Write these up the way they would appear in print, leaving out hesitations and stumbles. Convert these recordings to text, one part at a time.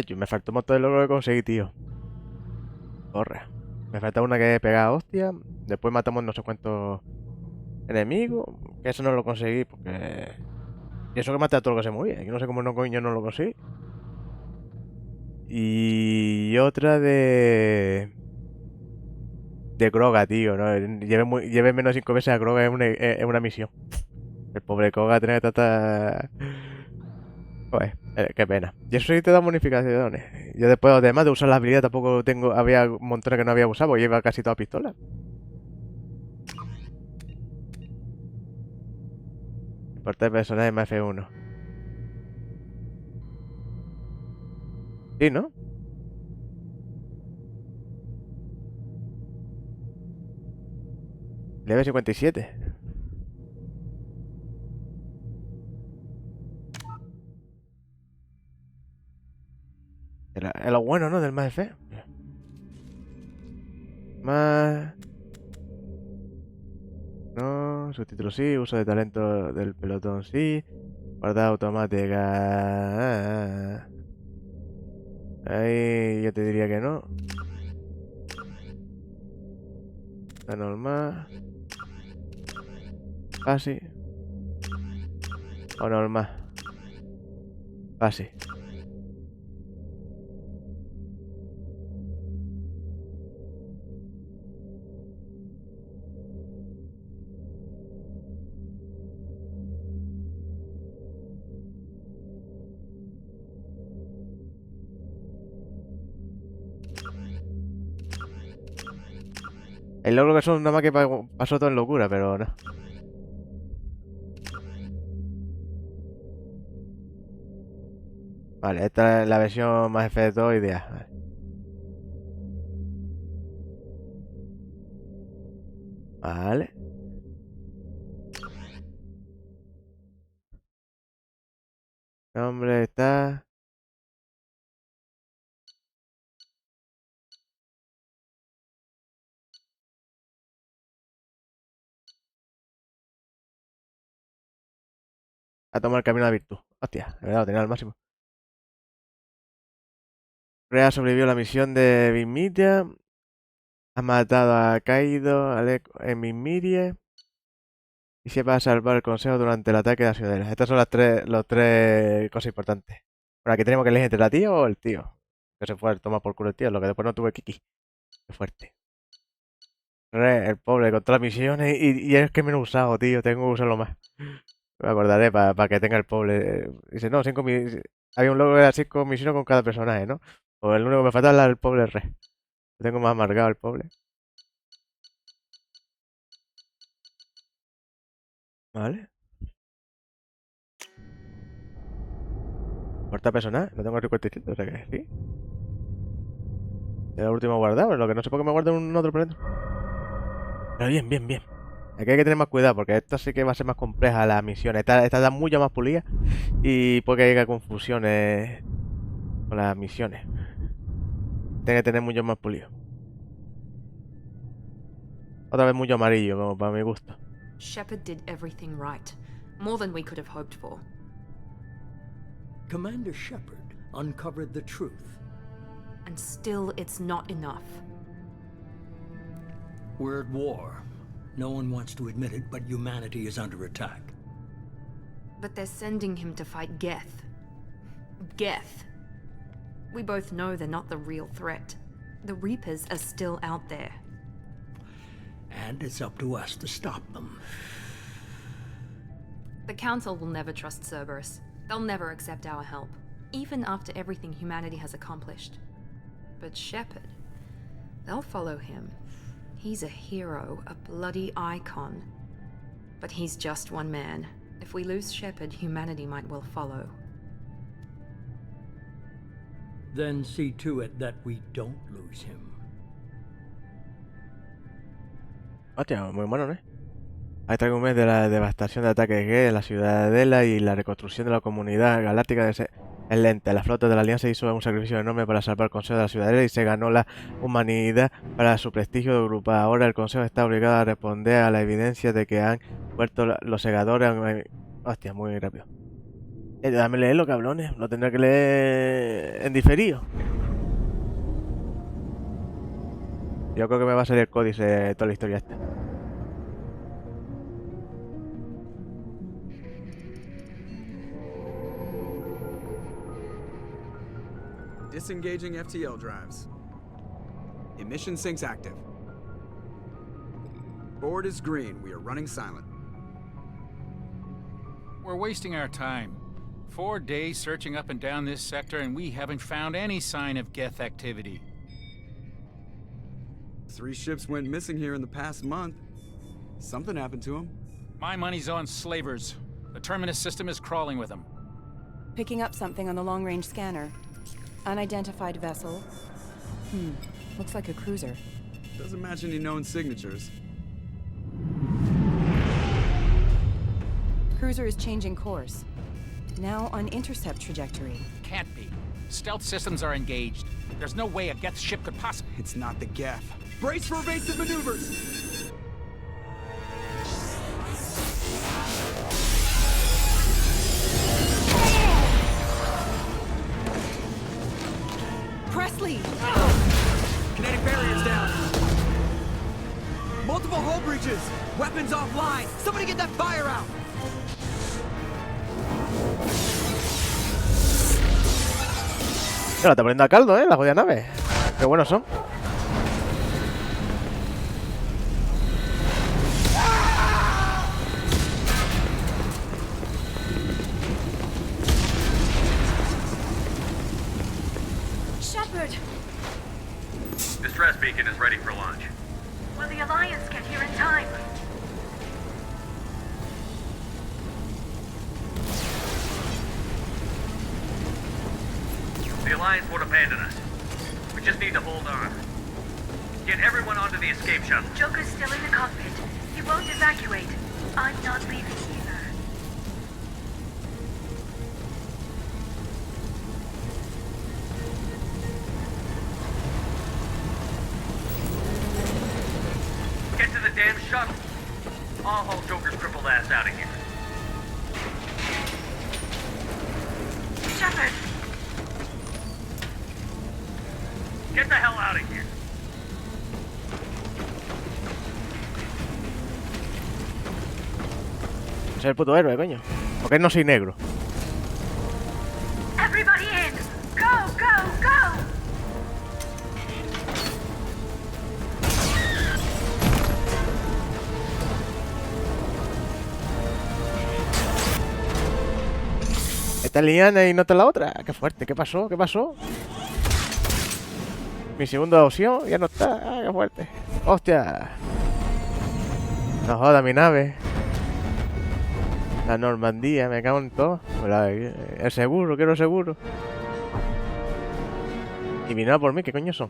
Ay, me faltó un montón de logros que conseguí, tío. Corre. Me falta una que pega hostia. Después matamos no sé cuántos enemigos. Que eso no lo conseguí porque... Y eso que maté a todo lo que se movía. Yo no sé cómo no coño no lo conseguí. Y otra de Kroga, tío, ¿no? Llevé menos de 5 meses a Kroga en una misión. El pobre Kroga tiene tanta... Joder, qué pena. Y eso sí te da bonificaciones. Yo después, además de usar la habilidad, tampoco tengo... Había montones que no había usado, porque lleva casi toda pistola. Importar de personaje más F1. Sí, ¿no? Level 57. Es lo bueno, ¿no? Del más F. Más... No, subtítulos sí, uso de talento del pelotón sí, guardada automática. Ahí yo te diría que no. La normal. Fácil. O normal. Fácil. El logro que son nada más que pasó todo en locura, pero no. Vale, esta es la versión más F de todo idea. Vale. Nombre está... A tomar el camino de la virtud. Hostia, de verdad, lo tenía al máximo. Rea sobrevivió a la misión de Bimiria. Ha matado a Kaido en Bimiria. Y se va a salvar el consejo durante el ataque de la ciudadela. Estas son los tres cosas importantes. Bueno, aquí tenemos que elegir entre la tía o el tío. Que se fue a tomar por culo el tío, lo que después no tuve Kiki. Qué fuerte. El pobre con todas las misiones y es que me lo he usado, tío. Tengo que usarlo más. Me acordaré para que tenga el pobre. Dice, no, había un logro de las 5 misiones con cada personaje, ¿no? Pues el único que me falta es el pobre Re. Lo tengo más amargado el pobre. Vale. Porta personal, lo tengo en el 57, o sea que sí. Es el último guardado, lo que no sé por qué me guardo en un otro planeta. Pero bien, bien, bien. Aquí hay que tener más cuidado porque esta sí que va a ser más compleja la misión. Esta da mucho más pulida y puede que haya confusiones con las misiones. Tiene que tener mucho más pulido. Otra vez mucho amarillo, como para mi gusto. Shepard did everything right. More than we could have hoped for. Commander Shepard uncovered the truth. And still, it's not enough. We're at war. No one wants to admit it, but humanity is under attack. But they're sending him to fight Geth. Geth. We both know they're not the real threat. The Reapers are still out there. And it's up to us to stop them. The Council will never trust Cerberus. They'll never accept our help, even after everything humanity has accomplished. But Shepard, they'll follow him. He's a hero, a bloody icon. But he's just one man. If we lose Shepard, humanity might well follow. Then see to it that we don't lose him. Hostia, muy bueno, ¿no? Ahí traigo un mes de la devastación de ataques G en la ciudadela y la reconstrucción de la comunidad galáctica de el lente. La flota de la Alianza hizo un sacrificio enorme para salvar el Consejo de la Ciudadela y se ganó la humanidad para su prestigio de grupo. Ahora el Consejo está obligado a responder a la evidencia de que han vuelto los segadores. Hostia, muy rápido. Dame leerlo, cabrones. Lo tendré que leer en diferido. Yo creo que me va a salir el códice de toda la historia esta. Disengaging FTL drives. Emission sinks active. Board is green. We are running silent. We're wasting our time. 4 days searching up and down this sector, and we haven't found any sign of Geth activity. 3 ships went missing here in the past month. Something happened to them. My money's on slavers. The Terminus system is crawling with them. Picking up something on the long-range scanner. Unidentified vessel. Looks like a cruiser. Doesn't match any known signatures. Cruiser is changing course. Now on intercept trajectory. Can't be. Stealth systems are engaged. There's no way a Geth ship could possibly... It's not the Geth. Brace for evasive maneuvers! Presley! Kinetic barriers down. Multiple hull breaches. Weapons offline. Somebody get that fire out. La está poniendo a caldo, la jodida nave. Qué buenos son. Shepard! Distress beacon is ready for launch. Will the Alliance get here in time? The Alliance won't abandon us. We just need to hold on. Get everyone onto the escape shuttle. Joker's still in the cockpit. He won't evacuate. I'm not leaving either. Get to the damn shuttle. I'll haul Joker's crippled ass out of here. Shepard! Get the hell out of here. Es el puto héroe, coño. Porque no soy negro. Everybody in! Go, go, go! Esta liana y no está la otra. Qué fuerte, ¿qué pasó? ¿Qué pasó? Mi segunda opción ya no está. Ah, qué fuerte. Hostia. No joda mi nave. La Normandía, me cago en todo. El seguro, quiero el seguro. Y vino a por mí, ¿qué coño son?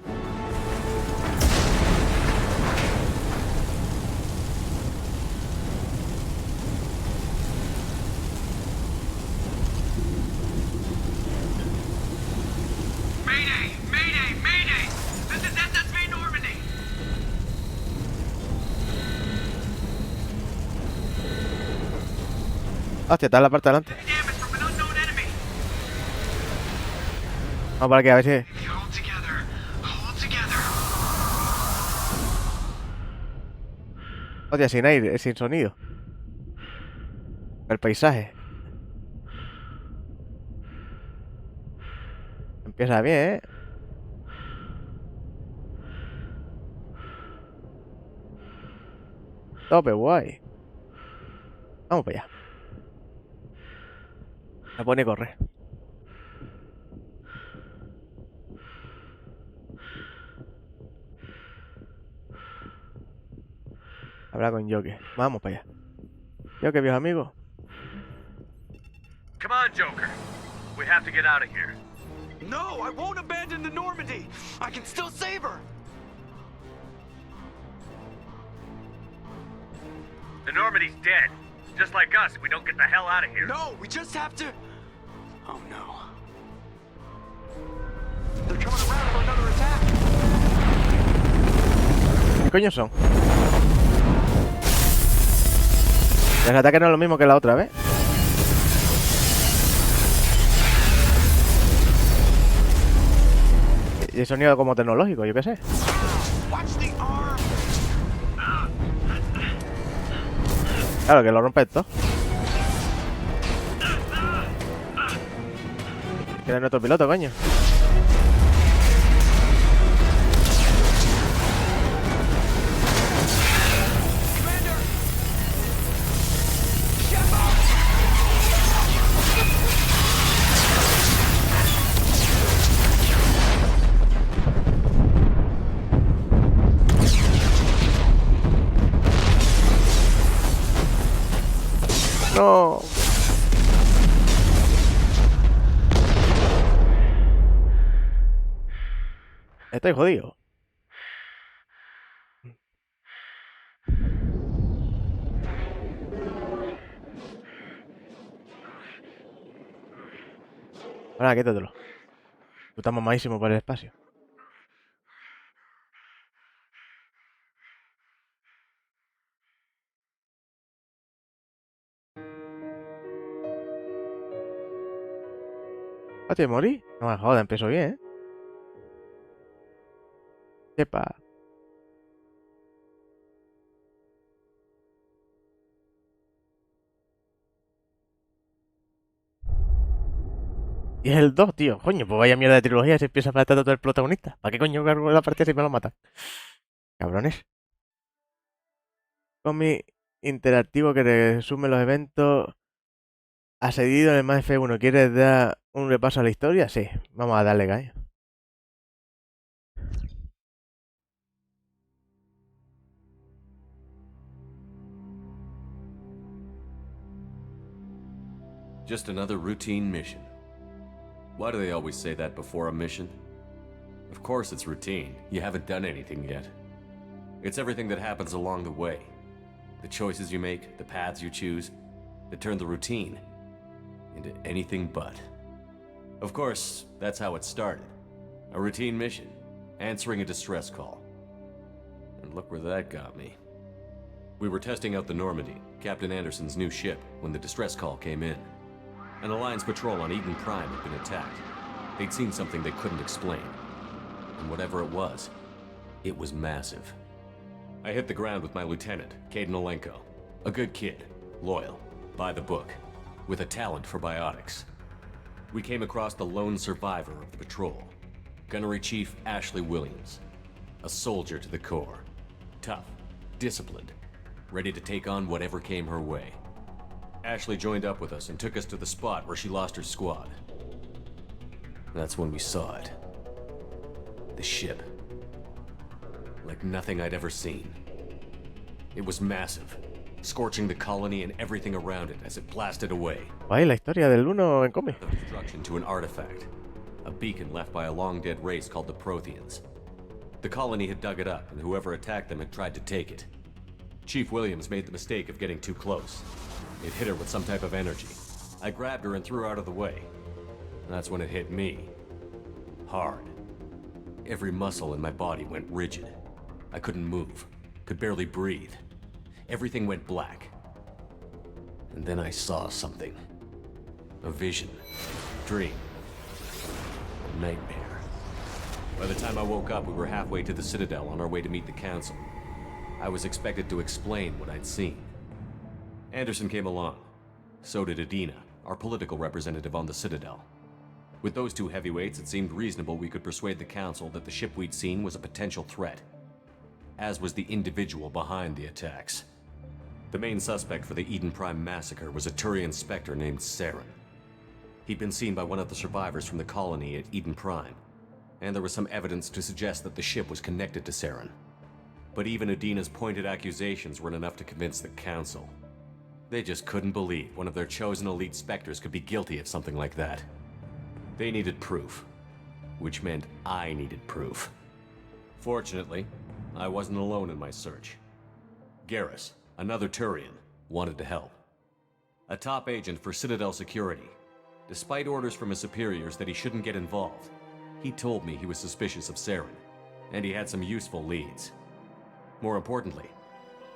Mayday! Mayday! Mayday! This is SSV Normandy! Hostia, está en la parte de adelante. Damage from an unknown enemy! Vamos para aquí, a ver si... Hold together! Hold together! Hostia, sin aire, sin sonido. El paisaje. Empieza bien, Tope, guay. Vamos para allá. Me pone a correr. Habla con Joker. Vamos para allá. Joker, viejo amigo. Come on, Joker. We have to get out of here. No, I won't abandon the Normandy. I can still save her. The Normandy's dead. Just like us, we don't get the hell out of here. No, we just have to... Oh no. They're coming around for another attack. ¿Qué coño son? El ataque no es lo mismo que la otra vez. Y el sonido como tecnológico, yo qué sé. Claro, que lo rompe todo. Que es nuestro piloto, coño. No. Estoy jodido. Ahora, quítatelo. Tú estás mamadísimo por el espacio. ¿Te morí? No me jodas, empezó bien, ¿eh? Sepa. Y es el 2, tío. Coño, pues vaya mierda de trilogía se empieza a matar todo el protagonista. ¿Para qué coño cargo la partida si me lo matan? Cabrones. Cómic interactivo que resume los eventos asedidos en el más F1. ¿Quieres dar un repaso a la historia? Sí, vamos a darle caña. Just another routine mission. Why do they always say that before a mission? Of course it's routine. You haven't done anything yet. It's everything that happens along the way. The choices you make, the paths you choose, that turn the routine into anything but. Of course, that's how it started. A routine mission, answering a distress call. And look where that got me. We were testing out the Normandy, Captain Anderson's new ship, when the distress call came in. An Alliance patrol on Eden Prime had been attacked. They'd seen something they couldn't explain. And whatever it was massive. I hit the ground with my lieutenant, Caden Olenko. A good kid, loyal, by the book, with a talent for biotics. We came across the lone survivor of the patrol, Gunnery Chief Ashley Williams. A soldier to the core. Tough, disciplined, ready to take on whatever came her way. Ashley joined up with us and took us to the spot where she lost her squad. That's when we saw it. The ship. Like nothing I'd ever seen. It was massive, scorching the colony and everything around it as it blasted away. Ay, la historia del 1 en cómic. The destruction to an artifact. A beacon left by a long-dead race called the Protheans. The colony had dug it up, and whoever attacked them had tried to take it. Chief Williams made the mistake of getting too close. It hit her with some type of energy. I grabbed her and threw her out of the way. That's when it hit me. Hard. Every muscle in my body went rigid. I couldn't move, could barely breathe. Everything went black. And then I saw something. A vision. Dream. A nightmare. By the time I woke up, we were halfway to the Citadel on our way to meet the Council. I was expected to explain what I'd seen. Anderson came along. So did Adina, our political representative on the Citadel. With those two heavyweights, it seemed reasonable we could persuade the Council that the ship we'd seen was a potential threat, as was the individual behind the attacks. The main suspect for the Eden Prime massacre was a Turian Spectre named Saren. He'd been seen by one of the survivors from the colony at Eden Prime, and there was some evidence to suggest that the ship was connected to Saren. But even Adina's pointed accusations weren't enough to convince the Council. They just couldn't believe one of their chosen elite Spectres could be guilty of something like that. They needed proof, which meant I needed proof. Fortunately, I wasn't alone in my search. Garrus, another Turian, wanted to help. A top agent for Citadel Security. Despite orders from his superiors that he shouldn't get involved, he told me he was suspicious of Saren, and he had some useful leads. More importantly,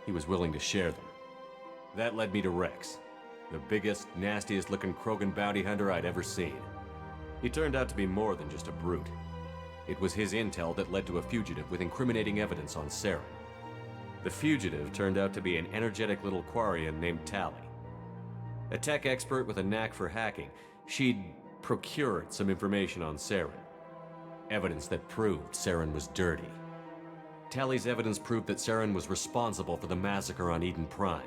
he was willing to share them. That led me to Rex, the biggest, nastiest-looking Krogan bounty hunter I'd ever seen. He turned out to be more than just a brute. It was his intel that led to a fugitive with incriminating evidence on Saren. The fugitive turned out to be an energetic little Quarian named Tally. A tech expert with a knack for hacking, she'd procured some information on Saren. Evidence that proved Saren was dirty. Tally's evidence proved that Saren was responsible for the massacre on Eden Prime,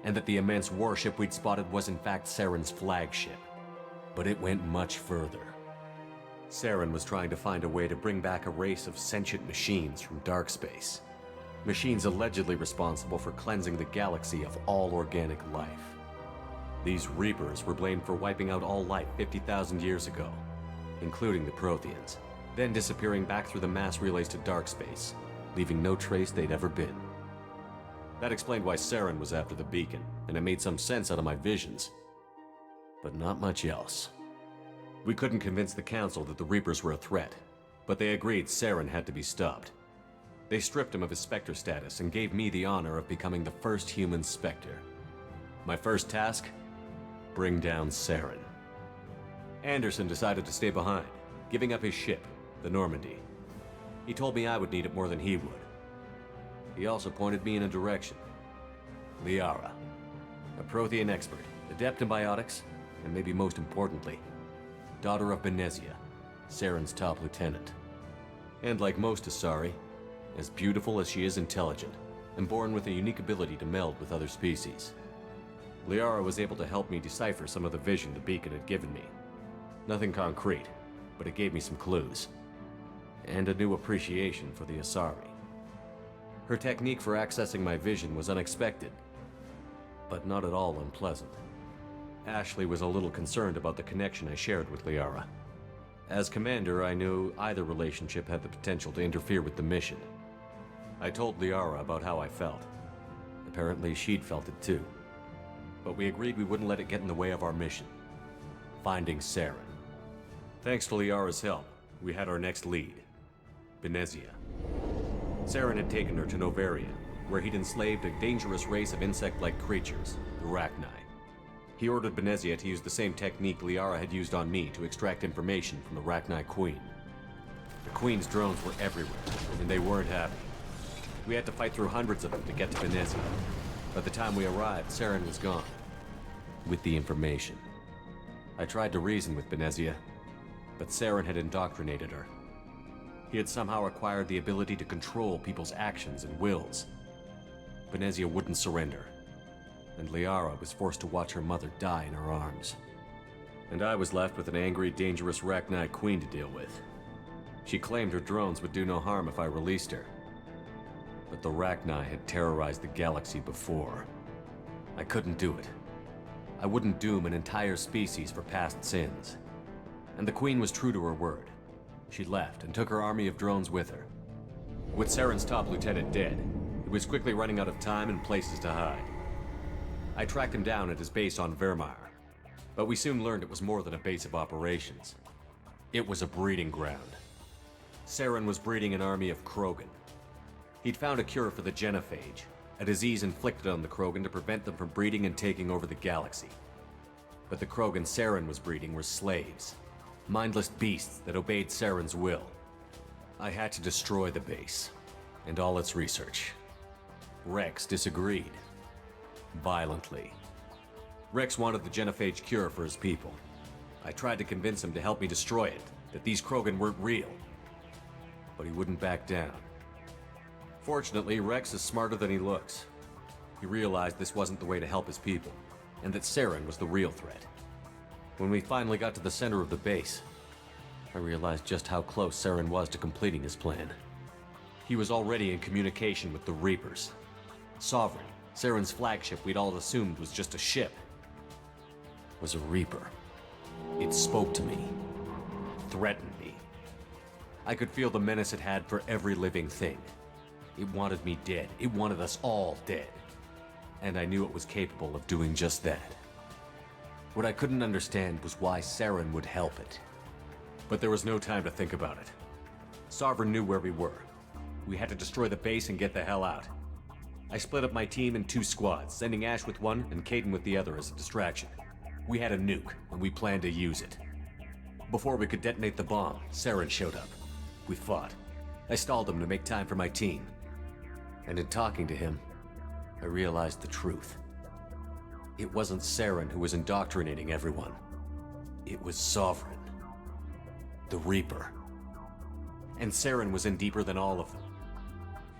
and that the immense warship we'd spotted was in fact Saren's flagship. But it went much further. Saren was trying to find a way to bring back a race of sentient machines from dark space. Machines allegedly responsible for cleansing the galaxy of all organic life. These Reapers were blamed for wiping out all life 50,000 years ago, including the Protheans, then disappearing back through the mass relays to dark space, leaving no trace they'd ever been. That explained why Saren was after the beacon, and it made some sense out of my visions. But not much else. We couldn't convince the Council that the Reapers were a threat, but they agreed Saren had to be stopped. They stripped him of his Spectre status and gave me the honor of becoming the first human Spectre. My first task? Bring down Saren. Anderson decided to stay behind, giving up his ship, the Normandy. He told me I would need it more than he would. He also pointed me in a direction. Liara, a Prothean expert, adept in biotics, and maybe most importantly, daughter of Benezia, Saren's top lieutenant. And like most Asari, as beautiful as she is intelligent, and born with a unique ability to meld with other species. Liara was able to help me decipher some of the vision the beacon had given me. Nothing concrete, but it gave me some clues. And a new appreciation for the Asari. Her technique for accessing my vision was unexpected, but not at all unpleasant. Ashley was a little concerned about the connection I shared with Liara. As commander, I knew either relationship had the potential to interfere with the mission. I told Liara about how I felt. Apparently, she'd felt it too. But we agreed we wouldn't let it get in the way of our mission. Finding Saren. Thanks to Liara's help, we had our next lead. Benezia. Saren had taken her to Novaria, where he'd enslaved a dangerous race of insect-like creatures, the Rachni. He ordered Benezia to use the same technique Liara had used on me to extract information from the Rachni Queen. The Queen's drones were everywhere, and they weren't happy. We had to fight through hundreds of them to get to Benezia. By the time we arrived, Saren was gone. With the information. I tried to reason with Benezia, but Saren had indoctrinated her. He had somehow acquired the ability to control people's actions and wills. Benezia wouldn't surrender, and Liara was forced to watch her mother die in her arms. And I was left with an angry, dangerous Rachni Queen to deal with. She claimed her drones would do no harm if I released her. But the Rachni had terrorized the galaxy before. I couldn't do it. I wouldn't doom an entire species for past sins. And the Queen was true to her word. She left and took her army of drones with her. With Saren's top lieutenant dead, it was quickly running out of time and places to hide. I tracked him down at his base on Vermeer, but we soon learned it was more than a base of operations. It was a breeding ground. Saren was breeding an army of Krogan. He'd found a cure for the genophage, a disease inflicted on the Krogan to prevent them from breeding and taking over the galaxy. But the Krogan Saren was breeding were slaves, mindless beasts that obeyed Saren's will. I had to destroy the base, and all its research. Rex disagreed. Violently. Rex wanted the genophage cure for his people. I tried to convince him to help me destroy it, that these Krogan weren't real. But he wouldn't back down. Fortunately, Rex is smarter than he looks. He realized this wasn't the way to help his people, and that Saren was the real threat. When we finally got to the center of the base, I realized just how close Saren was to completing his plan. He was already in communication with the Reapers. Sovereign, Saren's flagship we'd all assumed was just a ship, was a Reaper. It spoke to me, threatened me. I could feel the menace it had for every living thing. It wanted me dead. It wanted us all dead. And I knew it was capable of doing just that. What I couldn't understand was why Saren would help it. But there was no time to think about it. Sovereign knew where we were. We had to destroy the base and get the hell out. I split up my team in 2 squads, sending Ash with one and Caden with the other as a distraction. We had a nuke, and we planned to use it. Before we could detonate the bomb, Saren showed up. We fought. I stalled him to make time for my team. And in talking to him, I realized the truth. It wasn't Saren who was indoctrinating everyone. It was Sovereign. The Reaper. And Saren was in deeper than all of them.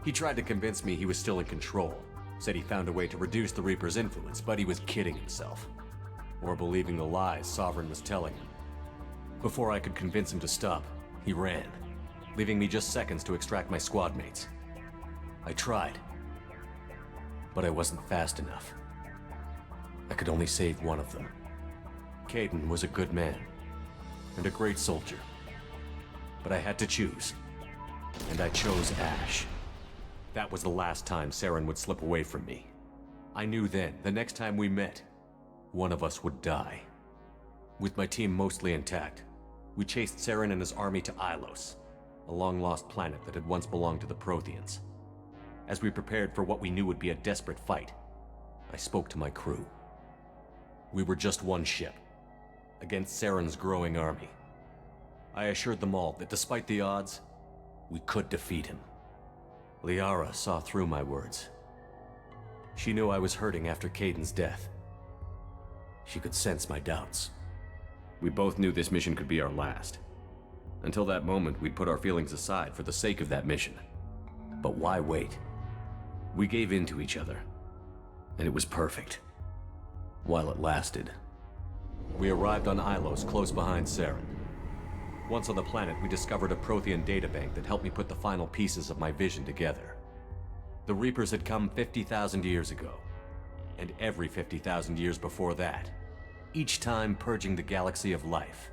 He tried to convince me he was still in control. Said he found a way to reduce the Reaper's influence, but he was kidding himself. Or believing the lies Sovereign was telling him. Before I could convince him to stop, he ran, leaving me just seconds to extract my squad mates. I tried, but I wasn't fast enough. I could only save one of them. Caden was a good man, and a great soldier. But I had to choose, and I chose Ash. That was the last time Saren would slip away from me. I knew then, the next time we met, one of us would die. With my team mostly intact, we chased Saren and his army to Ilos, a long-lost planet that had once belonged to the Protheans. As we prepared for what we knew would be a desperate fight, I spoke to my crew. We were just one ship, against Saren's growing army. I assured them all that despite the odds, we could defeat him. Liara saw through my words. She knew I was hurting after Caden's death. She could sense my doubts. We both knew this mission could be our last. Until that moment, we'd put our feelings aside for the sake of that mission. But why wait? We gave in to each other, and it was perfect. While it lasted. We arrived on Ilos, close behind Saren. Once on the planet, we discovered a Prothean databank that helped me put the final pieces of my vision together. The Reapers had come 50,000 years ago, and every 50,000 years before that, each time purging the galaxy of life.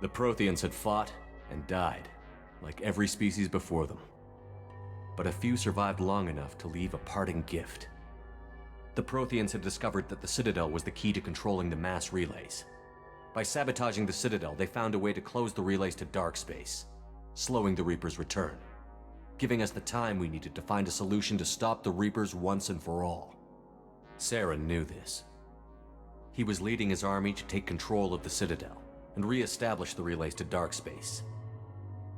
The Protheans had fought and died, like every species before them. But a few survived long enough to leave a parting gift. The Protheans had discovered that the Citadel was the key to controlling the mass relays. By sabotaging the Citadel, they found a way to close the relays to dark space, slowing the Reapers' return, giving us the time we needed to find a solution to stop the Reapers once and for all. Saren knew this. He was leading his army to take control of the Citadel and re-establish the relays to dark space,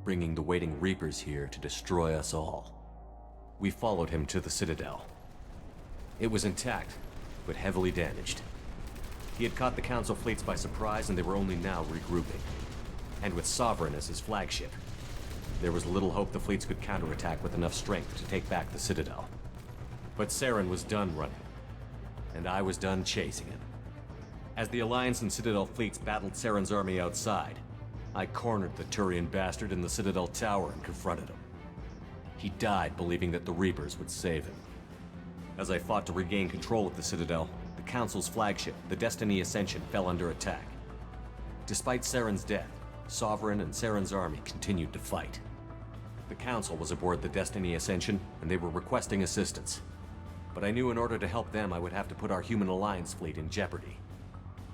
bringing the waiting Reapers here to destroy us all. We followed him to the Citadel. It was intact, but heavily damaged. He had caught the Council fleets by surprise, and they were only now regrouping. And with Sovereign as his flagship, there was little hope the fleets could counterattack with enough strength to take back the Citadel. But Saren was done running, and I was done chasing him. As the Alliance and Citadel fleets battled Saren's army outside, I cornered the Turian bastard in the Citadel tower and confronted him. He died believing that the Reapers would save him. As I fought to regain control of the Citadel, the Council's flagship, the Destiny Ascension, fell under attack. Despite Saren's death, Sovereign and Saren's army continued to fight. The Council was aboard the Destiny Ascension, and they were requesting assistance. But I knew in order to help them, I would have to put our Human Alliance fleet in jeopardy.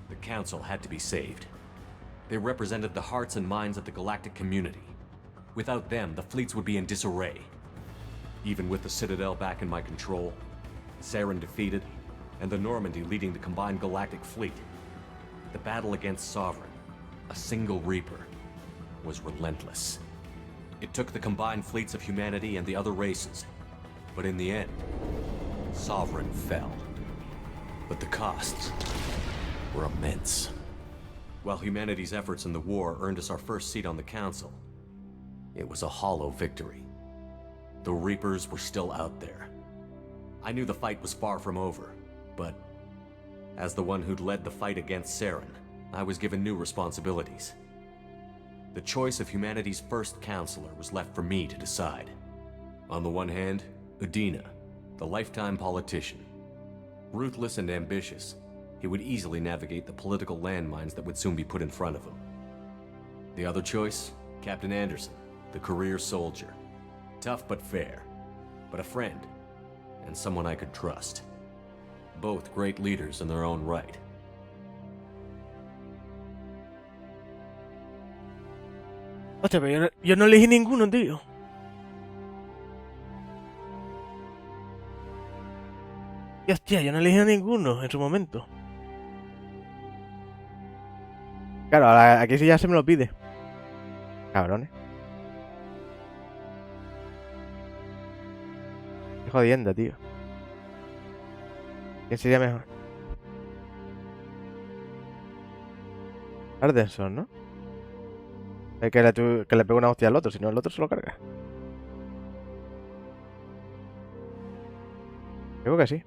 The Council had to be saved. They represented the hearts and minds of the galactic community. Without them, the fleets would be in disarray. Even with the Citadel back in my control, Saren defeated, and the Normandy leading the combined galactic fleet, the battle against Sovereign, a single Reaper, was relentless. It took the combined fleets of humanity and the other races, but in the end, Sovereign fell. But the costs were immense. While humanity's efforts in the war earned us our first seat on the Council, it was a hollow victory. The Reapers were still out there. I knew the fight was far from over, but as the one who'd led the fight against Saren, I was given new responsibilities. The choice of humanity's first counselor was left for me to decide. On the one hand, Udina, the lifetime politician. Ruthless and ambitious, he would easily navigate the political landmines that would soon be put in front of him. The other choice, Captain Anderson, the career soldier. Tough but fair, but a friend, and someone I could trust. Both great leaders in their own right. Hostia, pero yo no elegí ninguno, tío. Y hostia, yo no elegí a ninguno en su momento. Claro, aquí sí ya se me lo pide. Cabrones. Qué jodienda, tío. ¿Quién sería mejor? Ardenson, ¿no? Hay que le pegue una hostia al otro, si no el otro se lo carga. Creo que sí.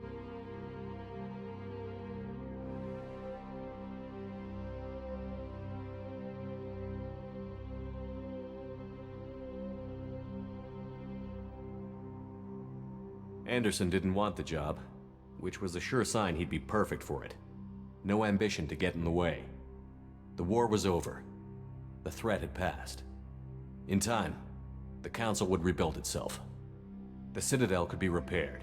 Anderson didn't want the job, which was a sure sign he'd be perfect for it. No ambition to get in the way. The war was over. The threat had passed. In time, the Council would rebuild itself. The Citadel could be repaired.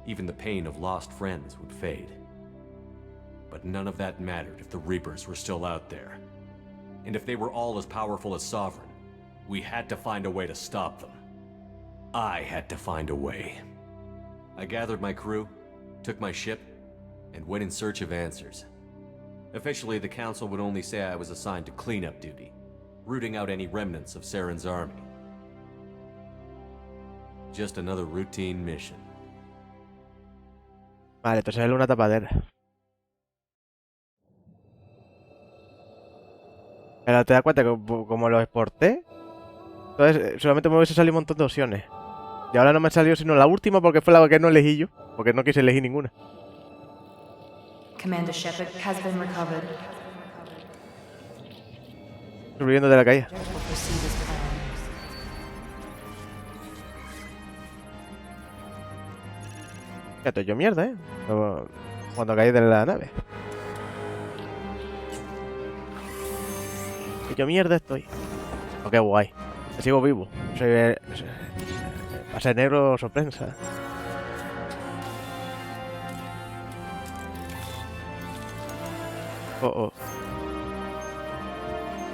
Even the pain of lost friends would fade. But none of that mattered if the Reapers were still out there. And if they were all as powerful as Sovereign, we had to find a way to stop them. I had to find a way. I gathered my crew, took my ship, and went in search of answers. Officially, the Council would only say I was assigned to cleanup duty, rooting out any remnants of Saren's army. Just another routine mission. Vale, entonces es una tapadera. Pero te das cuenta que como lo exporté, entonces solamente me hubiese salido un montón de opciones. Y ahora no me ha salido sino la última porque fue la que no elegí yo. Porque no quise elegir ninguna. Commander Shepard has been recovered. Subiendo de la caída. We'll proceed as planned. Ya estoy yo mierda, cuando caí de la nave. Y yo mierda estoy. Oh, qué guay. Sigo vivo. Soy... Va a ser negro sorpresa. Oh, oh.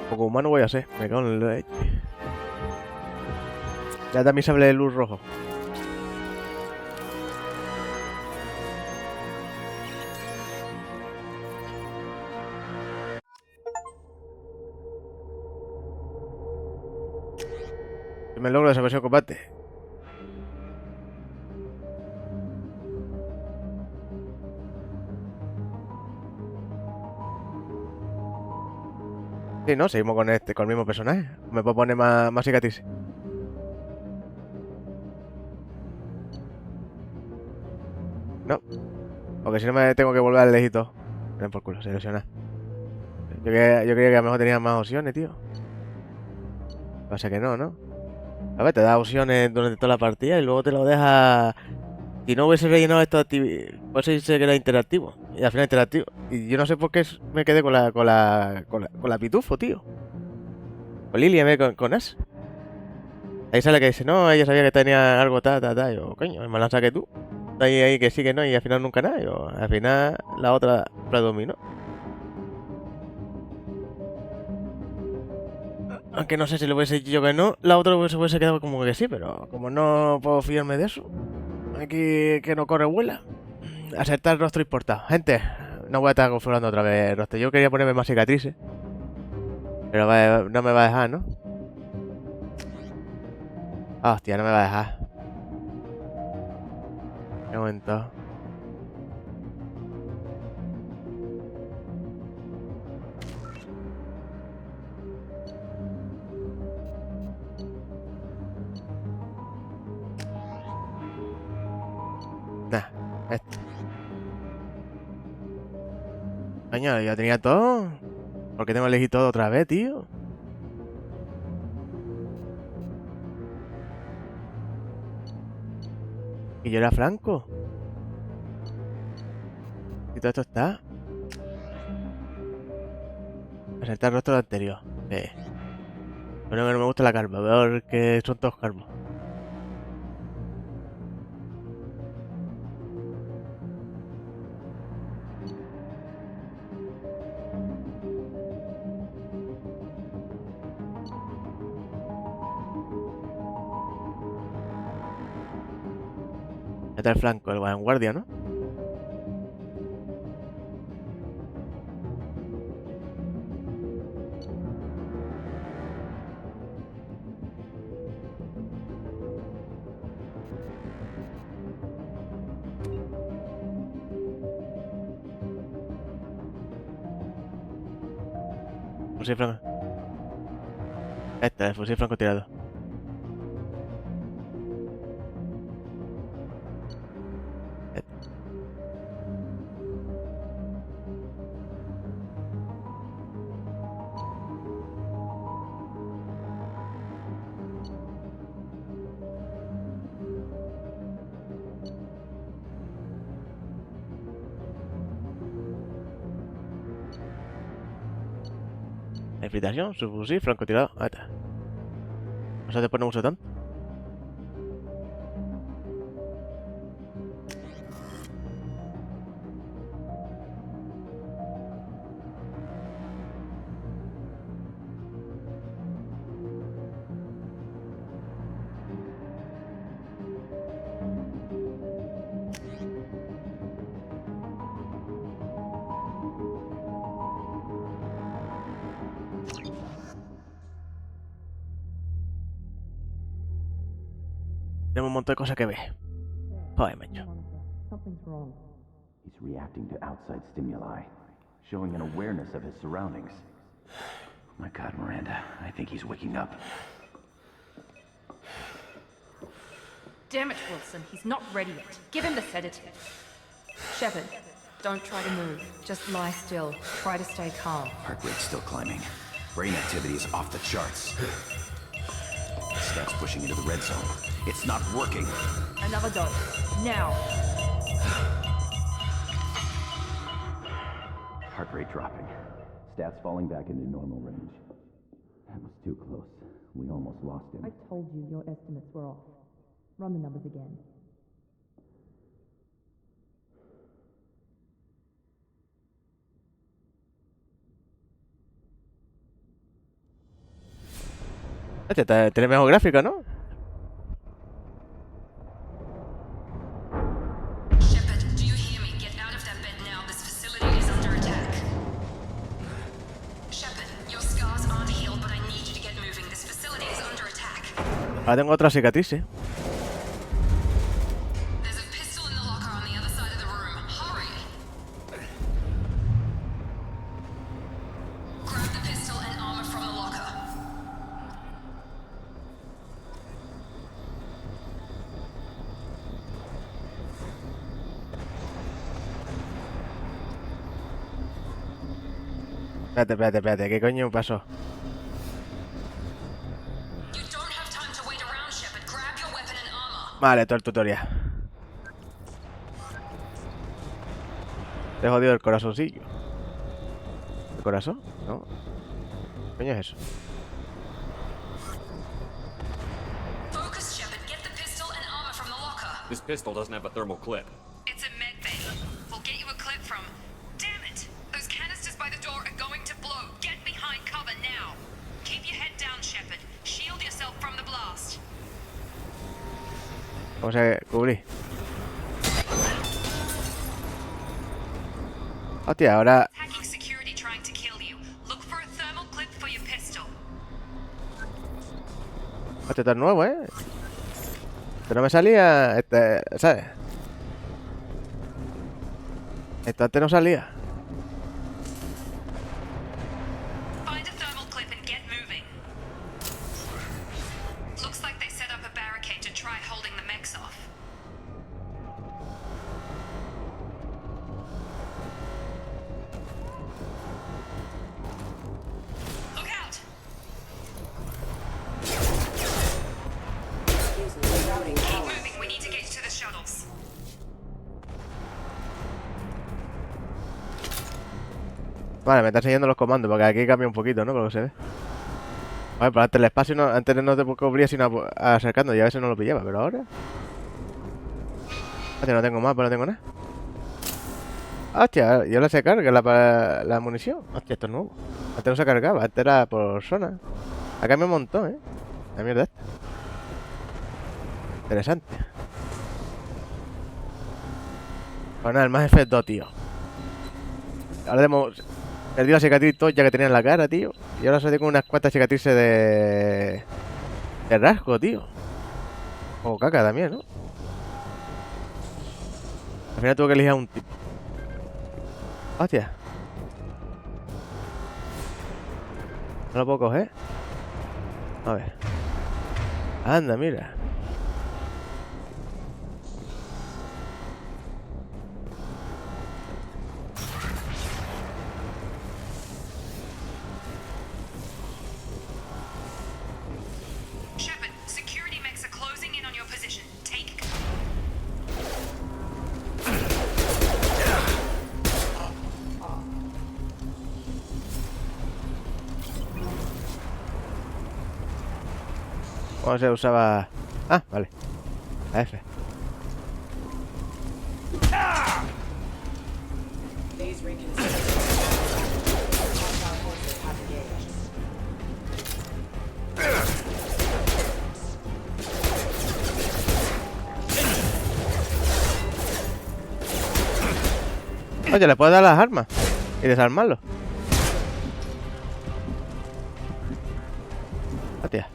Poco humano voy a ser. Me cago en el... Ya también sable de luz rojo. Me logro desaparecer el combate. Sí, ¿no? Seguimos con con el mismo personaje. Me puedo poner más cicatrices. No. Porque si no me tengo que volver al lejito. Ven por culo, seleccionar. Yo creía que a lo mejor tenía más opciones, tío. Pasa que no, ¿no? A ver, te da opciones durante toda la partida y luego te lo deja... Si no hubiese rellenado esto, pues dice que era interactivo. Y al final interactivo. Y yo no sé por qué me quedé con la pitufo, tío. Con Lily en vez con Ash. Ahí sale que dice, no, ella sabía que tenía algo Yo, coño, me la saqué tú. Ahí que sí, que no, y al final nunca nada. Yo, al final la otra predominó. Aunque no sé si le hubiese dicho que no, la otra se hubiese quedado como que sí, pero como no puedo fiarme de eso. Aquí que no corre vuela. Aceptar rostro importado. Gente, no voy a estar configurando otra vez el rostro. Yo quería ponerme más cicatrices. Pero no me va a dejar, ¿no? Ah, hostia, no me va a dejar. Qué momento. Nah, esto. Coño, ya tenía todo. ¿Por qué tengo que elegir todo otra vez, tío? Y yo era Franco. Y todo esto está. Acertar el rostro anterior. Bueno, que no me gusta la calma. Veo que son todos calmos. Este es el Franco, el vanguardia, ¿no? fusil franco. Este, el fusil francotirador. Infiltración, subfusil, francotirador. Ahí está. O sea, después no uso tanto. Tenemos un montón de cosas que ver. Joder, macho. He's reacting to outside stimuli, showing an awareness of his surroundings. Oh my God, Miranda, I think he's waking up. Damn it, Wilson. He's not ready yet. Give him the sedative. Shepard, don't try to move. Just lie still. Try to stay calm. Heart rate's still climbing. Brain activity is off the charts. Stats pushing into the red zone. It's not working. Another dose. Now. Heart rate dropping. Stats falling back into normal range. That was too close. We almost lost him. I told you your estimates were off. Run the numbers again. Tiene mejor gráfica, ¿no? Shepard, do you hear me? Get out of that bed now. This facility is under attack. Shepard, your scars aren't healed, but I need you to get moving. This facility is under attack. Ahora tengo otra cicatriz, ¿eh? There's a pistol in the locker on the other side of the room. Hurry! Grab the pistol and armor from the locker. Espérate, ¿qué coño pasó? You don't have time to wait around, Shepard. Grab your weapon and armor. Vale, todo el tutorial. Te he jodido el corazoncillo. ¿El corazón? No. ¿Qué coño es eso? Focus, Shepard. Get the pistol and armor from the locker. This pistol doesn't have a thermal clip. It's a med bay. We'll get you a clip from... Damn it! Those canisters by the door are going to blow. Get behind cover now. Keep your head down, Shepard. Shield yourself from the blast. ¿Cómo se cubrí? Hostia, ahora... Hacking security trying to kill you. Look for a thermal clip for your pistol. Hostia, esto es nuevo, ¿eh? Esto no me salía... ¿sabes? Esto antes no salía. Find a thermal clip and get moving. Looks like they set up a barricade to try holding the mechs off. Look out! Keep moving, we need to get to the shuttles. Vale, me está enseñando los comandos, porque aquí cambia un poquito, ¿no? Por lo que se ve. Vale, pero antes el espacio no, antes no te cubría sino acercando y a veces no lo pillaba, pero ahora... Hostia, no tengo mapa, no tengo nada. Hostia, y ahora se carga la munición. Hostia, esto es nuevo. Antes no se cargaba, antes era por zona. Ha cambiado un montón, ¿eh? La mierda esta. Interesante. Bueno, nada, el más efecto, tío. Ahora hemos perdido la cicatriz ya que tenía en la cara, tío. Y ahora solo tengo unas cuantas cicatrices de rasgo, tío. O caca también, ¿no? Al final tuve que elegir a un tipo. Hostia. No lo puedo coger. A ver. Anda, mira. Shepard, security mechs are closing in on your position. Take. ¿Cómo se usaba? Ah, vale. La F. These reconsider. Hostile forces have engaged. Oye, le puedo dar las armas y desarmarlo. Hostia.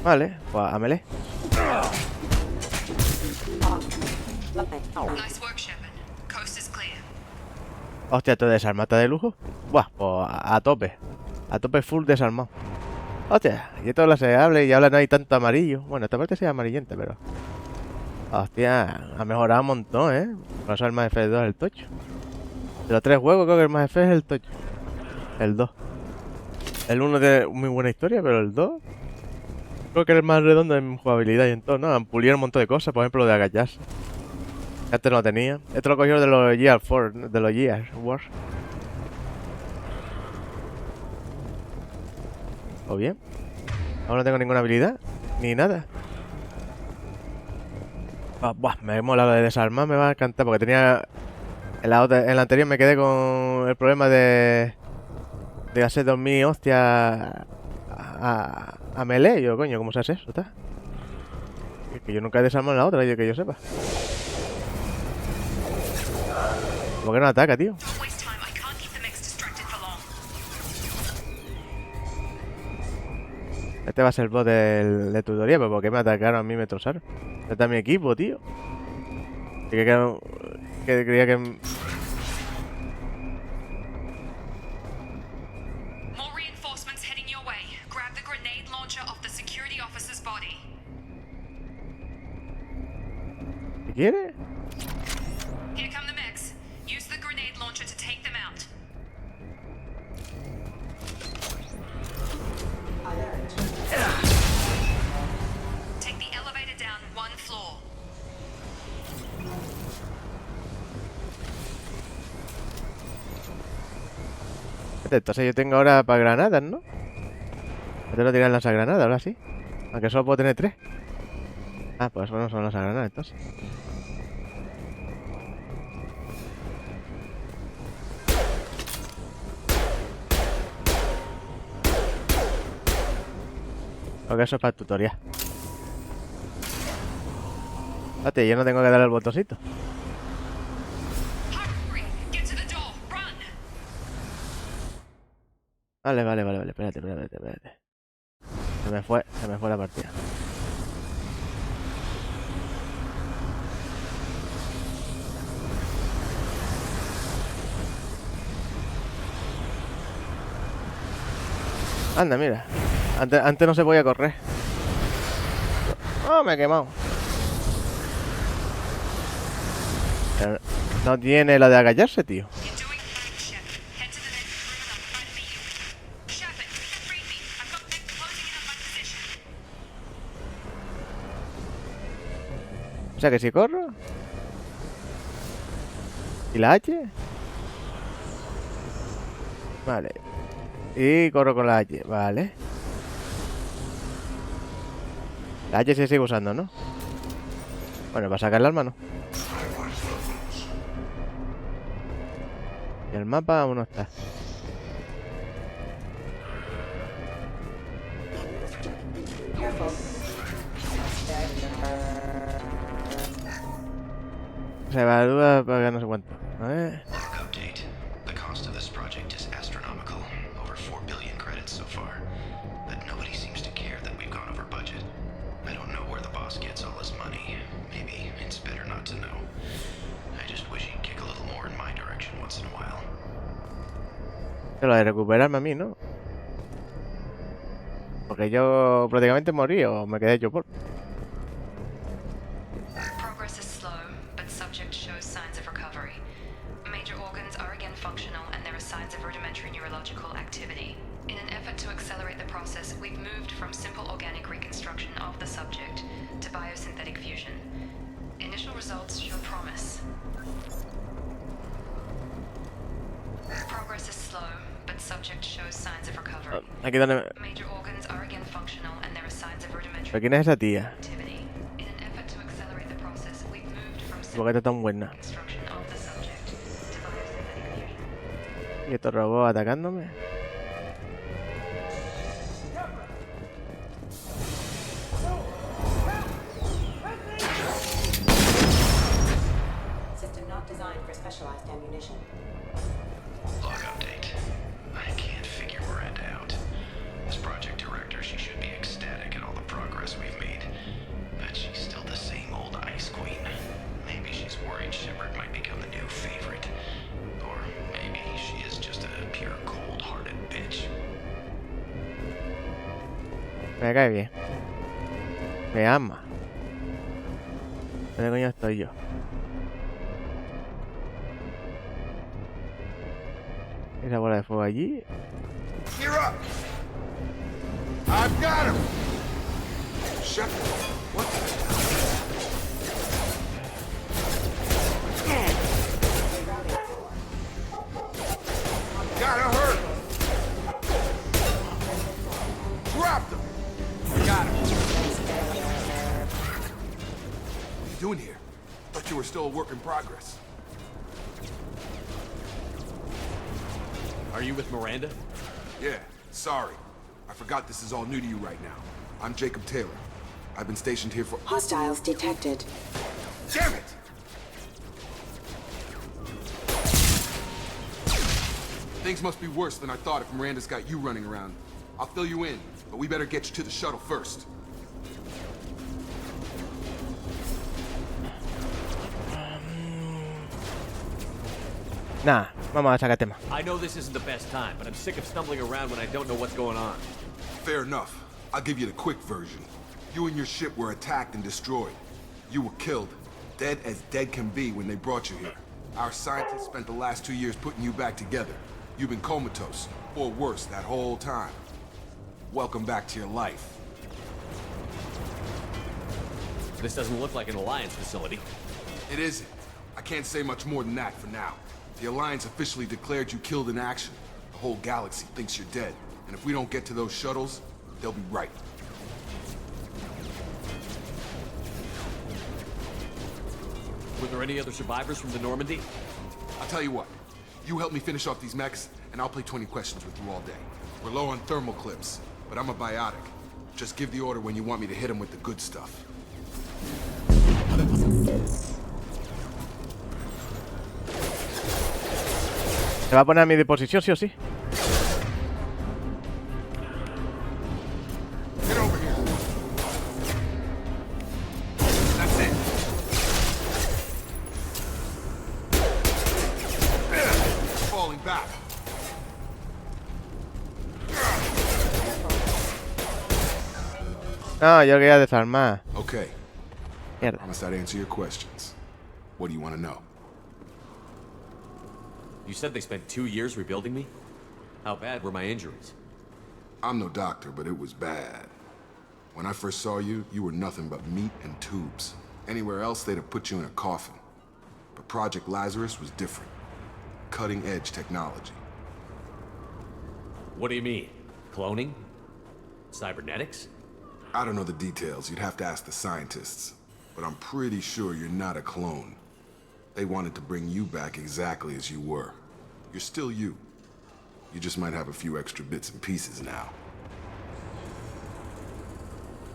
Vale, pues ámele. Nice work, Shepard. Coast is clear. Hostia, ¿te desarmata de lujo? Buah, pues a tope. A tope full desarmado. Hostia, y esto es laseable y ahora no hay tanto amarillo. Bueno, esta parte sí es amarillenta, pero... Hostia, ha mejorado un montón, ¿eh? Por eso el más F2 es el tocho. De los 3 juegos creo que el más F es el tocho. El 2. El 1 tiene muy buena historia, pero el 2... Creo que es el más redondo en jugabilidad y en todo, ¿no? Han pulido un montón de cosas, por ejemplo lo de agacharse. Que antes no lo tenía. Esto lo cogieron de los Gear 4, de los Gear Wars. ¿O bien? Ahora no tengo ninguna habilidad, ni nada. Buah, me mola lo de desarmar, me va a encantar porque tenía... En la anterior me quedé con el problema de hacer 2000 hostias a melee. Yo, coño, ¿cómo se hace eso? ¿Está? Que yo nunca he desarmado en la otra, que yo sepa. ¿Por qué no ataca, tío? Este va a ser el boss del tutorial, pero ¿por qué me atacaron a mí y me trozaron? Este está mi equipo, tío. Que creía que... More reinforcements heading your way. Grab the grenade launcher off the security officer's body. ¿Qué quiere? Here come the mechs. Use the grenade launcher to take them out. Take the elevator down 1 floor. Entonces yo tengo ahora para granadas, ¿no? Yo tengo que tirar lanzagranadas, ahora sí. Aunque solo puedo tener 3. Ah, pues no son lanzagranadas, entonces. Porque eso es para el tutorial. Fíjate, yo no tengo que darle el botoncito. Vale, espérate. Se me fue la partida. Anda, mira. Antes no se podía correr. Oh, me he quemado. Pero no tiene la de agacharse, tío. O sea que si corro. ¿Y la H? Vale. Y corro con la H, vale. La H se sigue usando, ¿no? Bueno, para sacar el arma, ¿no? Y el mapa aún no está. Se evalúa para no sé cuánto. A ver. Esto es lo de recuperarme a mí, ¿no? Porque yo prácticamente morí o me quedé yo por... Progress is slow, but subject shows signs of recovery. Major organs are again functional, and there are signs of rudimentary neurological activity. In an effort to accelerate the process, we've moved from simple organic reconstruction of the subject to biosynthetic fusion. Initial results show promise. Progress is slow, but subject shows signs of recovery. Aquí donde... Major organs are again functional, and there are signs of rudimentary ¿Pero quién es esa tía? activity. In an effort to accelerate the process, we've moved from ¿Por simple qué está tan buena? reconstruction of the subject to biosynthetic fusion. ¿Y estos robots atacándome? System not designed for specialized ammunition. Log update. I can't figure Miranda out. As project director, she should be ecstatic at all the progress we've made. But she's still the same old ice queen. Maybe she's worried Shepard might become the new favorite. Or maybe she is just a pure cold-hearted bitch. Me cae bien. Me ama. ¿Dónde coño estoy yo? Esa bola de fuego allí. Gear up! I've got him! Shepard, what Gotta hurt! Dropped him! Got him! What are you doing here? Thought you were still a work in progress. Are you with Miranda? Yeah, sorry. I forgot this is all new to you right now. I'm Jacob Taylor. I've been stationed here for— Hostiles detected. Damn it! Things must be worse than I thought if Miranda's got you running around. I'll fill you in, but we better get you to the shuttle first. Nah, vamos a sacar tema. I know this isn't the best time, but I'm sick of stumbling around when I don't know what's going on. Fair enough. I'll give you the quick version. You and your ship were attacked and destroyed. You were killed. Dead as dead can be when they brought you here. Our scientists spent the last 2 years putting you back together. You've been comatose, or worse, that whole time. Welcome back to your life. This doesn't look like an Alliance facility. It isn't. I can't say much more than that for now. The Alliance officially declared you killed in action. The whole galaxy thinks you're dead. And if we don't get to those shuttles, they'll be right. Were there any other survivors from the Normandy? I'll tell you what. You help me finish off these mechs, and I'll play 20 questions with you all day. We're low on thermal clips, but I'm a biotic. Just give the order when you want me to hit them with the good stuff. ¿Se va a poner a mi disposición, sí o sí? Get over here. That's it. Falling back. No, yo quería desarmar. Okay. Mierda. Promise I'd answer your questions. What do you want to know? You said they spent 2 years rebuilding me? How bad were my injuries? I'm no doctor, but it was bad. When I first saw you, you were nothing but meat and tubes. Anywhere else, they'd have put you in a coffin. But Project Lazarus was different. Cutting-edge technology. What do you mean? Cloning? Cybernetics? I don't know the details. You'd have to ask the scientists. But I'm pretty sure you're not a clone. They wanted to bring you back exactly as you were. You're still you. You just might have a few extra bits and pieces now.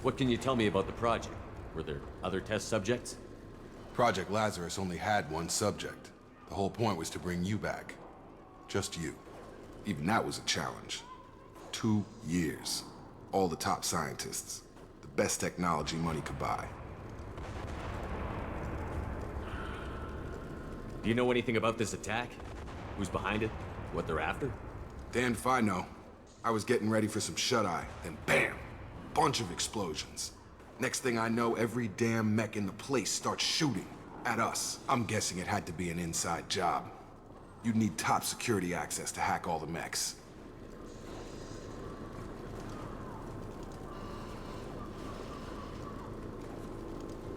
What can you tell me about the project? Were there other test subjects? Project Lazarus only had one subject. The whole point was to bring you back. Just you. Even that was a challenge. 2 years. All the top scientists. The best technology money could buy. Do you know anything about this attack? Who's behind it? What they're after? Damned if I know. I was getting ready for some shut-eye, then bam! Bunch of explosions. Next thing I know, every damn mech in the place starts shooting at us. I'm guessing it had to be an inside job. You'd need top security access to hack all the mechs.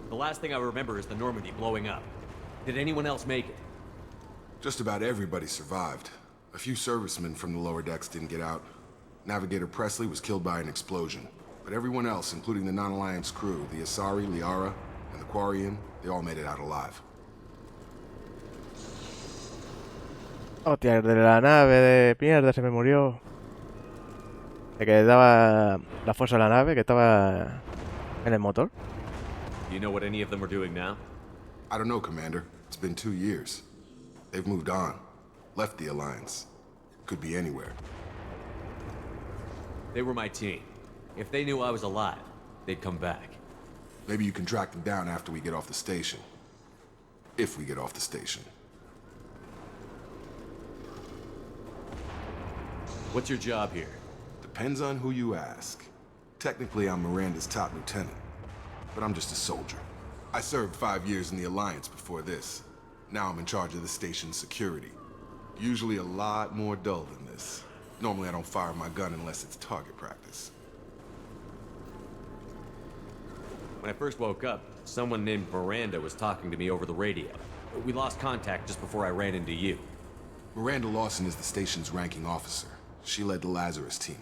The last thing I remember is the Normandy blowing up. Did anyone else make it? Just about everybody survived. A few servicemen from the lower decks didn't get out. Navigator Presley was killed by an explosion. But everyone else, including the non-Alliance crew, the Asari, Liara, and the Quarian, they all made it out alive. Hostia, el de la nave de mierda se me murió. El que daba la fuerza a la nave, que estaba en el motor. Do you know what any of them are doing now? I don't know, Commander. It's been 2 years. They've moved on. Left the Alliance. Could be anywhere. They were my team. If they knew I was alive, they'd come back. Maybe you can track them down after we get off the station. If we get off the station. What's your job here? Depends on who you ask. Technically, I'm Miranda's top lieutenant. But I'm just a soldier. I served 5 years in the Alliance before this. Now I'm in charge of the station's security. Usually a lot more dull than this. Normally I don't fire my gun unless it's target practice. When I first woke up, someone named Miranda was talking to me over the radio. We lost contact just before I ran into you. Miranda Lawson is the station's ranking officer. She led the Lazarus team.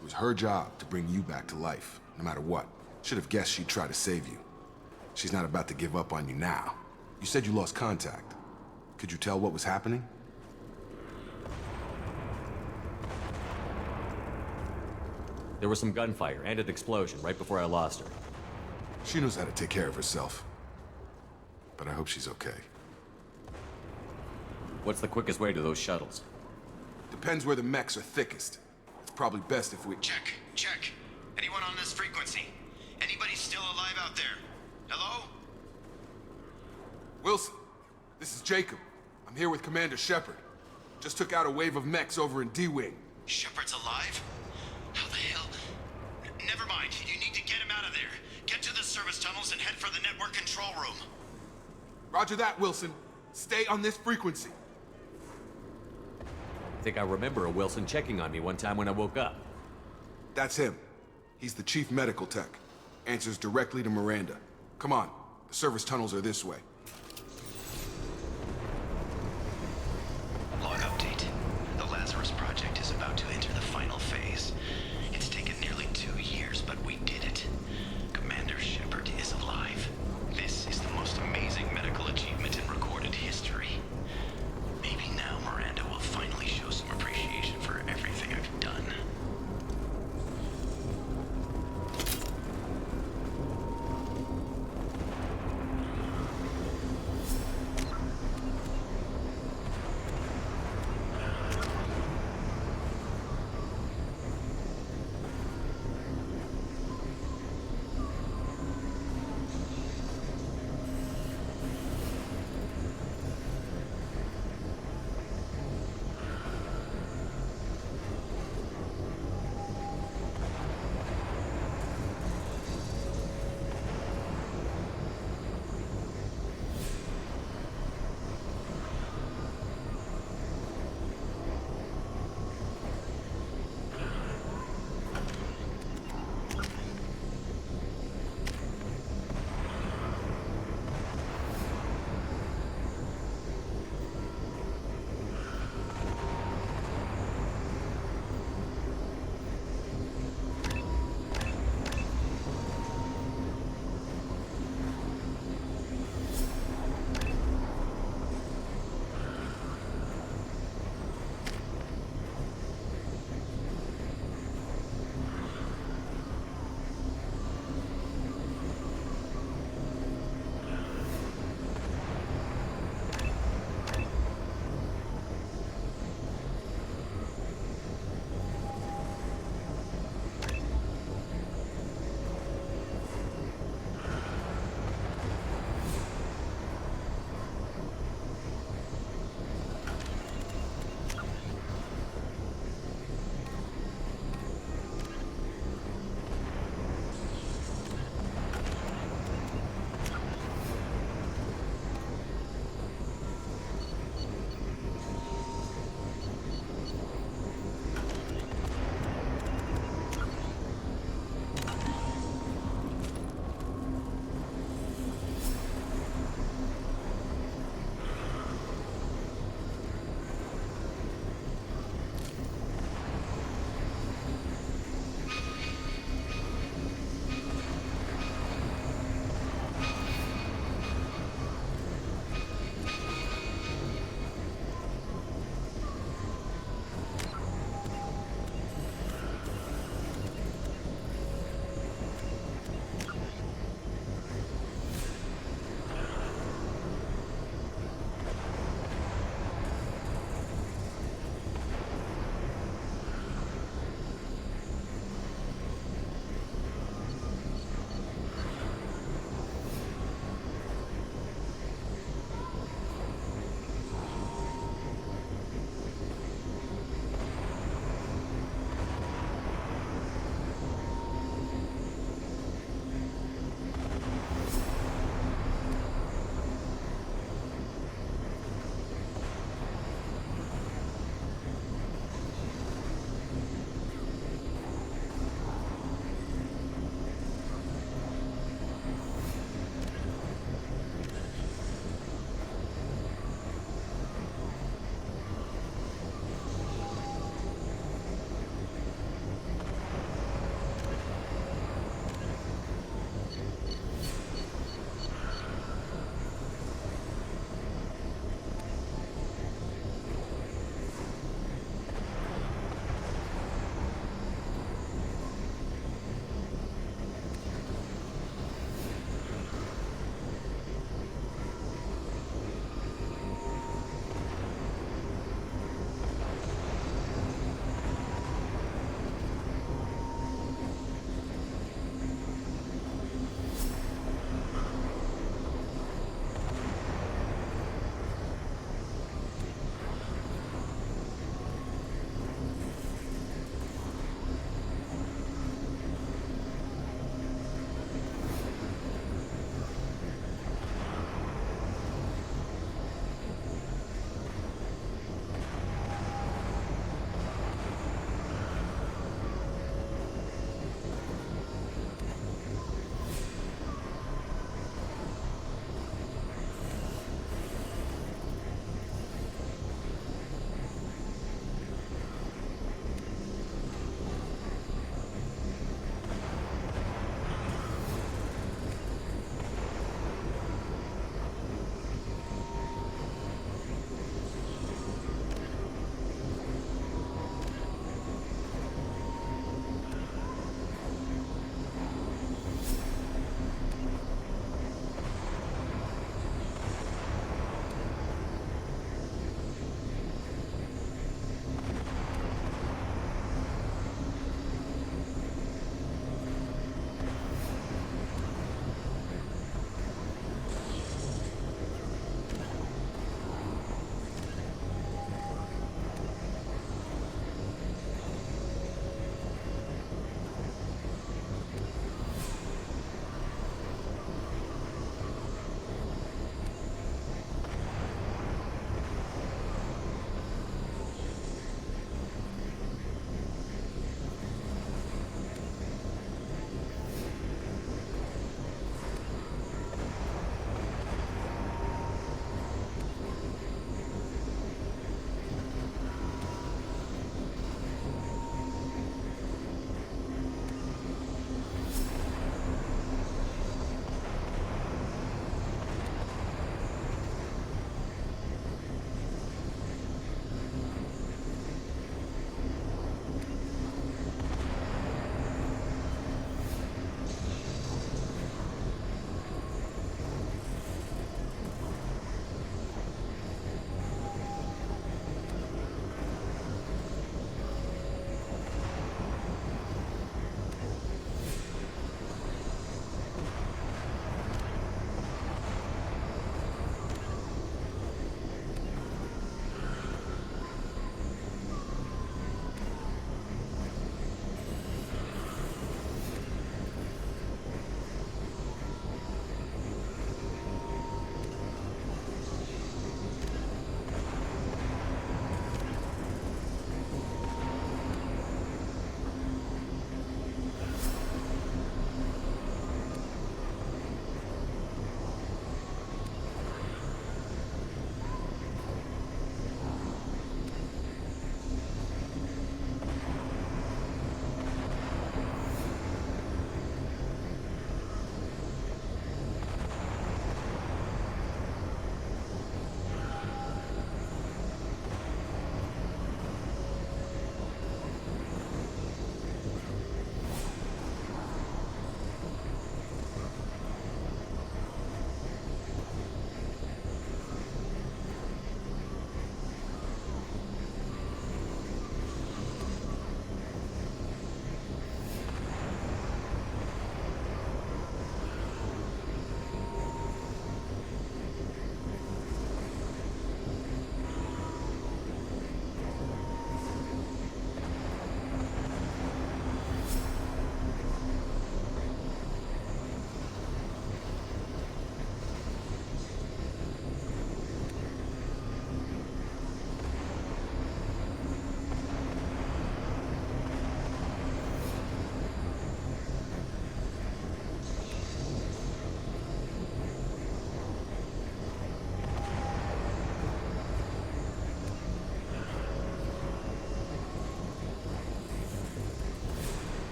It was her job to bring you back to life, no matter what. Should have guessed she'd try to save you. She's not about to give up on you now. You said you lost contact. Could you tell what was happening? There was some gunfire and an explosion right before I lost her. She knows how to take care of herself. But I hope she's okay. What's the quickest way to those shuttles? Depends where the mechs are thickest. It's probably best if we... Check. Anyone on this frequency? Anybody still alive out there? Hello? Wilson, this is Jacob. I'm here with Commander Shepard. Just took out a wave of mechs over in D-Wing. Shepard's alive? How the hell? Never mind. You need to get him out of there. Get to the service tunnels and head for the network control room. Roger that, Wilson. Stay on this frequency. I think I remember a Wilson checking on me one time when I woke up. That's him. He's the chief medical tech. Answers directly to Miranda. Come on. The service tunnels are this way. Log update. The Lazarus project is about to enter the final phase. It's taken nearly 2 years, but we did it. Commander Shepard is alive. This is the most amazing medical achievement in recorded history. Maybe now Miranda will finally show some appreciation for everything I've done.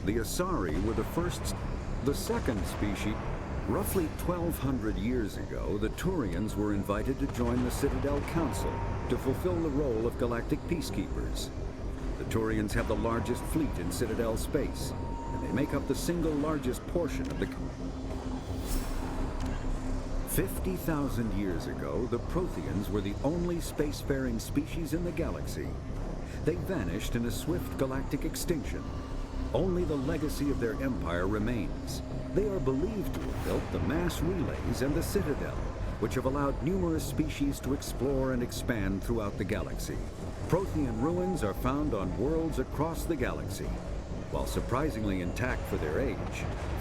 The Asari were the second species. Roughly 1,200 years ago, the Turians were invited to join the Citadel Council to fulfill the role of galactic peacekeepers. The Turians have the largest fleet in Citadel space, and they make up the single largest portion of the... 50,000 years ago, the Protheans were the only spacefaring species in the galaxy. They vanished in a swift galactic extinction. Only the legacy of their empire remains. They are believed to have built the mass relays and the Citadel, which have allowed numerous species to explore and expand throughout the galaxy. Prothean ruins are found on worlds across the galaxy. While surprisingly intact for their age,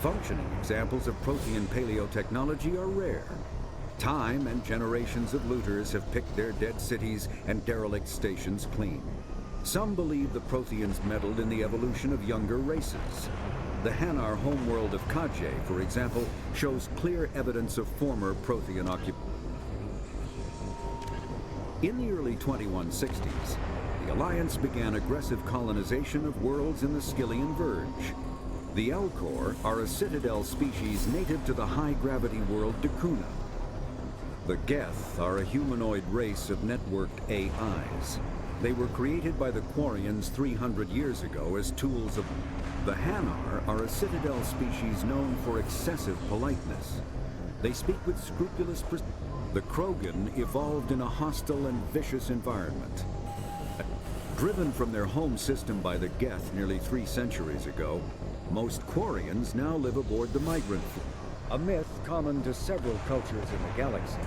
functioning examples of Prothean paleotechnology are rare. Time and generations of looters have picked their dead cities and derelict stations clean. Some believe the Protheans meddled in the evolution of younger races. The Hanar homeworld of Kaje, for example, shows clear evidence of former Prothean occupation. In the early 2160s, the Alliance began aggressive colonization of worlds in the Skyllian Verge. The Elcor are a Citadel species native to the high-gravity world Dakuna. The Geth are a humanoid race of networked AIs. They were created by the Quarians 300 years ago as tools of... The Hanar are a Citadel species known for excessive politeness. They speak with scrupulous The Krogan evolved in a hostile and vicious environment. Driven from their home system by the Geth nearly 3 centuries ago, most Quarians now live aboard the migrant fleet. A myth common to several cultures in the galaxy.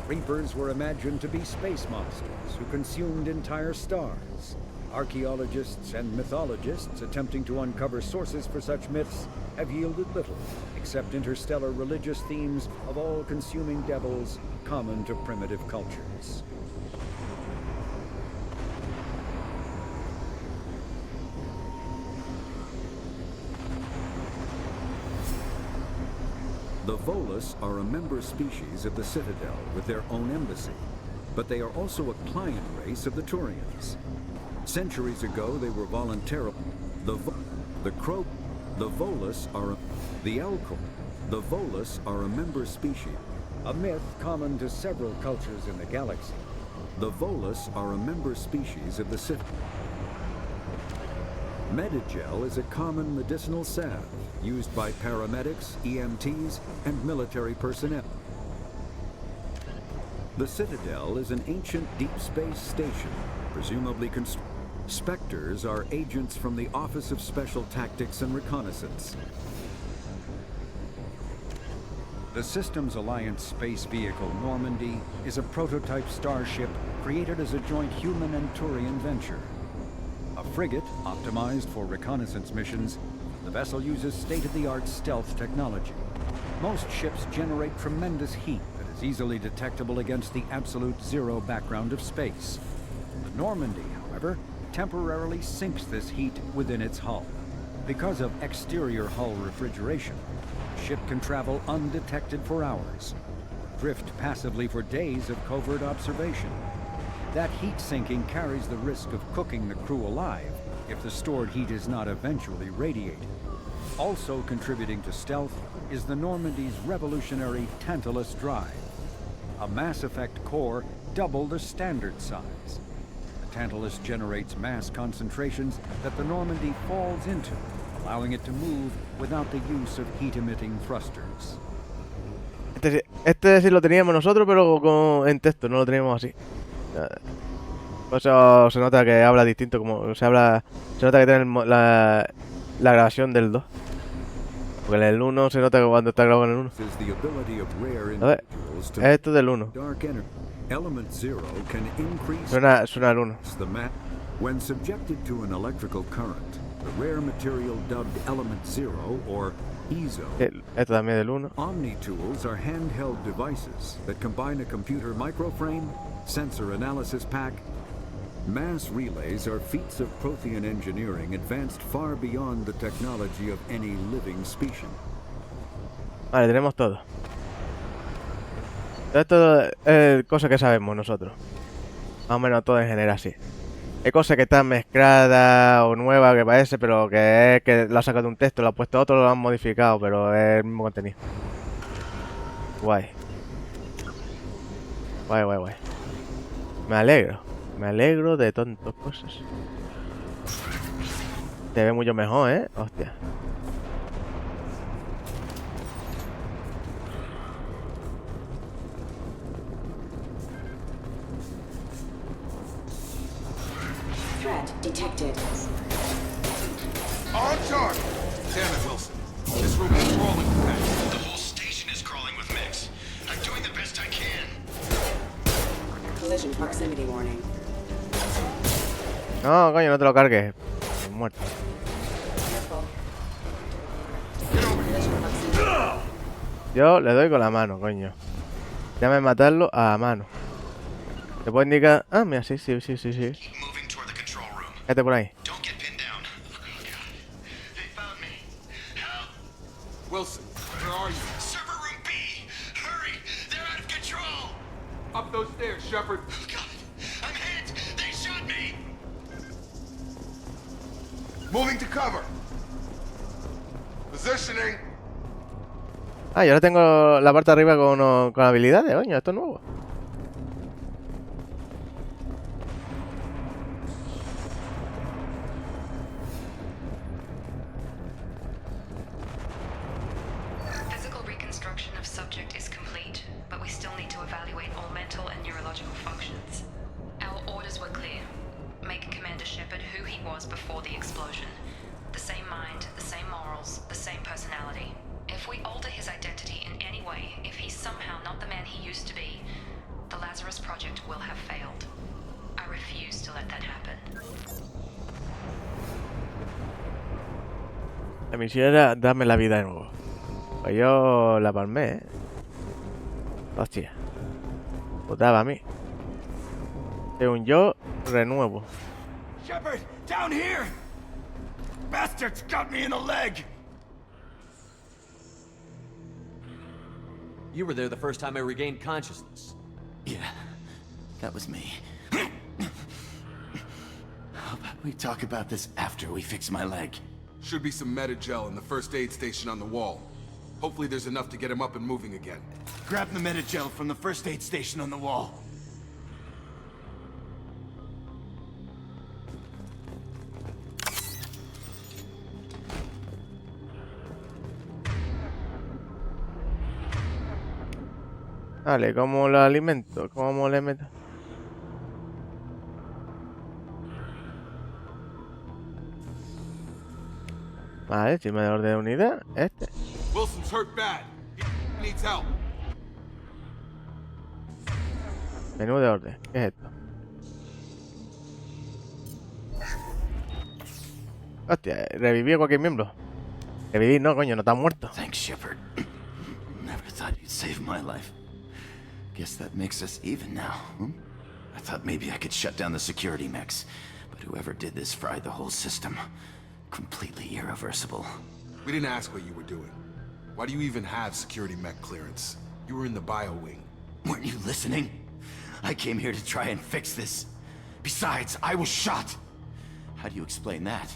Reapers were imagined to be space monsters who consumed entire stars. Archaeologists and mythologists attempting to uncover sources for such myths have yielded little, except interstellar religious themes of all-consuming devils common to primitive cultures. The Volus are a member species of the Citadel with their own embassy, but they are also a client race of the Turians. Centuries ago, they were voluntarily... The Volus are the Elcor. The Volus are a member species, a myth common to several cultures in the galaxy. The Volus are a member species of the Citadel. Medigel is a common medicinal salve used by paramedics, EMTs, and military personnel. The Citadel is an ancient deep space station, presumably constructed. Spectres are agents from the Office of Special Tactics and Reconnaissance. The Systems Alliance space vehicle Normandy is a prototype starship created as a joint human and Turian venture. A frigate optimized for reconnaissance missions, the vessel uses state-of-the-art stealth technology. Most ships generate tremendous heat that is easily detectable against the absolute zero background of space. The Normandy, however, temporarily sinks this heat within its hull. Because of exterior hull refrigeration, the ship can travel undetected for hours, drift passively for days of covert observation. That heat sinking carries the risk of cooking the crew alive if the stored heat is not eventually radiated. Also contributing to stealth is the Normandy's revolutionary Tantalus drive, a Mass Effect core double the standard size. The Tantalus generates mass concentrations that the Normandy falls into, allowing it to move without the use of heat-emitting thrusters. Este sí lo teníamos nosotros, pero en texto, no lo teníamos así. Por eso se nota que habla distinto, como se habla. Se nota que tiene la grabación del 2. Porque en el 1 se nota que cuando está grabado en el 1. A ver, esto es del 1. Suena al 1. When subjected to an electrical current, the rare material dubbed Element Zero, or ESO, esto también del 1. Omni-tools are handheld devices that combine a computer microframe, sensor analysis pack. Mass relays are feats of Prothean engineering advanced far beyond the technology of any living species. Vale, tenemos todo. Esto es cosa que sabemos nosotros. Más o menos todo en general, sí. Hay cosas que están mezcladas o nuevas que parece, pero que es que lo ha sacado de un texto, lo ha puesto otro, lo han modificado, pero es el mismo contenido. Guay. Guay, guay, guay. Me alegro de tantas cosas. Te ve mucho mejor, ¿eh? Hostia. Threat detected. On target! Damn it, Wilson. This room is crawling with mechs. The whole station is crawling with mechs. I'm doing the best I can. Collision proximity warning. No, coño, no te lo cargues. Estoy muerto. Yo le doy con la mano, coño. Llame matarlo a mano. ¿Te puedo indicar? Ah, mira, sí. Quédate por ahí. Wilson, where are you? Server room B! Hurry! They're out of control! Up those stairs, Shepard. Oh, God! I'm hit! They shot me! Moving to cover. Positioning. Ah, yo ahora tengo la parte de arriba con habilidades, coño, esto es nuevo. Physical reconstruction of subject is complete, but we still need to evaluate all mental and neurological functions. Our orders were clear. Make Commander Shepard who he was before the explosion. The same mind, the same morals, the same personality. If we alter his identity in any way, if he's somehow not the man he used to be, the Lazarus Project will have failed. I refuse to let that happen. La misión era darme la vida de nuevo. Pues yo la palmé, ¿eh? Hostia. Putaba a mí. Según yo, renuevo. Shepard, down here! Bastards got me in the leg! You were there the first time I regained consciousness. Yeah, that was me. How about we talk about this after we fix my leg? Should be some meta-gel in the first aid station on the wall. Hopefully there's enough to get him up and moving again. Grab the meta-gel from the first aid station on the wall. Vale, ¿cómo lo alimento? ¿Cómo le meto? Vale, estimador de unidad, este. Wilson's hurt bad. He needs help. Menú de orden, ¿qué es esto? Hostia, reviví cualquier miembro. Revivir no, coño, no está muerto. Thanks, Shepard. Never thought you'd save my life. Guess that makes us even now, hmm? I thought maybe I could shut down the security mechs, but whoever did this fried the whole system. Completely irreversible. We didn't ask what you were doing. Why do you even have security mech clearance? You were in the bio wing. Weren't you listening? I came here to try and fix this. Besides, I was shot. How do you explain that?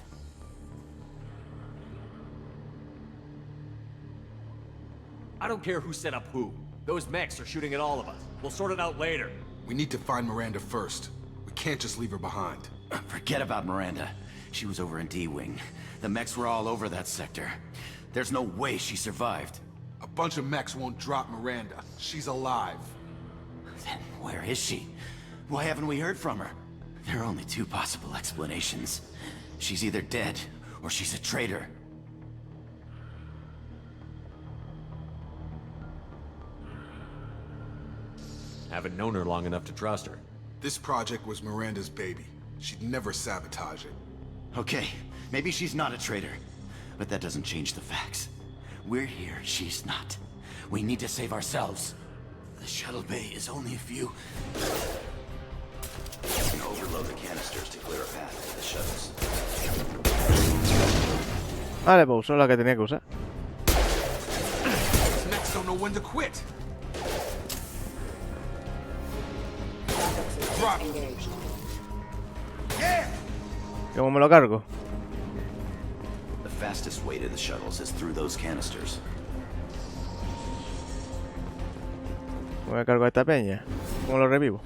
I don't care who set up who. Those mechs are shooting at all of us. We'll sort it out later. We need to find Miranda first. We can't just leave her behind. Forget about Miranda. She was over in D-Wing. The mechs were all over that sector. There's no way she survived. A bunch of mechs won't drop Miranda. She's alive. Then where is she? Why haven't we heard from her? There are only two possible explanations. She's either dead, or she's a traitor. Haven't known her long enough to trust her. This project was Miranda's baby. She'd never sabotage it. Okay, maybe she's not a traitor. But that doesn't change the facts. We're here, she's not. We need to save ourselves. The shuttle bay is only a few... And overload the canisters to clear a path to the shuttles. Vale, pues usó la que tenía que usar. These mechs don't know when to quit. Drop. Engaged. Yeah! ¿Cómo me lo cargo? The fastest way to the shuttles is through those canisters. ¿Cómo me cargo a esta peña? ¿Cómo lo revivo?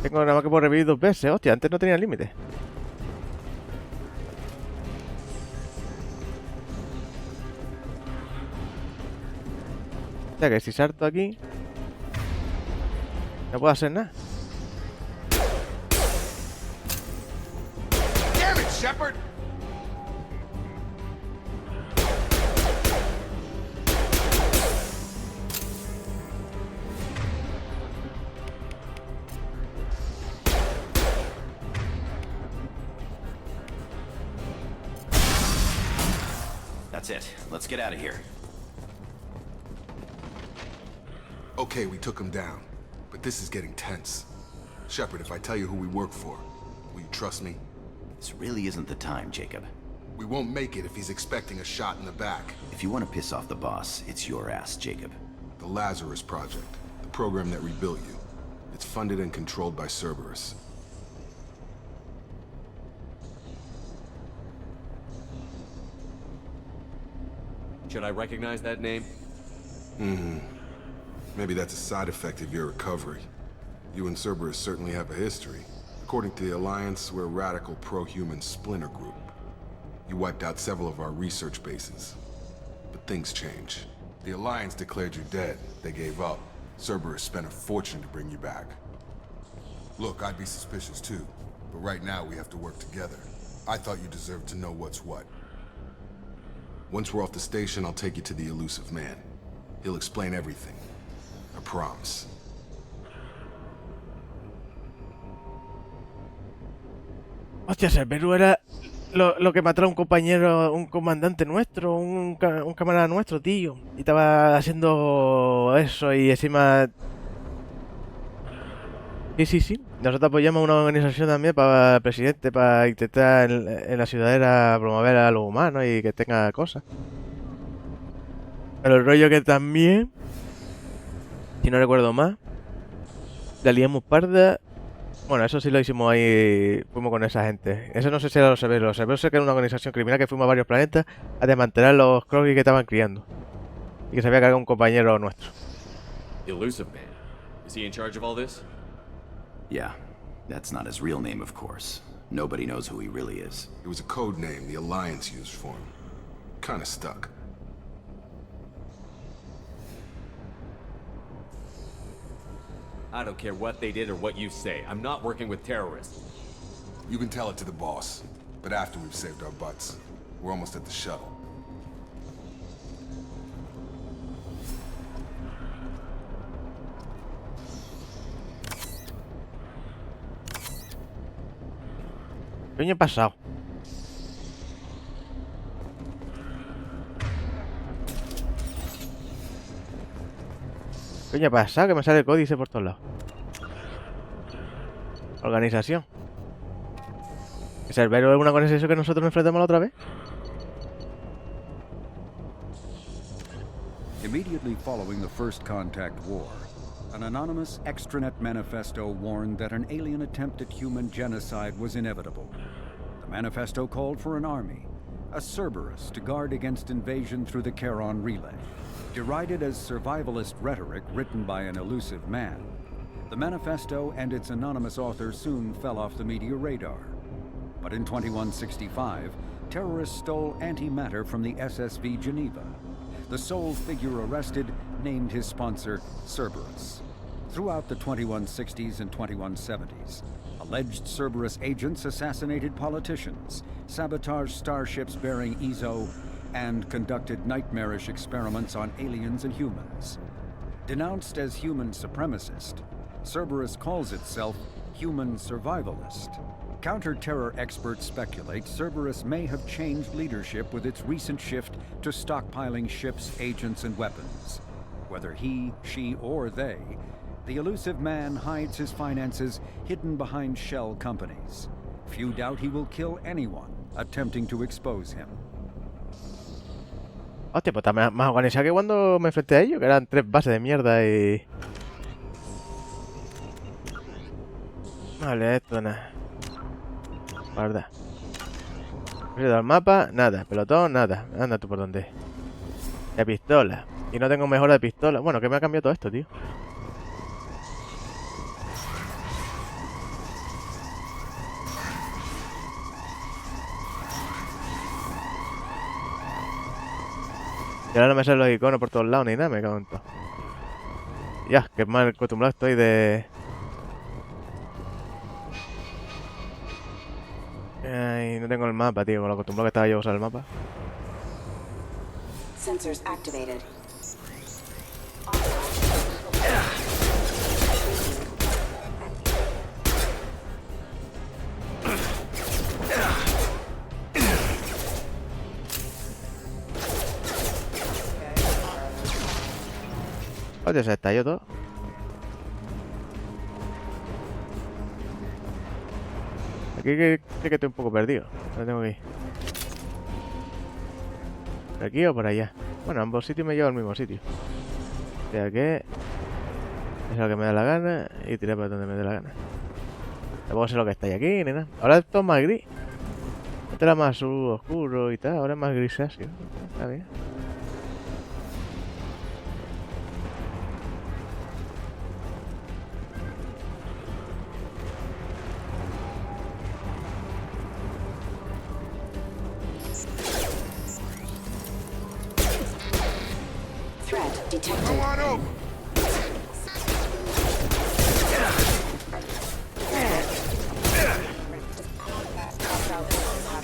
Tengo nada más que por revivir 2 veces. Hostia, antes no tenía límite. O sea que si salto aquí no puedo hacer nada. Damn it, Shepard! That's it. Let's get out of here. Okay, we took him down, but this is getting tense. Shepard, if I tell you who we work for, will you trust me? This really isn't the time, Jacob. We won't make it if he's expecting a shot in the back. If you want to piss off the boss, it's your ass, Jacob. The Lazarus Project, the program that rebuilt you. It's funded and controlled by Cerberus. Should I recognize that name? Maybe that's a side effect of your recovery. You and Cerberus certainly have a history. According to the Alliance, we're a radical pro-human splinter group. You wiped out several of our research bases. But things change. The Alliance declared you dead. They gave up. Cerberus spent a fortune to bring you back. Look, I'd be suspicious too. But right now we have to work together. I thought you deserved to know what's what. Once we're off the station, I'll take you to the elusive man. He'll explain everything. I promise. Hostia, Cerberus era lo que mató a un compañero, un comandante nuestro, un camarada nuestro, tío. Y estaba haciendo eso y encima... Sí. Nosotros apoyamos una organización también para el presidente, para intentar en la ciudadela promover a los humanos y que tenga cosas. Pero el rollo que también, si no recuerdo más, la liamos parda. Bueno, eso sí lo hicimos ahí, fuimos con esa gente. Eso no sé si era los Cerberus. Los Cerberus sé que era una organización criminal que fuimos a varios planetas a desmantelar los Krogi que estaban criando. Y que se había cargado un compañero nuestro. The elusive man. Is he in charge of all this? Yeah, that's not his real name, of course. Nobody knows who he really is. It was a code name the Alliance used for him. Kinda stuck. I don't care what they did or what you say. I'm not working with terrorists. You can tell it to the boss, but after we've saved our butts. We're almost at the shuttle. ¿Qué coño ha pasado? ¿Qué coño ha pasado? Que me sale el códice por todos lados. Organización. ¿Es el Cerberus alguna cosa eso que nosotros nos enfrentamos la otra vez? Immediately following the First Contact War, an anonymous extranet manifesto warned that an alien attempt at human genocide was inevitable. The manifesto called for an army, a Cerberus, to guard against invasion through the Charon Relay. Derided as survivalist rhetoric written by an elusive man, the manifesto and its anonymous author soon fell off the media radar. But in 2165, terrorists stole antimatter from the SSV Geneva. The sole figure arrested named his sponsor Cerberus. Throughout the 2160s and 2170s, alleged Cerberus agents assassinated politicians, sabotaged starships bearing EZO, and conducted nightmarish experiments on aliens and humans. Denounced as human supremacist, Cerberus calls itself human survivalist. Counter-terror experts speculate Cerberus may have changed leadership with its recent shift to stockpiling ships, agents, and weapons. Whether he, she, or they, the elusive man hides his finances hidden behind shell companies. Few doubt he will kill anyone attempting to expose him. Hostia, pues está más organizado que cuando me enfrenté a ellos, que eran 3 bases de mierda y... Vale, esto nada. Guarda. El mapa, nada. Pelotón, nada. Anda tú por donde. La pistola. Y no tengo mejora de pistola. Bueno, que me ha cambiado todo esto, tío. Y ahora no me salen los iconos por todos lados ni nada, me cago en todo. Ya, que mal acostumbrado estoy de... Ay, no tengo el mapa, tío, con lo acostumbrado que estaba yo a usar el mapa. Sensors activated. Oye, se estalló todo. Aquí que estoy un poco perdido. ¿Dónde tengo que ir? ¿Por aquí o por allá? Bueno, ambos sitios me llevan al mismo sitio. O sea que... es lo que me da la gana y tiré por donde me dé la gana. Tampoco sé lo que está aquí ni nada. Ahora es todo más gris. Antes era más oscuro y tal. Ahora es más grisáceo. Está bien. Threat detected. Come on over.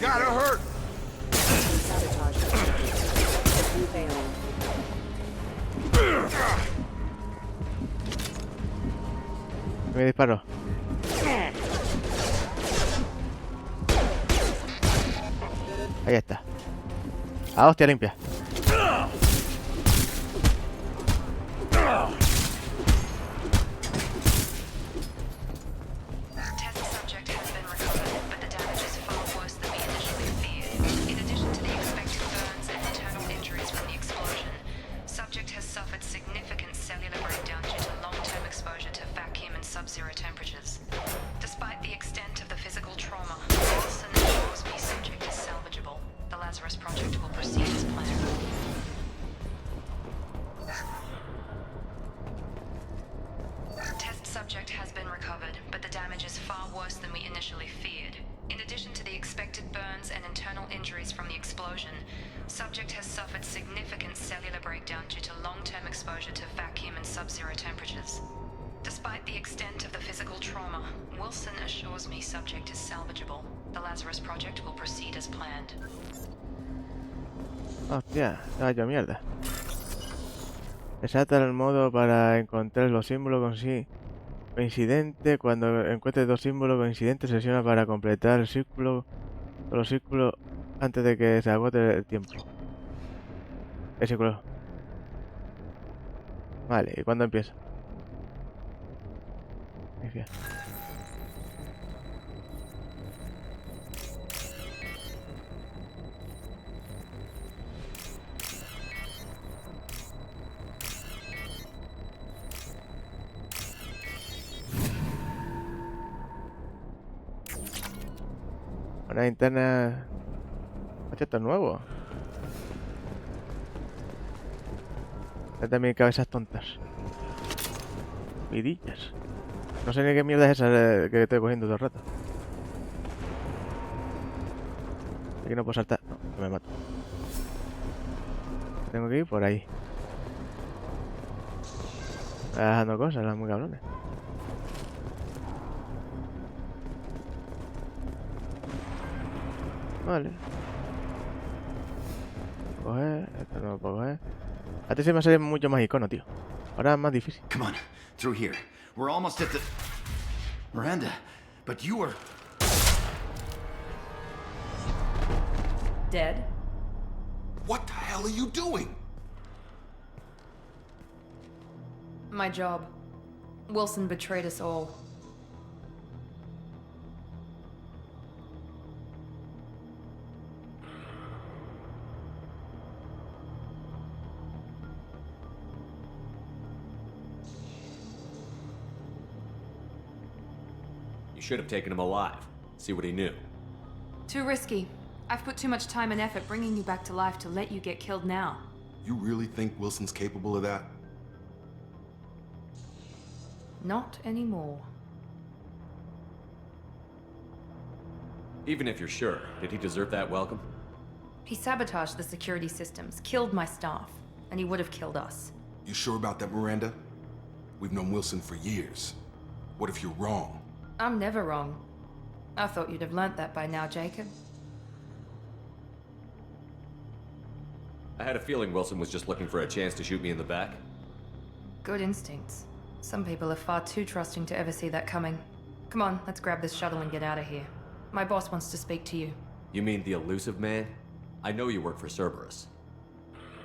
Gotta hurt. Sabotage. Failing. Me disparó. Ahí está. Ah, hostia limpia. Test subject has been recovered, but the damage is far worse than we initially feared. In addition to the expected burns and internal injuries from the explosion, subject has suffered significant cellular breakdown due to long-term exposure to vacuum and sub-zero temperatures. Despite the extent of the physical trauma, Wilson assures me subject is salvageable. The Lazarus Project will proceed as planned. Test subject has been recovered, but the damage is far worse than we initially feared. In addition to the expected burns and internal injuries from the explosion, subject has suffered significant cellular breakdown due to long-term exposure to vacuum and sub-zero temperatures. Despite the extent of the physical trauma, Wilson assures me subject is salvageable. The Lazarus Project will proceed as planned. Hostia, estaba yo mierda. Desata el modo para encontrar los símbolos coincidentes. Cuando encuentres dos símbolos coincidentes, selecciona para completar el círculo o los círculos antes de que se agote el tiempo. El círculo. Vale, ¿y cuándo empieza? Inicia. Una interna... Hostia, esto es nuevo. Hay también cabezas tontas. Vidillas. No sé ni qué mierda es esa que estoy cogiendo todo el rato. Aquí no puedo saltar. No, me mato. Tengo que ir por ahí. Está dejando cosas, las muy cabrones. Vale. Coger, esto no lo puedo coger. Antes se me salen mucho más iconos, tío. Ahora es más difícil. Come on, through here. We're almost at the... Miranda, but you were... Dead? What the hell are you doing? My job. Wilson betrayed us all. You should have taken him alive. See what he knew. Too risky. I've put too much time and effort bringing you back to life to let you get killed now. You really think Wilson's capable of that? Not anymore. Even if you're sure, did he deserve that welcome? He sabotaged the security systems, killed my staff, and he would have killed us. You sure about that, Miranda? We've known Wilson for years. What if you're wrong? I'm never wrong. I thought you'd have learnt that by now, Jacob. I had a feeling Wilson was just looking for a chance to shoot me in the back. Good instincts. Some people are far too trusting to ever see that coming. Come on, let's grab this shuttle and get out of here. My boss wants to speak to you. You mean the elusive man? I know you work for Cerberus.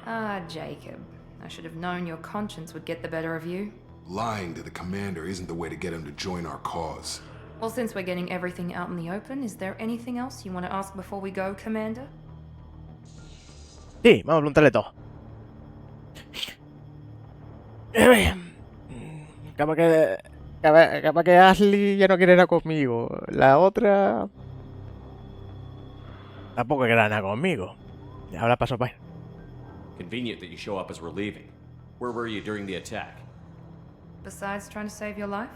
Ah, Jacob. I should have known your conscience would get the better of you. Lying to the commander isn't the way to get him to join our cause. Well, since we're getting everything out in the open, is there anything else you want to ask before we go, Commander? Sí, vamos a preguntarle todo. Capaz que Ashley ya no quiere nada conmigo. La otra... tampoco quiere nada conmigo. Ahora paso para... Convenient that you show up as we're leaving. Where were you during the attack? Besides trying to save your life?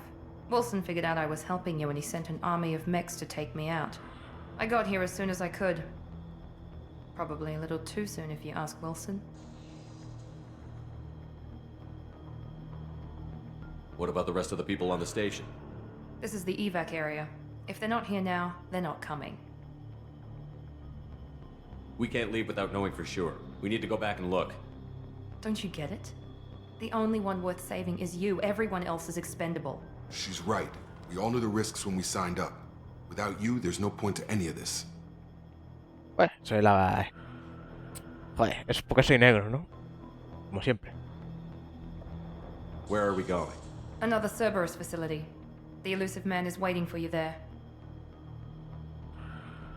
Wilson figured out I was helping you and he sent an army of mechs to take me out. I got here as soon as I could. Probably a little too soon if you ask Wilson. What about the rest of the people on the station? This is the evac area. If they're not here now, they're not coming. We can't leave without knowing for sure. We need to go back and look. Don't you get it? The only one worth saving is you. Everyone else is expendable. She's right. We all knew the risks when we signed up. Without you, there's no point to any of this. Bueno, soy la... Joder, es porque soy negro, ¿no? Como siempre. Where are we going? Another Cerberus facility. The elusive man is waiting for you there.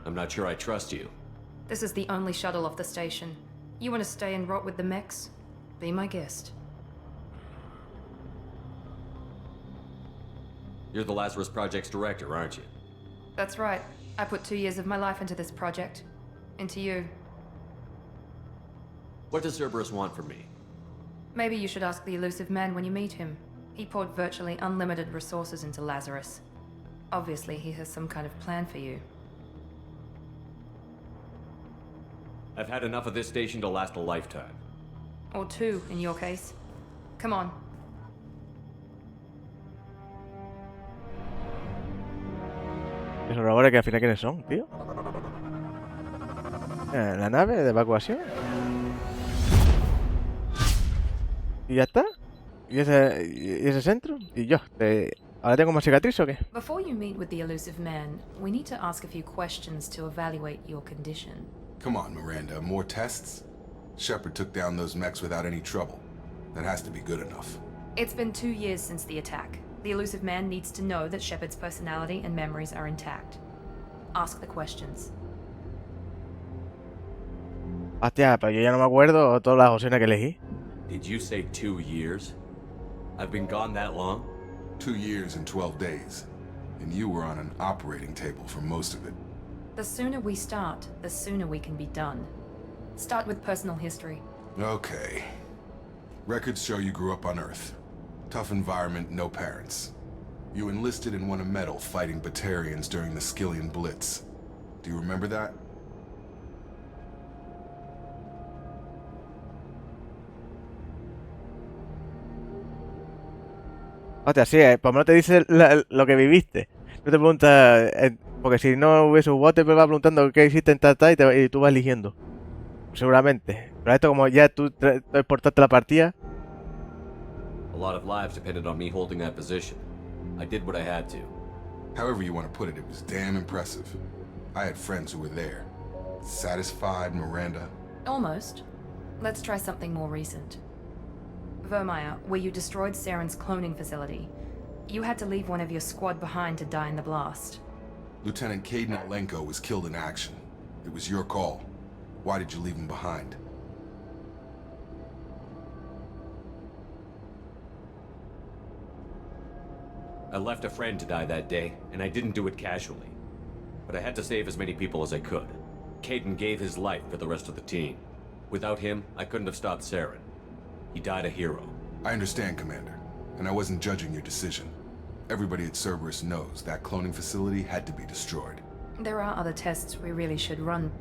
I'm not sure I trust you. This is the only shuttle off the station. You want to stay and rot with the mechs? Be my guest. You're the Lazarus Project's director, aren't you? That's right. I put 2 years of my life into this project. Into you. What does Cerberus want from me? Maybe you should ask the elusive man when you meet him. He poured virtually unlimited resources into Lazarus. Obviously, he has some kind of plan for you. I've had enough of this station to last a lifetime. Or 2, in your case. Come on. Esos robots que al final quiénes son, tío. La nave de evacuación. Y ya está. ¿Y ese centro? ¿Y yo? ¿Ahora tengo más cicatriz o qué? Before you meet with the elusive man, we need to ask a few questions to evaluate your condition. Come on, Miranda. More tests? Shepard took down those mechs without any trouble. That has to be good enough. It's been 2 years since the attack. The elusive man needs to know that Shepard's personality and memories are intact. Ask the questions. Hostia, pero yo ya no me acuerdo todas las opciones que elegí. Did you say 2 years? I've been gone that long? 2 years and 12 days. And you were on an operating table for most of it. The sooner we start, the sooner we can be done. Start with personal history. Okay. Records show you grew up on Earth. Tough environment, no parents. You enlisted and won a medal fighting Batarians during the Skillian Blitz. Do you remember that? Hostia, sí, por lo menos te dice lo que viviste. No te pregunta... porque si no hubiese un bot, te va preguntando qué hiciste en tal y tú vas eligiendo. Seguramente. Pero esto como ya tú exportaste la partida... A lot of lives depended on me holding that position. I did what I had to. However you want to put it, it was damn impressive. I had friends who were there. Satisfied, Miranda? Almost. Let's try something more recent. Vermeer, where you destroyed Saren's cloning facility. You had to leave one of your squad behind to die in the blast. Lieutenant Caden Alenko was killed in action. It was your call. Why did you leave him behind? I left a friend to die that day, and I didn't do it casually. but I had to save as many people as I could. Caden gave his life for the rest of the team. Without him, I couldn't have stopped Saren. He died a hero. I understand, Commander, and I wasn't judging your decision. Everybody at Cerberus knows that cloning facility had to be destroyed. There are other tests we really should run.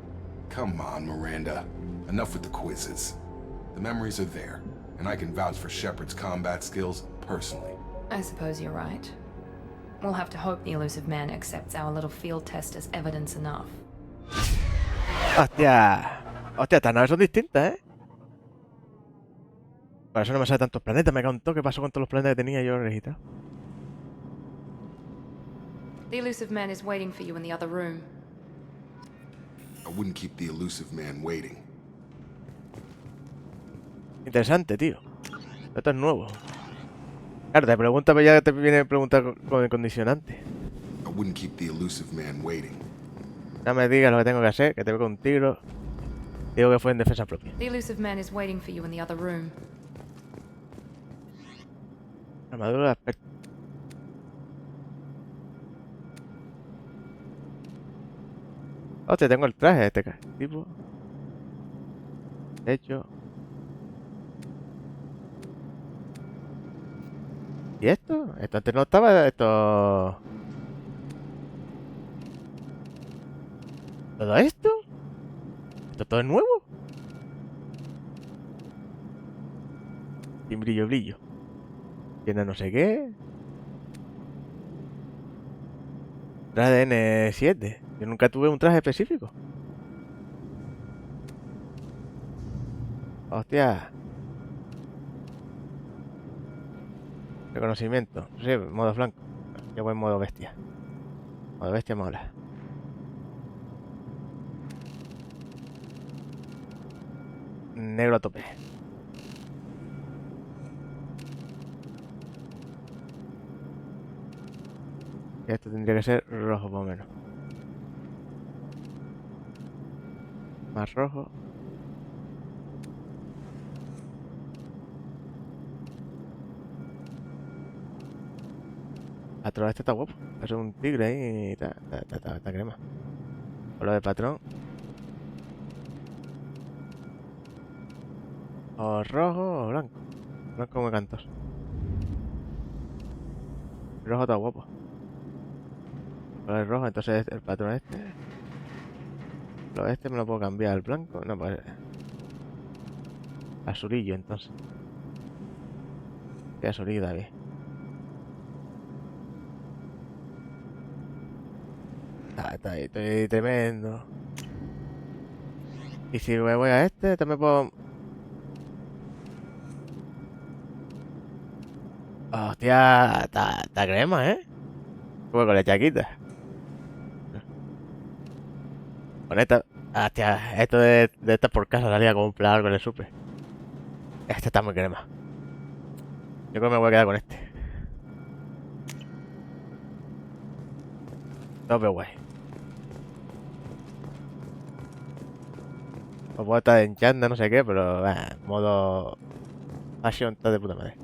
Come on, Miranda. Enough with the quizzes. The memories are there, and I can vouch for Shepard's combat skills personally. I suppose you're right. We'll have to hope the elusive man accepts our little field test as evidence enough. Hostia. Hostia, estas naves son distintas, ¿eh? Por eso no me sale tantos planetas. Me contó qué pasó con todos los planetas que tenía yo registrados. The elusive man is waiting for you in the other room. I wouldn't keep the elusive man waiting. Interesante, tío. Esto es nuevo. Claro, te pregunta, pero ya te viene pregunta con el condicionante. I wouldn't keep the elusive man waiting. No me digas lo que tengo que hacer, que te veo con un tiro. Digo que fue en defensa propia. The elusive man is waiting for you in the other room. Armadura de aspecto. Hostia, tengo el traje de este tipo. De hecho. ¿Y esto? Esto antes no estaba. Esto. ¿Todo esto? ¿Esto todo es nuevo? Sin brillo, brillo. Tiene no sé qué. Traje de N7. Yo nunca tuve un traje específico. Hostia. Reconocimiento. Sí, modo blanco. Qué buen modo bestia. Modo bestia mola. Negro a tope. Esto tendría que ser rojo por lo menos. Más rojo. Patrón este está guapo. Es un tigre ahí y está crema. Por lo de patrón. O rojo o blanco. Blanco muy cantoso. El rojo está guapo. Por el rojo, entonces el patrón este. Lo este me lo puedo cambiar al blanco. No, pues. Azurillo entonces. Qué azurillo, David. Está ahí, estoy tremendo. Y si me voy a este, también puedo. Hostia, está crema, ¿eh? Como con la chaquita. Con esta. Hostia, esto de estas por casa salía a comprar algo en el super. Este está muy crema. Yo creo que me voy a quedar con este. Tope guay. O puedo estar en chanda, no sé qué, pero modo fashion está de puta madre.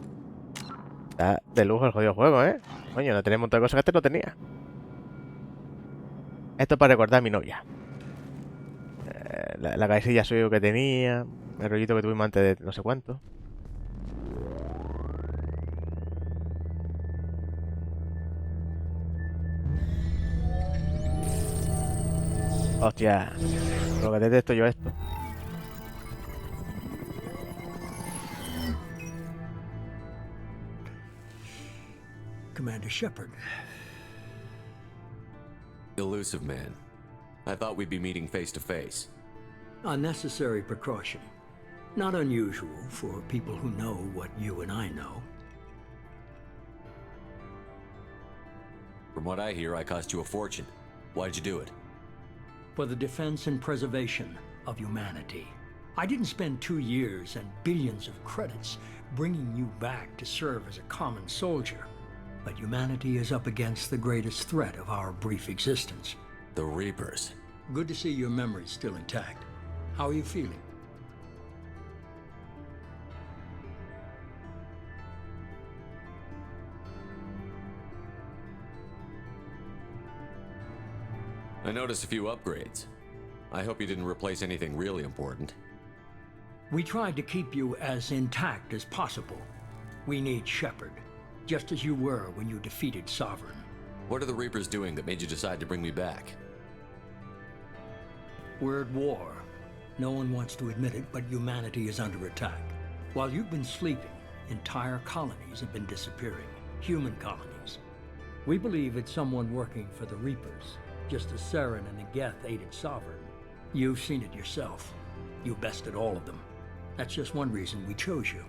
Está de lujo el jodido juego, ¿eh? Coño, no tenía un montón de cosas que antes no tenía. Esto es para recordar a mi novia. La cabecilla suyo que tenía. El rollito que tuvimos antes de no sé cuánto. Hostia. Lo que detesto yo esto. Commander Shepard. Elusive man. I thought we'd be meeting face to face. A necessary precaution. Not unusual for people who know what you and I know. From what I hear, I cost you a fortune. Why'd you do it? For the defense and preservation of humanity. I didn't spend 2 years and billions of credits bringing you back to serve as a common soldier. But humanity is up against the greatest threat of our brief existence. The Reapers. Good to see your memory's still intact. How are you feeling? I noticed a few upgrades. I hope you didn't replace anything really important. We tried to keep you as intact as possible. We need Shepard, just as you were when you defeated Sovereign. What are the Reapers doing that made you decide to bring me back? We're at war. No one wants to admit it, but humanity is under attack. While you've been sleeping, entire colonies have been disappearing. Human colonies. We believe it's someone working for the Reapers, just as Saren and the Geth aided Sovereign. You've seen it yourself. You bested all of them. That's just one reason we chose you.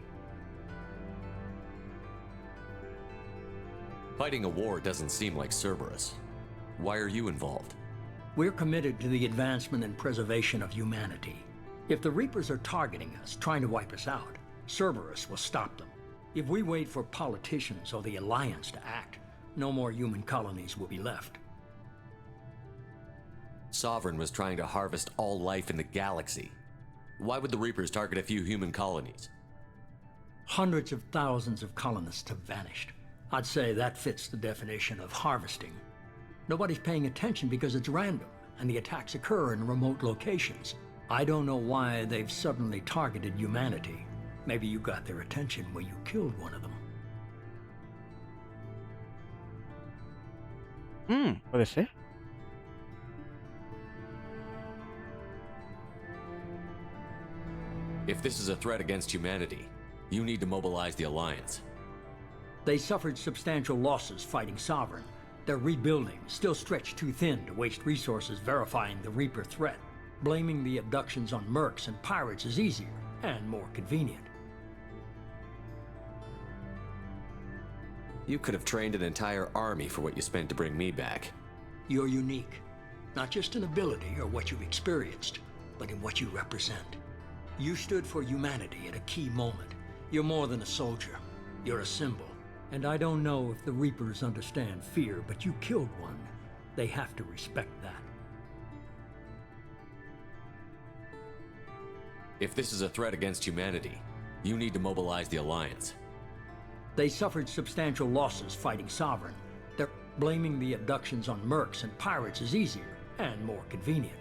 Fighting a war doesn't seem like Cerberus. Why are you involved? We're committed to the advancement and preservation of humanity. If the Reapers are targeting us, trying to wipe us out, Cerberus will stop them. If we wait for politicians or the Alliance to act, no more human colonies will be left. Sovereign was trying to harvest all life in the galaxy. Why would the Reapers target a few human colonies? Hundreds of thousands of colonists have vanished. I'd say that fits the definition of harvesting. Nobody's paying attention because it's random, and the attacks occur in remote locations. I don't know why they've suddenly targeted humanity. Maybe you got their attention when you killed one of them. Puede ser. If this is a threat against humanity, you need to mobilize the Alliance. They suffered substantial losses fighting Sovereign. They're rebuilding, still stretched too thin to waste resources verifying the Reaper threat. Blaming the abductions on mercs and pirates is easier and more convenient. You could have trained an entire army for what you spent to bring me back. You're unique, not just in ability or what you've experienced, but in what you represent. You stood for humanity at a key moment. You're more than a soldier. You're a symbol. And I don't know if the Reapers understand fear, but you killed one. They have to respect that. If this is a threat against humanity, you need to mobilize the Alliance. They suffered substantial losses fighting Sovereign. They're blaming the abductions on mercs and pirates is easier and more convenient.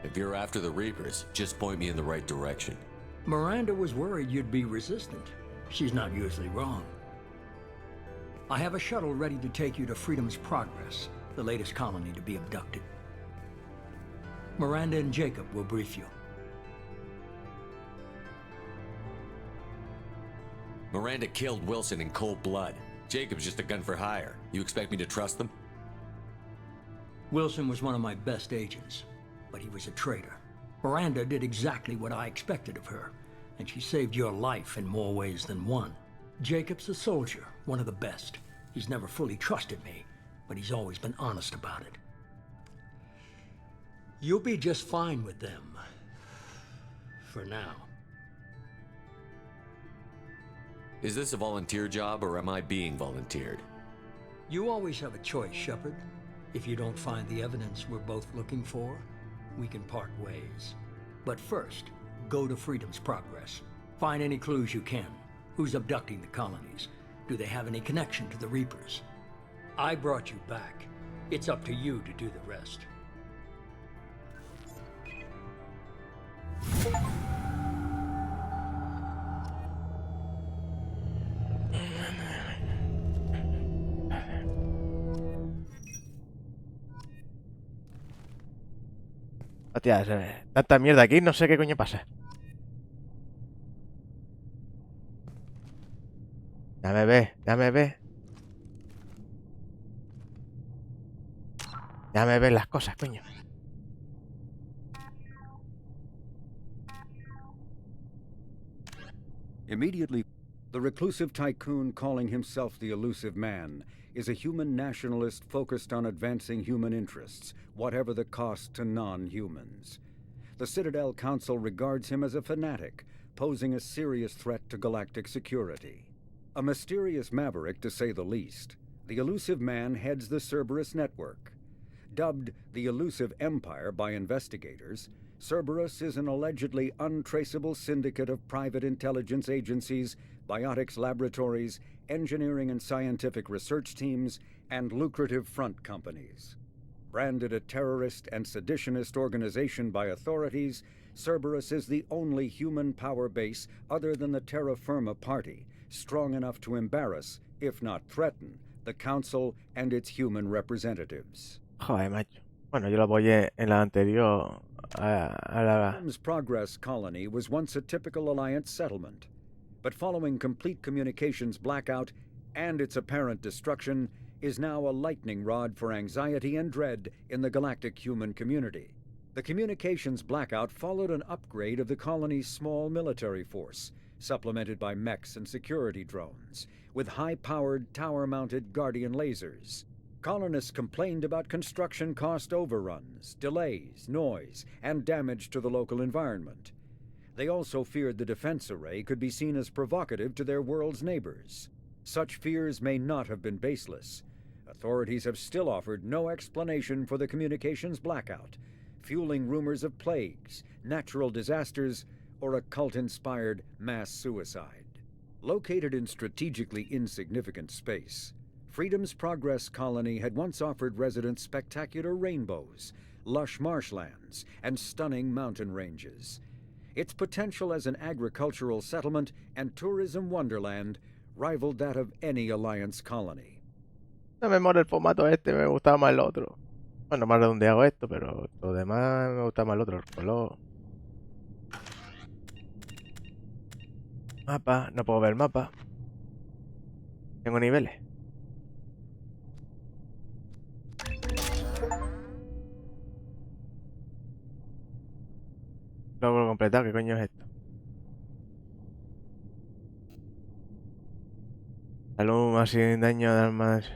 If you're after the Reapers, just point me in the right direction. Miranda was worried you'd be resistant. She's not usually wrong. I have a shuttle ready to take you to Freedom's Progress, the latest colony to be abducted. Miranda and Jacob will brief you. Miranda killed Wilson in cold blood. Jacob's just a gun for hire. You expect me to trust them? Wilson was one of my best agents, but he was a traitor. Miranda did exactly what I expected of her, and she saved your life in more ways than one. Jacob's a soldier, one of the best. He's never fully trusted me, but he's always been honest about it. You'll be just fine with them. For now. Is this a volunteer job, or am I being volunteered? You always have a choice, Shepard. If you don't find the evidence we're both looking for, we can part ways. But first, go to Freedom's Progress. Find any clues you can. Who's abducting the colonies? Do they have any connection to the Reapers? I brought you back. It's up to you to do the rest. Hostia, tanta mierda aquí, no sé qué coño pasa. Ya me ve. Ya me ven las cosas, coño. Immediately, the reclusive tycoon calling himself the Elusive Man is a human nationalist focused on advancing human interests, whatever the cost to non-humans. The Citadel Council regards him as a fanatic, posing a serious threat to galactic security. A mysterious maverick, to say the least, the Elusive Man heads the Cerberus network. Dubbed the Elusive Empire by investigators, Cerberus is an allegedly untraceable syndicate of private intelligence agencies, biotics laboratories, engineering and scientific research teams, and lucrative front companies. Branded a terrorist and seditionist organization by authorities, Cerberus is the only human power base other than the Terra Firma Party, strong enough to embarrass, if not threaten, the Council and its human representatives. Joder, macho. Bueno, yo lo apoyé en la anterior a la... Freedom's Progress Colony was once a typical Alliance settlement, but following complete communications blackout and its apparent destruction, is now a lightning rod for anxiety and dread in the galactic human community. The communications blackout followed an upgrade of the colony's small military force, supplemented by mechs and security drones, with high-powered, tower-mounted Guardian lasers. Colonists complained about construction cost overruns, delays, noise, and damage to the local environment. They also feared the defense array could be seen as provocative to their world's neighbors. Such fears may not have been baseless. Authorities have still offered no explanation for the communications blackout, fueling rumors of plagues, natural disasters, or a cult-inspired mass suicide. Located in strategically insignificant space, Freedom's Progress Colony had once offered residents spectacular rainbows, lush marshlands, and stunning mountain ranges. Its potential as an agricultural settlement and tourism wonderland rivaled that of any Alliance colony. No me mola el formato este, me gustaba más el otro. Bueno, más redondeado esto, pero lo demás me gusta más el otro, el color. Mapa, no puedo ver el mapa. Tengo niveles. Lo puedo completar, ¿qué coño es esto? Salud más sin daño de armas.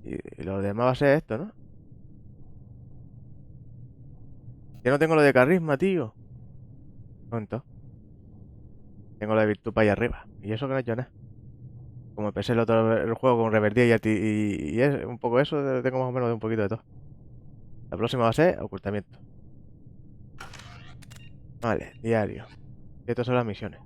Y lo demás va a ser esto, ¿no? Yo no tengo lo de carisma, tío. Tonto. Tengo lo de virtud para allá arriba. Y eso que no he hecho nada. Como empecé el juego con revertida y es un poco eso, tengo más o menos de un poquito de todo. La próxima va a ser ocultamiento. Vale, diario. Y estas son las misiones.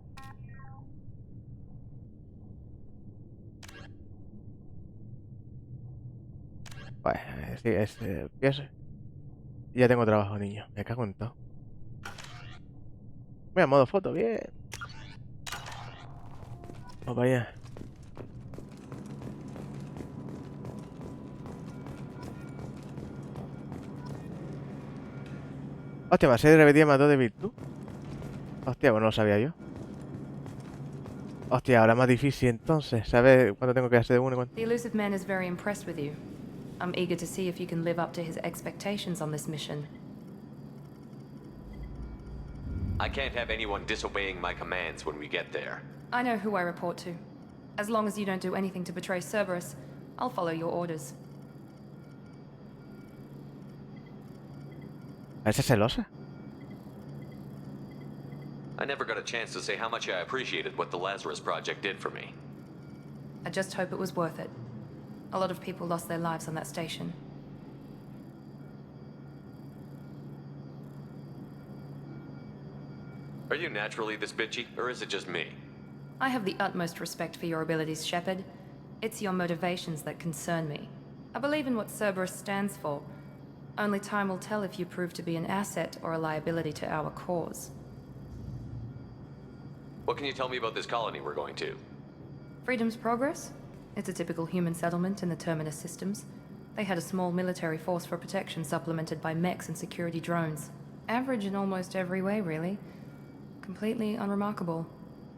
Pues sí, empieza. Y ya tengo trabajo, niño. Me cago en todo. Mira, modo foto, bien. Vamos para allá. Hostia, me de repetida más 2 de virtud. Hostia, bueno, no lo sabía yo. Hostia, ahora es más difícil entonces. ¿Sabes cuánto tengo que hacer de uno y cuánto? The elusive man is very impressed with you. I'm eager to see if you can live up to his expectations on this mission. I can't have anyone disobeying my commands when we get there. I know who I report to. As long as you don't do anything to betray Cerberus, I'll follow your orders. ¿Parece celosa? I never got a chance to say how much I appreciated what the Lazarus Project did for me. I just hope it was worth it. A lot of people lost their lives on that station. Are you naturally this bitchy, or is it just me? I have the utmost respect for your abilities, Shepard. It's your motivations that concern me. I believe in what Cerberus stands for. Only time will tell if you prove to be an asset or a liability to our cause. What can you tell me about this colony we're going to? Freedom's Progress? It's a typical human settlement in the Terminus systems. They had a small military force for protection supplemented by mechs and security drones. Average in almost every way, really. Completely unremarkable.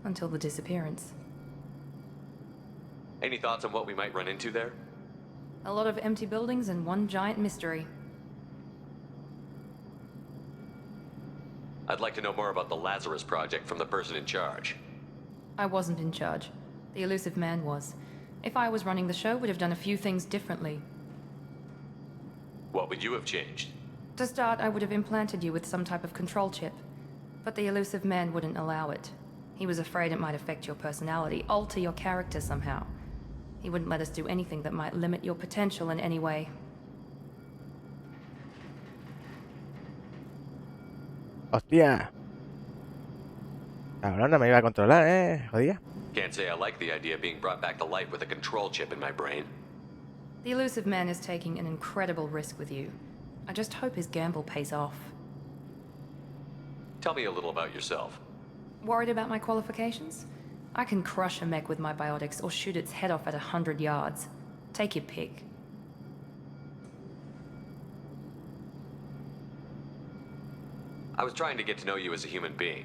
Until the disappearance. Any thoughts on what we might run into there? A lot of empty buildings and one giant mystery. I'd like to know more about the Lazarus Project from the person in charge. I wasn't in charge. The elusive man was. If I was running the show, would have done a few things differently. What would you have changed? To start, I would have implanted you with some type of control chip. But the elusive man wouldn't allow it. He was afraid it might affect your personality, alter your character somehow. He wouldn't let us do anything that might limit your potential in any way. Hostia. Cabrona, me iba a controlar, jodía. Can't say I like the idea of being brought back to life with a control chip in my brain. The elusive man is taking an incredible risk with you. I just hope his gamble pays off. Tell me a little about yourself. Worried about my qualifications? I can crush a mech with my biotics or shoot its head off at 100 yards. Take your pick. I was trying to get to know you as a human being.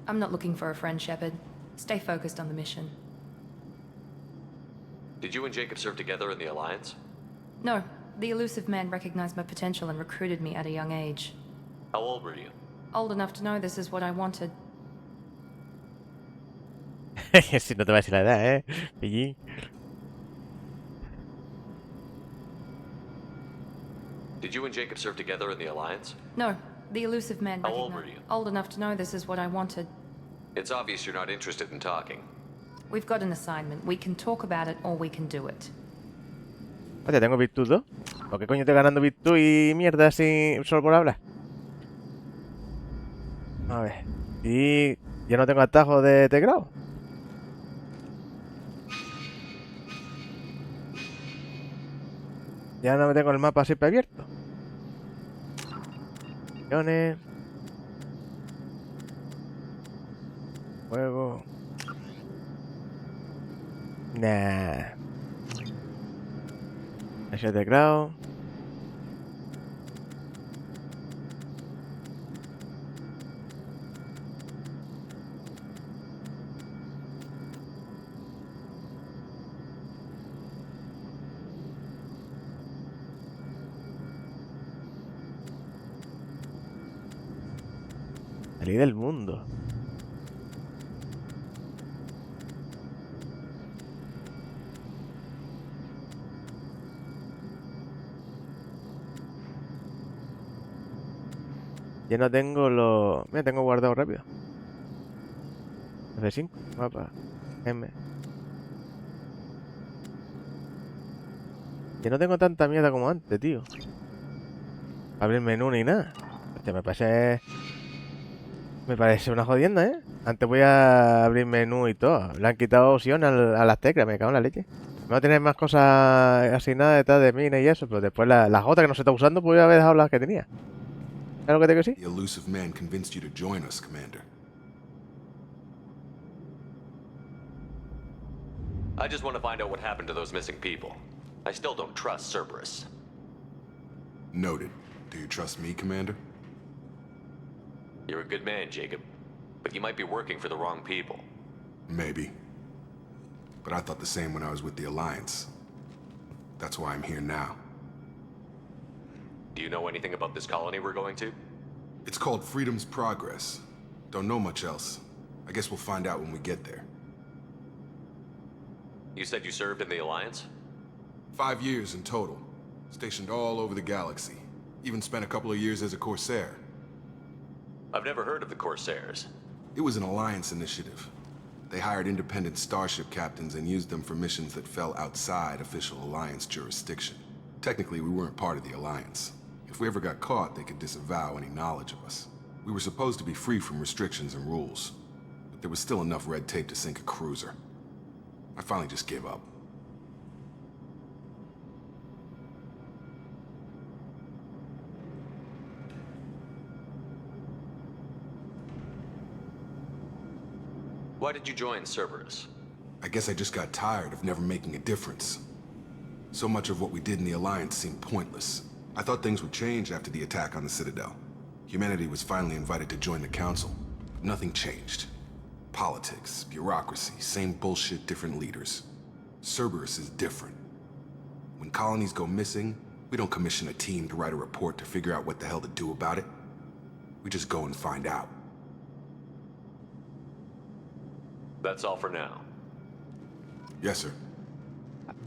I'm not looking for a friend, Shepard. Stay focused on the mission. Did you and Jacob serve together in the Alliance? No, the elusive man recognized my potential and recruited me at a young age. How old were you? Old enough to know this is what I wanted. Si no te va a decir la edad, Pillín. Did you and Jacob serve together in the Alliance? No, the elusive man How old were you? Old enough to know this is what I wanted. It's obvious you're not interested in talking. We've got an assignment. We can talk about it or we can do it. Oye, ¿tengo virtud 2? ¿Por qué coño estoy ganando virtud y mierda así solo por hablar? A ver. Y ya no tengo atajo de teclado. Ya no me tengo el mapa siempre abierto. Millones. Juego. Nah. Ese teclado. Salí del mundo. Ya no tengo los... Mira, tengo guardado rápido. F5, mapa, M. Ya no tengo tanta mierda como antes, tío. Abrir menú ni nada. Hostia, me parece una jodienda, ¿eh? Antes voy a abrir menú y todo. Le han quitado opción a las teclas, me cago en la leche. No tener más cosas asignadas detrás de mina y eso, pero después las otras que no se está usando, pues voy a haber dejado las que tenía. ¿Sabes lo que tengo que decir? The elusive man convinced you to join us, Commander. I just want to find out what happened to those missing people. I still don't trust Cerberus. Noted. Do you trust me, Commander? You're a good man, Jacob. But you might be working for the wrong people. Maybe. But I thought the same when I was with the Alliance. That's why I'm here now. Do you know anything about this colony we're going to? It's called Freedom's Progress. Don't know much else. I guess we'll find out when we get there. You said you served in the Alliance? 5 years in total. Stationed all over the galaxy. Even spent a couple of years as a Corsair. I've never heard of the Corsairs. It was an Alliance initiative. They hired independent starship captains and used them for missions that fell outside official Alliance jurisdiction. Technically, we weren't part of the Alliance. If we ever got caught, they could disavow any knowledge of us. We were supposed to be free from restrictions and rules, but there was still enough red tape to sink a cruiser. I finally just gave up. Why did you join Cerberus? I guess I just got tired of never making a difference. So much of what we did in the Alliance seemed pointless. I thought things would change after the attack on the Citadel. Humanity was finally invited to join the Council, but nothing changed. Politics, bureaucracy, same bullshit, different leaders. Cerberus is different. When colonies go missing, we don't commission a team to write a report to figure out what the hell to do about it. We just go and find out. That's all for now. Yes, sir.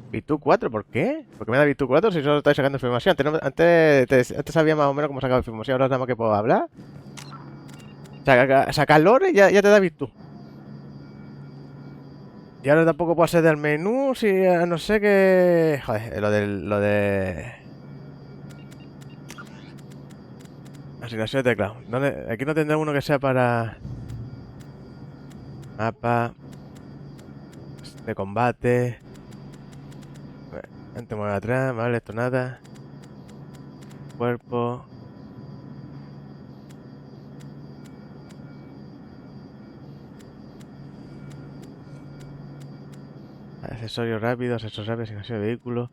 Virtud 4, ¿por qué? ¿Por qué me da Virtud 4 si solo estáis sacando información? Antes sabía más o menos cómo sacar información, ahora nada más que puedo hablar. Sacar lore y ya te da virtud. Y ahora tampoco puedo acceder al menú si no sé qué... Joder, lo de... Asignación de teclado. Aquí no tendrá uno que sea para... Mapa. De combate. Gente mueve atrás, vale, esto nada. Cuerpo. Accesorios rápidos, asignación de vehículos.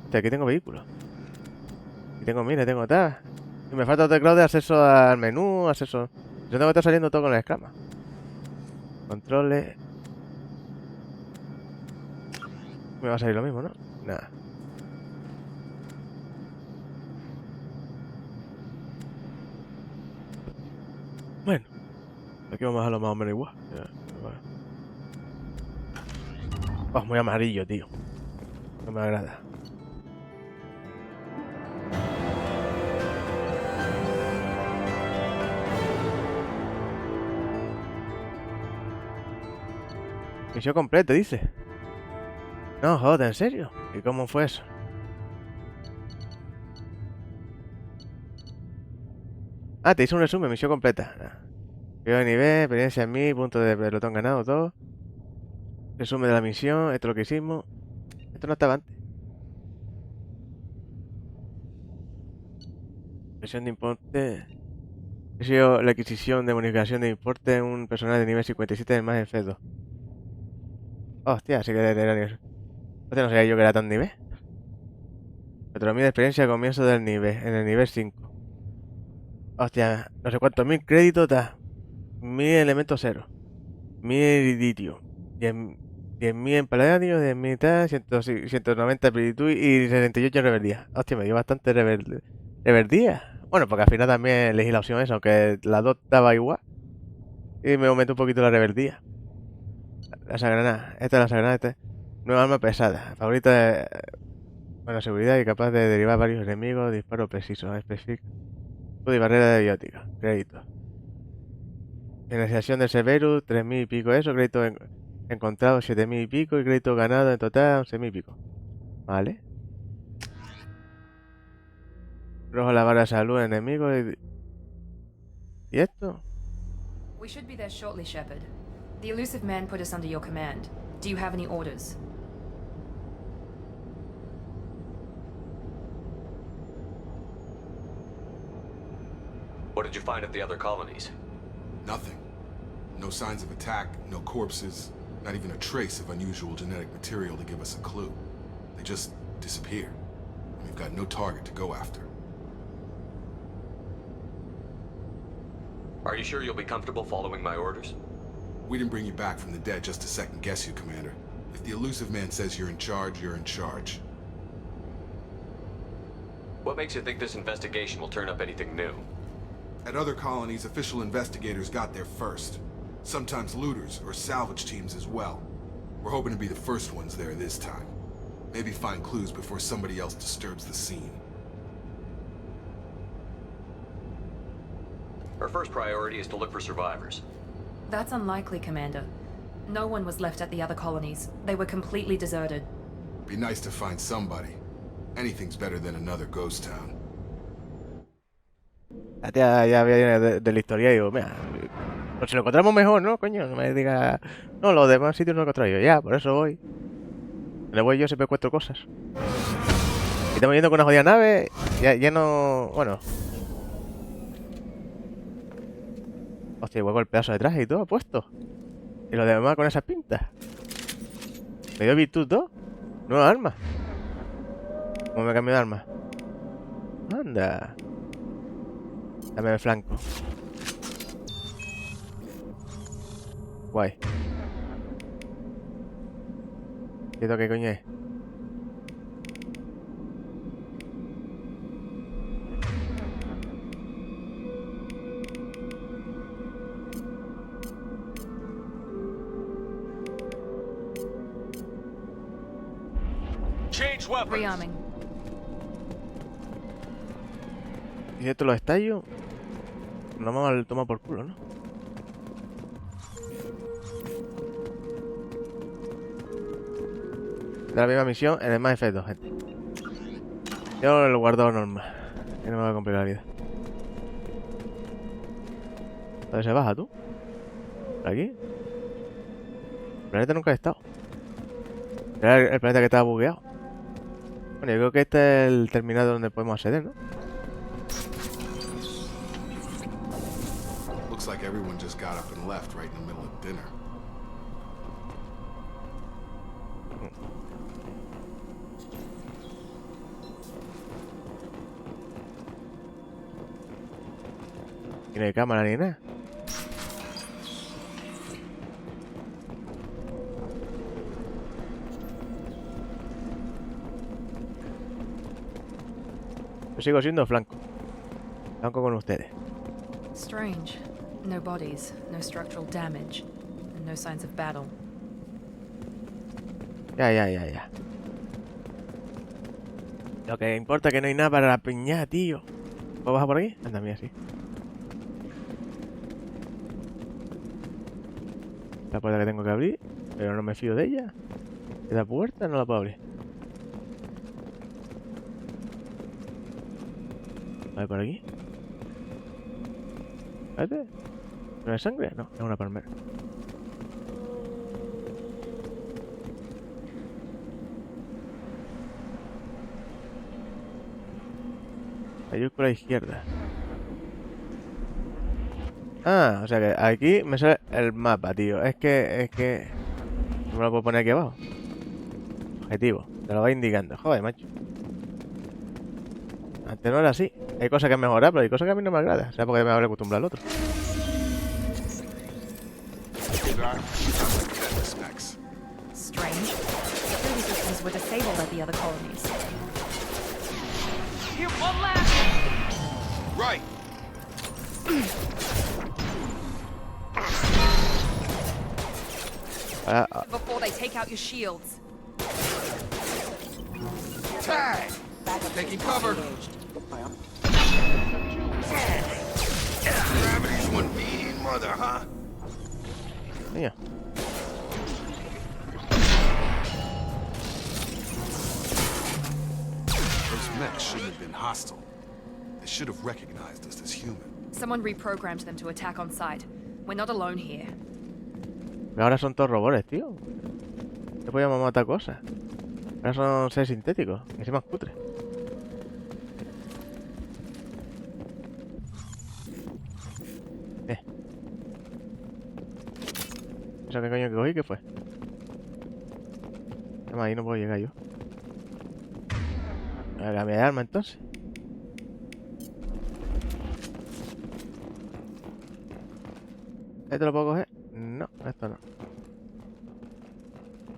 Hostia, aquí tengo vehículos. Aquí tengo, mira, tengo tal. Y me falta otro teclado de acceso al menú, acceso. Yo tengo que estar saliendo todo con la escama. Controles. Me va a salir lo mismo, ¿no? Nada. Bueno. Aquí vamos a dejarlo más o menos igual. Oh, muy amarillo, tío. No me agrada. Misión completa, dice. No, joder, ¿en serio? ¿Y cómo fue eso? Ah, te hice un resumen, misión completa. Veo de nivel, experiencia en mí, punto de pelotón ganado, todo. Resumen de la misión, esto es lo que hicimos. Esto no estaba antes. Misión de importe. He sido la adquisición de bonificación de importe en un personal de nivel 57 del más enfrentado. Hostia, sí que era nivel. Hostia, no sabía yo que era tan nivel. Autonomía de experiencia al comienzo del nivel, en el nivel 5. Hostia, no sé cuántos mil créditos da. 1000 elementos cero. 1000 iridium. 10.000 en paladio, 10.000 tal, 190 espiritu y 68 en rebeldía. Hostia, me dio bastante rebeldía. Bueno, porque al final también elegí la opción esa, aunque la 2 estaba igual. Y me aumentó un poquito la rebeldía. La sagranada. Esta es la sagranada. Esta. Nueva arma pesada. Favorita de... Buena seguridad y capaz de derivar varios enemigos. Disparo preciso. Específico. Y barrera de biótica. Crédito. Financiación del Severus. 3.000 y pico eso. Crédito encontrado 7.000 y pico. Y crédito ganado en total 11.000 y pico. Vale. Rojo la barra de salud enemigo. ¿Y esto? We should be there shortly, Shepard. The elusive man put us under your command. Do you have any orders? What did you find at the other colonies? Nothing. No signs of attack, no corpses, not even a trace of unusual genetic material to give us a clue. They just disappear. And we've got no target to go after. Are you sure you'll be comfortable following my orders? We didn't bring you back from the dead just to second guess you, Commander. If the elusive man says you're in charge, you're in charge. What makes you think this investigation will turn up anything new? At other colonies, official investigators got there first. Sometimes looters or salvage teams as well. We're hoping to be the first ones there this time. Maybe find clues before somebody else disturbs the scene. Our first priority is to look for survivors. That's unlikely, Commander. No one was left at the other colonies. They were completely deserted. Be nice to find somebody. Anything's better than another ghost town. La tía ya viene de la historia y digo, mira, pues si lo encontramos mejor, ¿no? Coño, no me diga, no, los demás sitios no lo he encontrado yo. Ya, por eso voy. Le voy yo, siempre encuentro cosas. Y estamos yendo con una jodida nave, ya no... Bueno. Hostia, igual con el pedazo de traje y todo puesto. Y lo demás con esas pintas. Me dio virtud 2. Nueva arma. ¿Cómo me cambio de arma? Anda. Dame el flanco. Guay. ¿Y esto qué coño es? Change weapons. Rearming. ¿Y esto lo estallo? Nos vamos al toma por culo, ¿no? De la misma misión, en el más efecto, gente. Yo lo guardo normal. Que no me va a complicar la vida. ¿Dónde se baja tú? ¿Por aquí? planeta nunca he estado. Era el planeta que estaba bugueado. Bueno, yo creo que este es el terminal donde podemos acceder, ¿no? Looks like everyone just got up and left right in the middle of dinner. Y no hay cámara ni nada. Yo sigo siendo flanco. Flanco con ustedes. Strange. No bodies, no structural damage, and no signs of battle. Ya. Lo que importa es que no hay nada para la piñata, tío. ¿Puedo bajar por aquí? Anda, mira, sí. La puerta que tengo que abrir, pero no me fío de ella. ¿Esta puerta no la puedo abrir? A ver, por aquí. Espérate. ¿No es sangre? No, es una palmera. Mayúscula izquierda. Ah, o sea que aquí me sale el mapa, tío. Es que... No me lo puedo poner aquí abajo. Objetivo. Te lo va indicando. Joder, macho. Antes no era así. Hay cosas que mejorar, pero hay cosas que a mí no me agradan. O sea, porque me habré acostumbrado al otro. Strange. Security systems were disabled at the other colonies. Here, one last! Right! Before they take out your shields. Tag! Taking cover! Gravity's one mean mother, huh? Yeah. Those mechs shouldn't have been hostile. They should have recognized us as human. Someone reprogrammed them to attack on sight. We're not alone here. Ahora son todos robots, tío. No podíamos matar cosas. Ahora son seres sintéticos. Que se más cutre. ¿Eso qué coño que cogí? ¿Qué fue? Además, ahí no puedo llegar yo. Voy a cambiar de arma entonces. ¿Esto lo puedo coger? No, esto no.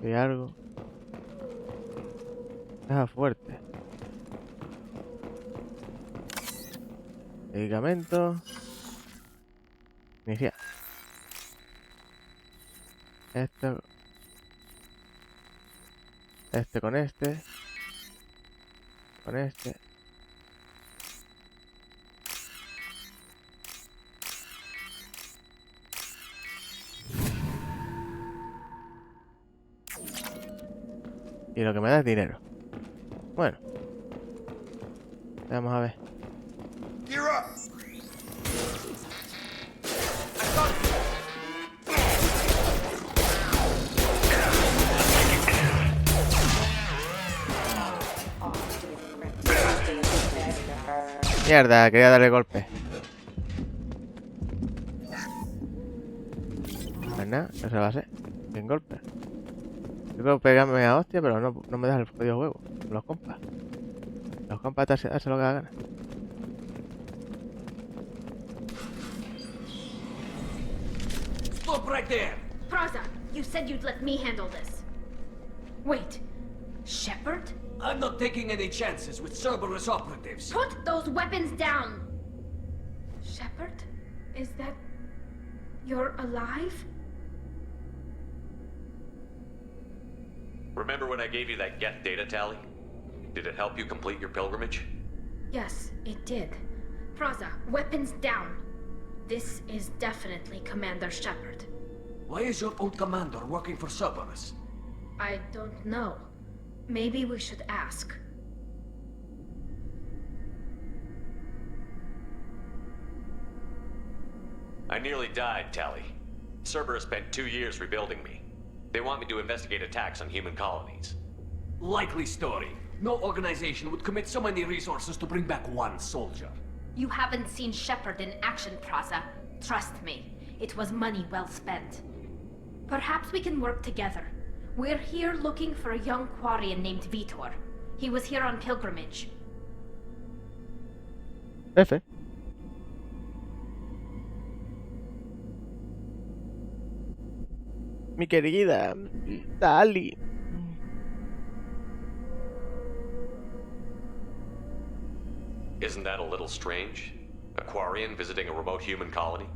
Hay algo. Caja fuerte. Medicamentos. Iniciar. Esto. Este con este. Con este. Y lo que me da es dinero. Bueno. Vamos a ver. Gear up! Mierda, quería darle golpe. Pues nada, no se va a hacer. Sin golpe. Yo creo pegarme a hostia, pero no me das el jodido juego. Los compas. Los compas hacen lo que hagan. Stop right there! Praza, you said you'd let me handle this. Wait, Shepard? I'm not taking any chances with Cerberus operatives. Put those weapons down! Shepard? Is that... you're alive? Remember when I gave you that get data tally? Did it help you complete your pilgrimage? Yes, it did. Praza, weapons down. This is definitely Commander Shepard. Why is your old commander working for Cerberus? I don't know. Maybe we should ask. I nearly died, Tally. Cerberus spent 2 years rebuilding me. They want me to investigate attacks on human colonies. Likely story. No organization would commit so many resources to bring back one soldier. You haven't seen Shepard in action, Praza. Trust me, it was money well spent. Perhaps we can work together. We're here looking for a young Quarian named Vitor. He was here on pilgrimage. F. Mi querida Dali. Isn't that a little strange? A Quarian visiting a remote human colony?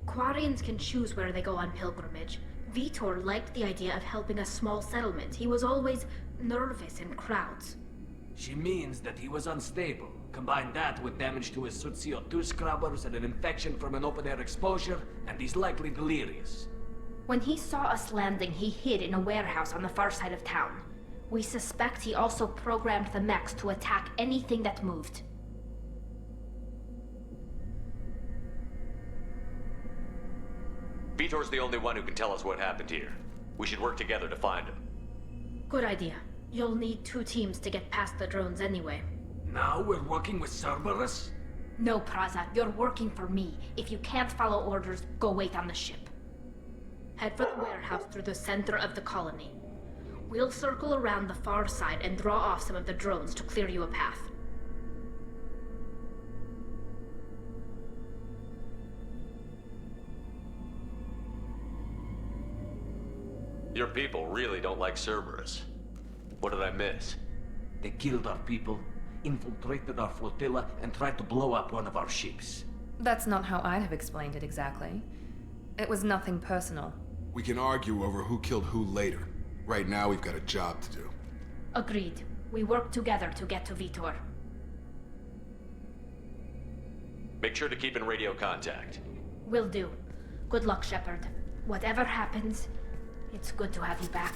Quarians can choose where they go on pilgrimage. Vitor liked the idea of helping a small settlement. He was always nervous in crowds. She means that he was unstable. Combine that with damage to his suit CO2 scrubbers and an infection from an open-air exposure, and he's likely delirious. When he saw us landing, he hid in a warehouse on the far side of town. We suspect he also programmed the mechs to attack anything that moved. Vitor's the only one who can tell us what happened here. We should work together to find him. Good idea. You'll need 2 teams to get past the drones anyway. Now we're working with Cerberus? No, Praza, you're working for me. If you can't follow orders, go wait on the ship. Head for the warehouse through the center of the colony. We'll circle around the far side and draw off some of the drones to clear you a path. Your people really don't like Cerberus. What did I miss? They killed our people, infiltrated our flotilla, and tried to blow up one of our ships. That's not how I'd have explained it exactly. It was nothing personal. We can argue over who killed who later. Right now, we've got a job to do. Agreed. We work together to get to Vitor. Make sure to keep in radio contact. Will do. Good luck, Shepard. Whatever happens, it's good to have you back.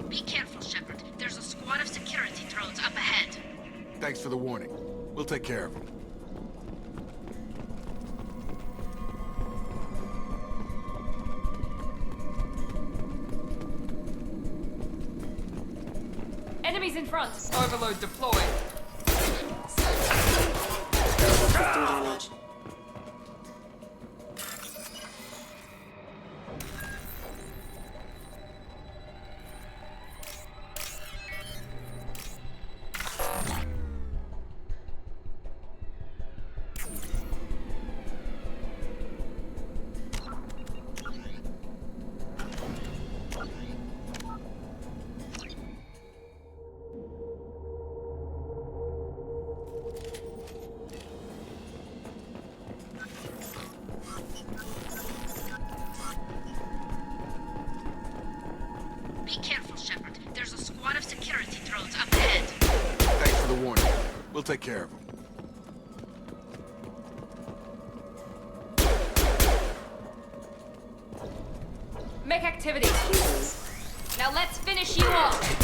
Be careful, Shepard. There's a squad of security drones up ahead. Thanks for the warning. We'll take care of them. Enemies in front! Overload deployed! Damage. Be careful, Shepard. There's a squad of security drones up ahead. Thanks for the warning. We'll take care of them. Mech activity! Now let's finish you off!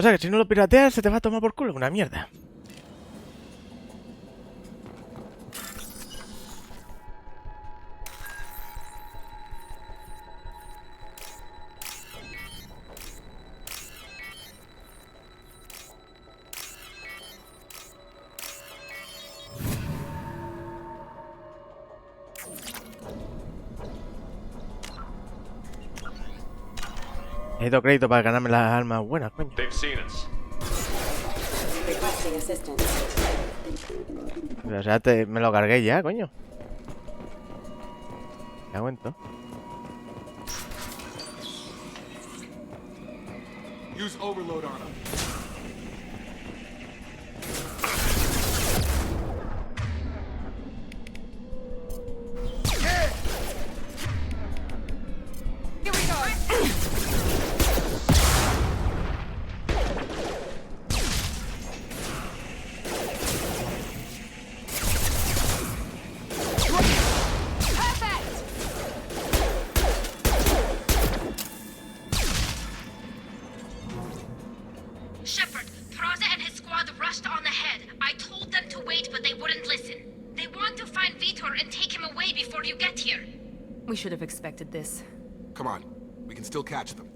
O sea que si no lo pirateas se te va a tomar por culo, una mierda. Necesito crédito para ganarme las armas buenas, coño. They've seen us. Requesting assistance. Pero, o sea, me lo cargué ya, coño. Me aguento. Use overload on him. Here we go. Shepard, Praza and his squad rushed on ahead. I told them to wait, but they wouldn't listen. They want to find Vitor and take him away before you get here. We should have expected this. Come on, we can still catch them.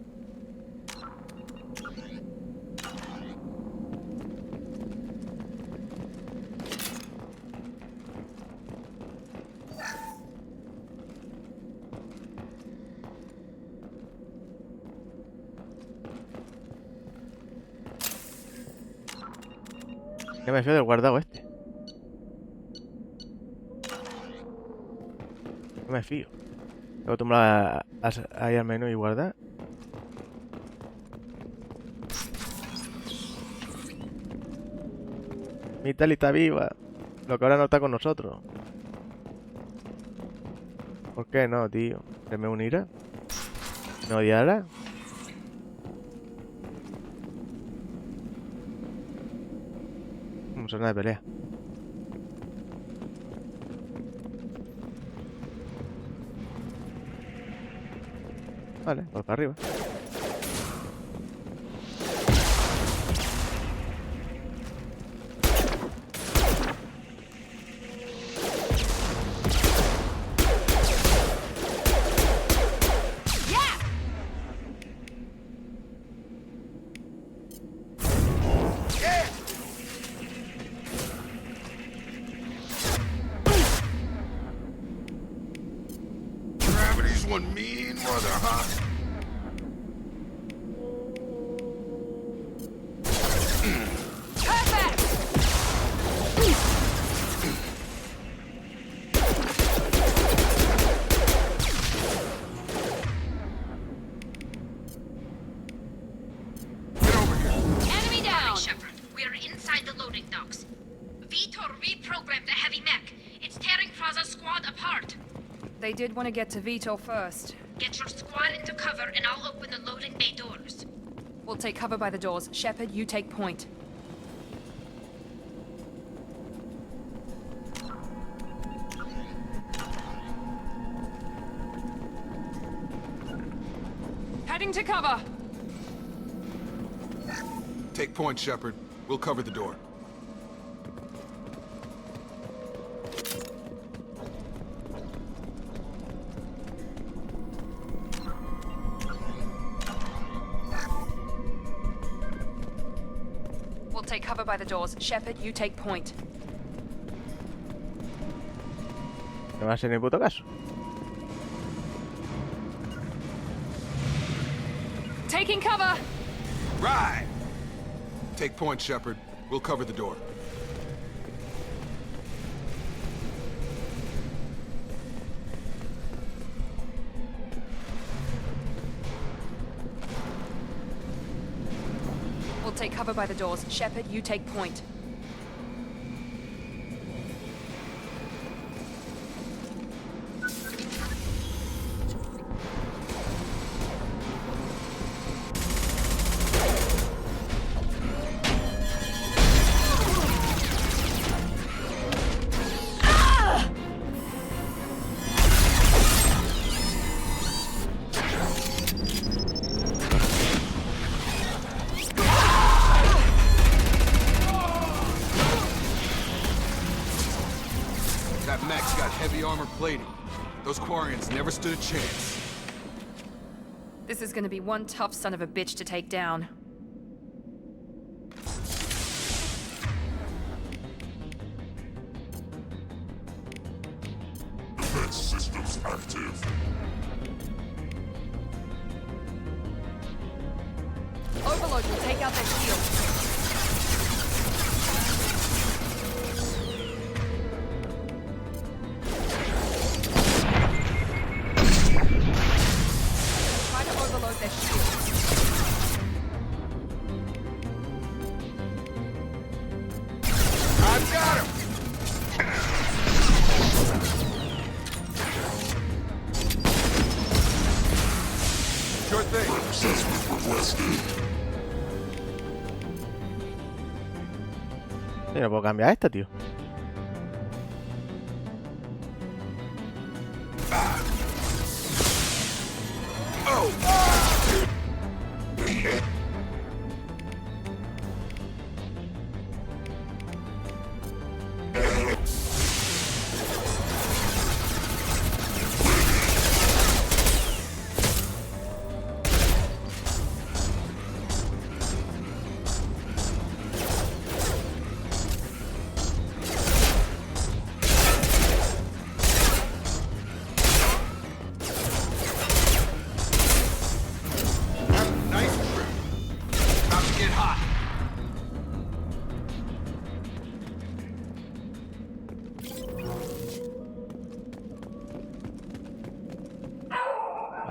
Que me fío del guardado este. No me fío. Luego tumbar ahí al menú y guardar. Mi Tali está viva. Lo que ahora no está con nosotros. ¿Por qué no, tío? ¿Se me unirá? ¿Me odiará? Zona de pelea. Vale, por para arriba. One mean mother, huh? Get over here. Enemy down! Shepard, we are inside the loading docks. Vitor reprogrammed the heavy mech. It's tearing Praza's squad apart. They did want to get to Vitor first. Get your squad into cover and I'll open the loading bay doors. We'll take cover by the doors. Shepard, you take point. Heading to cover! Take point, Shepard. We'll cover the door. We'll take cover by the doors. Shepard, you take point. No va a ser ni puto caso. Taking cover! Right! Take point, Shepard. We'll cover the door. We'll take cover by the doors. Shepard, you take point. That mech's got heavy armor plating. Those Quarians never stood a chance. This is gonna be one tough son of a bitch to take down. Defense systems active. Overload will take out their shields. I've got him! Sure thing. Assessment requested. Yo no puedo cambiar esta, tío.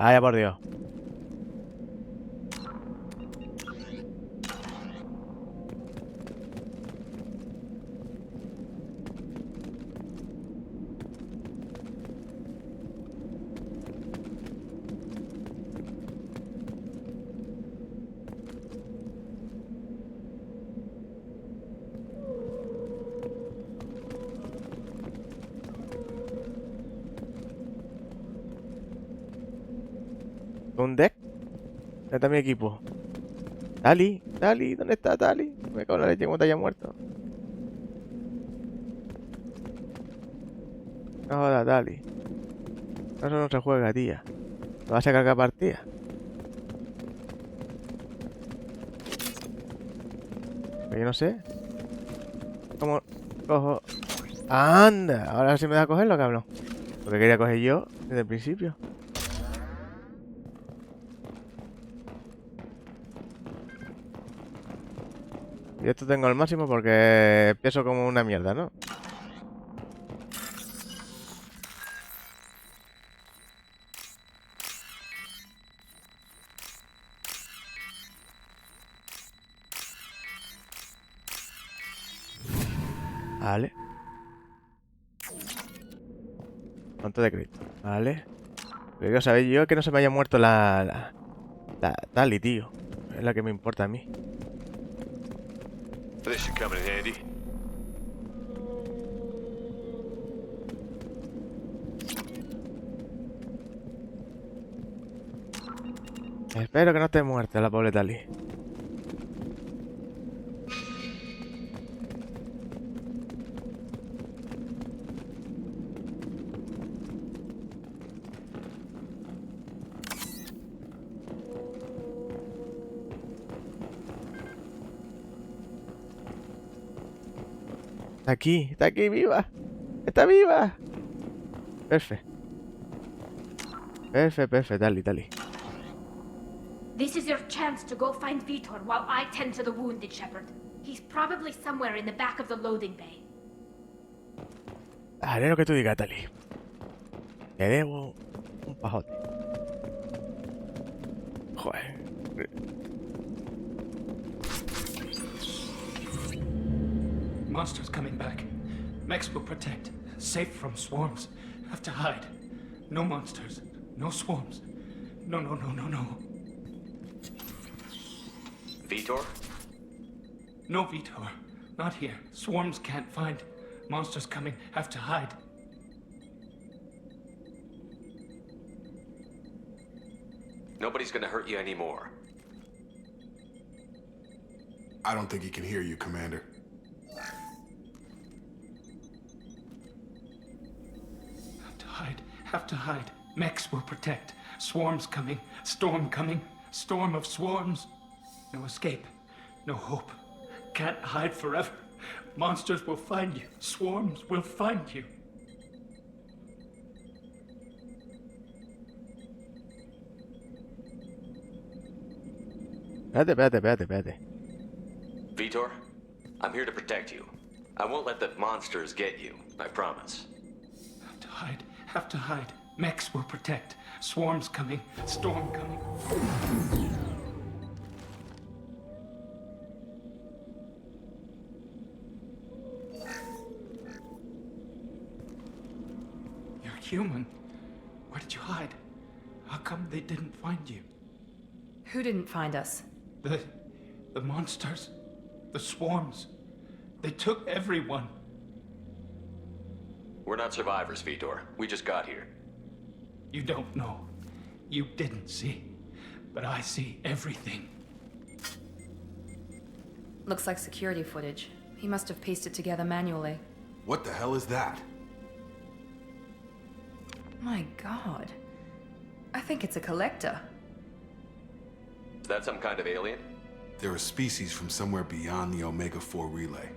Vaya por Dios. Un deck. ¿Dónde está mi equipo? Tali, Tali, ¿dónde está Tali? Me cago en la leche como te haya muerto. No jodas, Tali. Eso no se juega, tía. ¿Te vas a cargar partida? Yo no sé. ¿Cómo cojo? ¡Anda! Ahora sí me da a cogerlo, cabrón. Porque quería coger yo desde el principio. Y esto tengo al máximo porque peso como una mierda, ¿no? Vale. Punto de crédito. Vale. Pero sabéis yo que no se me haya muerto la Tali, tío. Es la que me importa a mí. This should come in handy. Espero que no esté muerta la pobre Tali. Está aquí viva. Está viva. Perfecto. Perfecto, Tali. This is your chance to go find Vitor while I tend to the wounded, Shepard. He's probably somewhere in the back of the loading bay. Haré lo que tú digas, Tali. Te debo un pajote. Joder. Monsters coming back. Mechs will protect. Safe from swarms. Have to hide. No monsters. No swarms. No. Vitor? No Vitor. Not here. Swarms can't find. Monsters coming. Have to hide. Nobody's gonna hurt you anymore. I don't think he can hear you, Commander. Have to hide. Mechs will protect. Swarms coming. Storm coming. Storm of swarms. No escape. No hope. Can't hide forever. Monsters will find you. Swarms will find you. Espérate. Vitor, I'm here to protect you. I won't let the monsters get you, I promise. Have to hide. Mechs will protect. Swarms coming. Storm coming. You're human. Where did you hide? How come they didn't find you? Who didn't find us? The monsters. The swarms. They took everyone. We're not survivors, Vitor. We just got here. You don't know. You didn't see. But I see everything. Looks like security footage. He must have pieced it together manually. What the hell is that? My god. I think it's a collector. Is that some kind of alien? They're a species from somewhere beyond the Omega-4 relay.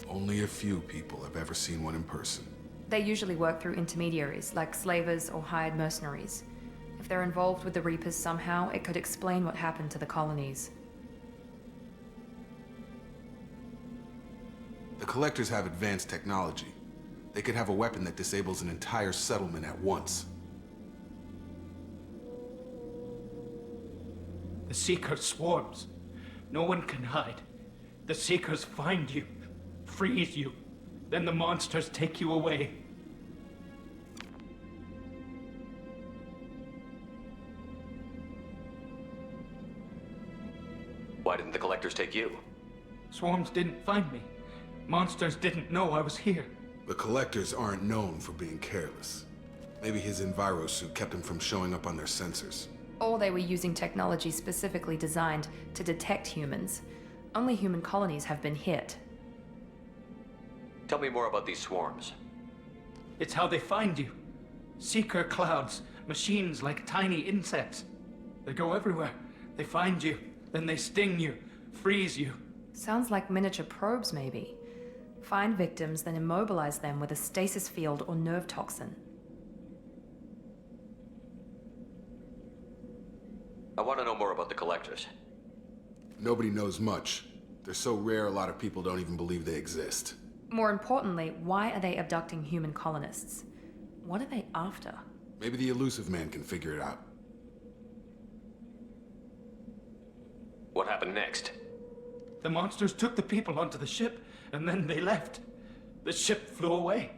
Only a few people have ever seen one in person. They usually work through intermediaries, like slavers or hired mercenaries. If they're involved with the Reapers somehow, it could explain what happened to the colonies. The collectors have advanced technology. They could have a weapon that disables an entire settlement at once. The Seeker swarms. No one can hide. The Seekers find you, freeze you, then the monsters take you away. Why didn't the collectors take you? Swarms didn't find me. Monsters didn't know I was here. The collectors aren't known for being careless. Maybe his enviro suit kept him from showing up on their sensors. Or they were using technology specifically designed to detect humans. Only human colonies have been hit. Tell me more about these swarms. It's how they find you. Seeker clouds, machines like tiny insects. They go everywhere. They find you, then they sting you, freeze you. Sounds like miniature probes, maybe. Find victims, then immobilize them with a stasis field or nerve toxin. I want to know more about the collectors. Nobody knows much. They're so rare, a lot of people don't even believe they exist. More importantly, why are they abducting human colonists? What are they after? Maybe the elusive man can figure it out. What happened next? The monsters took the people onto the ship, and then they left. The ship flew away.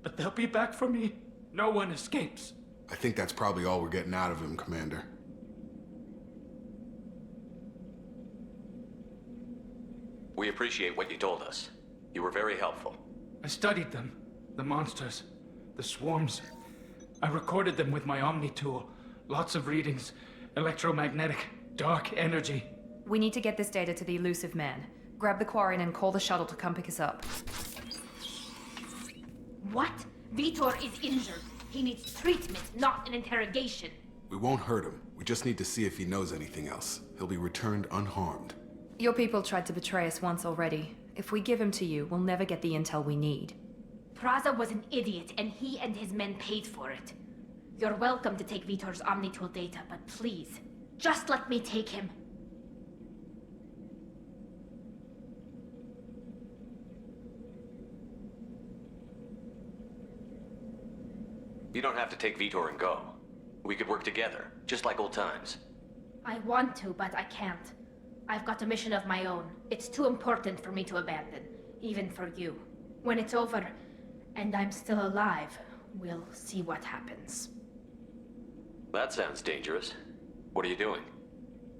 But they'll be back for me. No one escapes. I think that's probably all we're getting out of him, Commander. We appreciate what you told us. You were very helpful. I studied them. The monsters. The swarms. I recorded them with my Omni tool. Lots of readings. Electromagnetic. Dark energy. We need to get this data to the elusive man. Grab the Quarian and call the shuttle to come pick us up. What? Vitor is injured. He needs treatment, not an interrogation. We won't hurt him. We just need to see if he knows anything else. He'll be returned unharmed. Your people tried to betray us once already. If we give him to you, we'll never get the intel we need. Praza was an idiot, and he and his men paid for it. You're welcome to take Vitor's Omnitool data, but please, just let me take him. You don't have to take Vitor and go. We could work together, just like old times. I want to, but I can't. I've got a mission of my own. It's too important for me to abandon, even for you. When it's over, and I'm still alive, we'll see what happens. That sounds dangerous. What are you doing?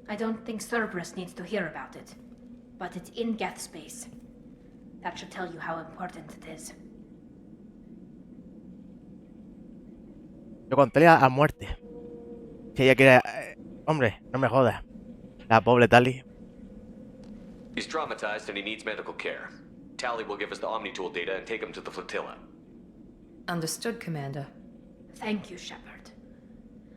I don't think Cerberus needs to hear about it, but it's in Geth space. That should tell you how important it is. Yo con Talia a muerte. Si ella quiere... hombre, no me jodas. La pobre Tali. He's traumatized and he needs medical care. Tali will give us the Omnitool data and take him to the flotilla. Understood, Commander. Thank you, Shepard.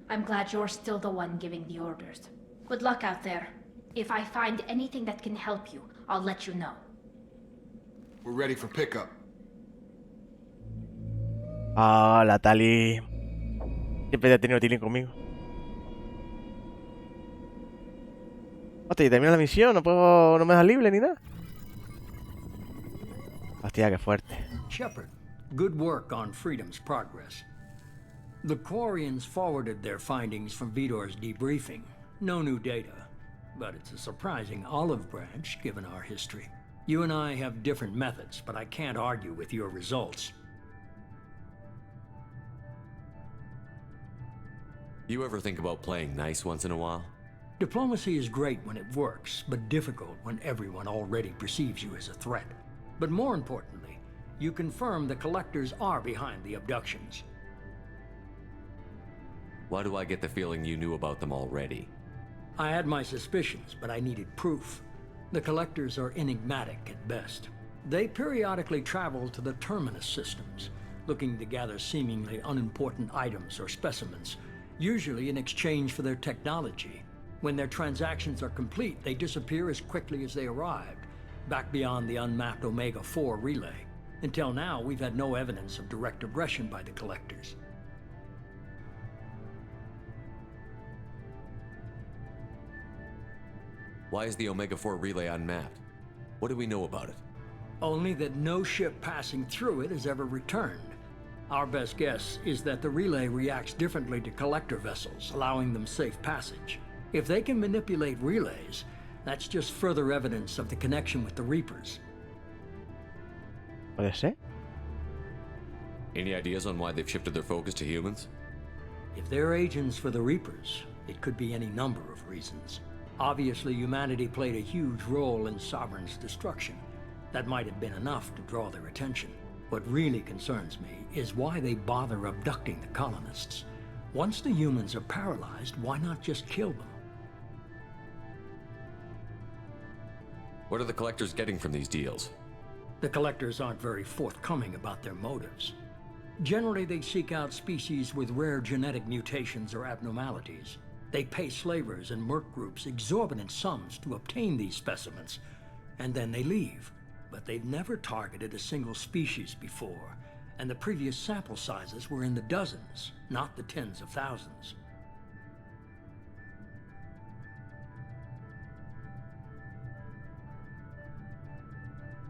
I'm glad you're still the one giving the orders. Good luck out there. If I find anything that can help you, I'll let you know. We're ready for pickup. Ah, la Tali. Siempre te ha tenido tilín conmigo. Hostia, y termina la misión, no me das libre ni nada. Hostia, qué fuerte. Shepard, good work on Freedom's progress. The Quarians forwarded their findings from Vitor's debriefing. No new data, but it's a surprising olive branch given our history. You and I have different methods, but I can't argue with your results. You ever think about playing nice once in a while? Diplomacy is great when it works, but difficult when everyone already perceives you as a threat. But more importantly, you confirm the collectors are behind the abductions. Why do I get the feeling you knew about them already? I had my suspicions, but I needed proof. The collectors are enigmatic at best. They periodically travel to the terminus systems, looking to gather seemingly unimportant items or specimens, usually in exchange for their technology. When their transactions are complete, they disappear as quickly as they arrived, back beyond the unmapped Omega-4 relay. Until now, we've had no evidence of direct aggression by the collectors. Why is the Omega-4 relay unmapped? What do we know about it? Only that no ship passing through it has ever returned. Our best guess is that the relay reacts differently to collector vessels, allowing them safe passage. If they can manipulate relays, that's just further evidence of the connection with the Reapers. ¿Puede ser? Any ideas on why they've shifted their focus to humans? If they're agents for the Reapers, it could be any number of reasons. Obviously, humanity played a huge role in Sovereign's destruction. That might have been enough to draw their attention. What really concerns me is why they bother abducting the colonists. Once the humans are paralyzed, why not just kill them? What are the collectors getting from these deals? The collectors aren't very forthcoming about their motives. Generally, they seek out species with rare genetic mutations or abnormalities. They pay slavers and merc groups exorbitant sums to obtain these specimens, and then they leave. But they've never targeted a single species before, and the previous sample sizes were in the dozens, not the tens of thousands.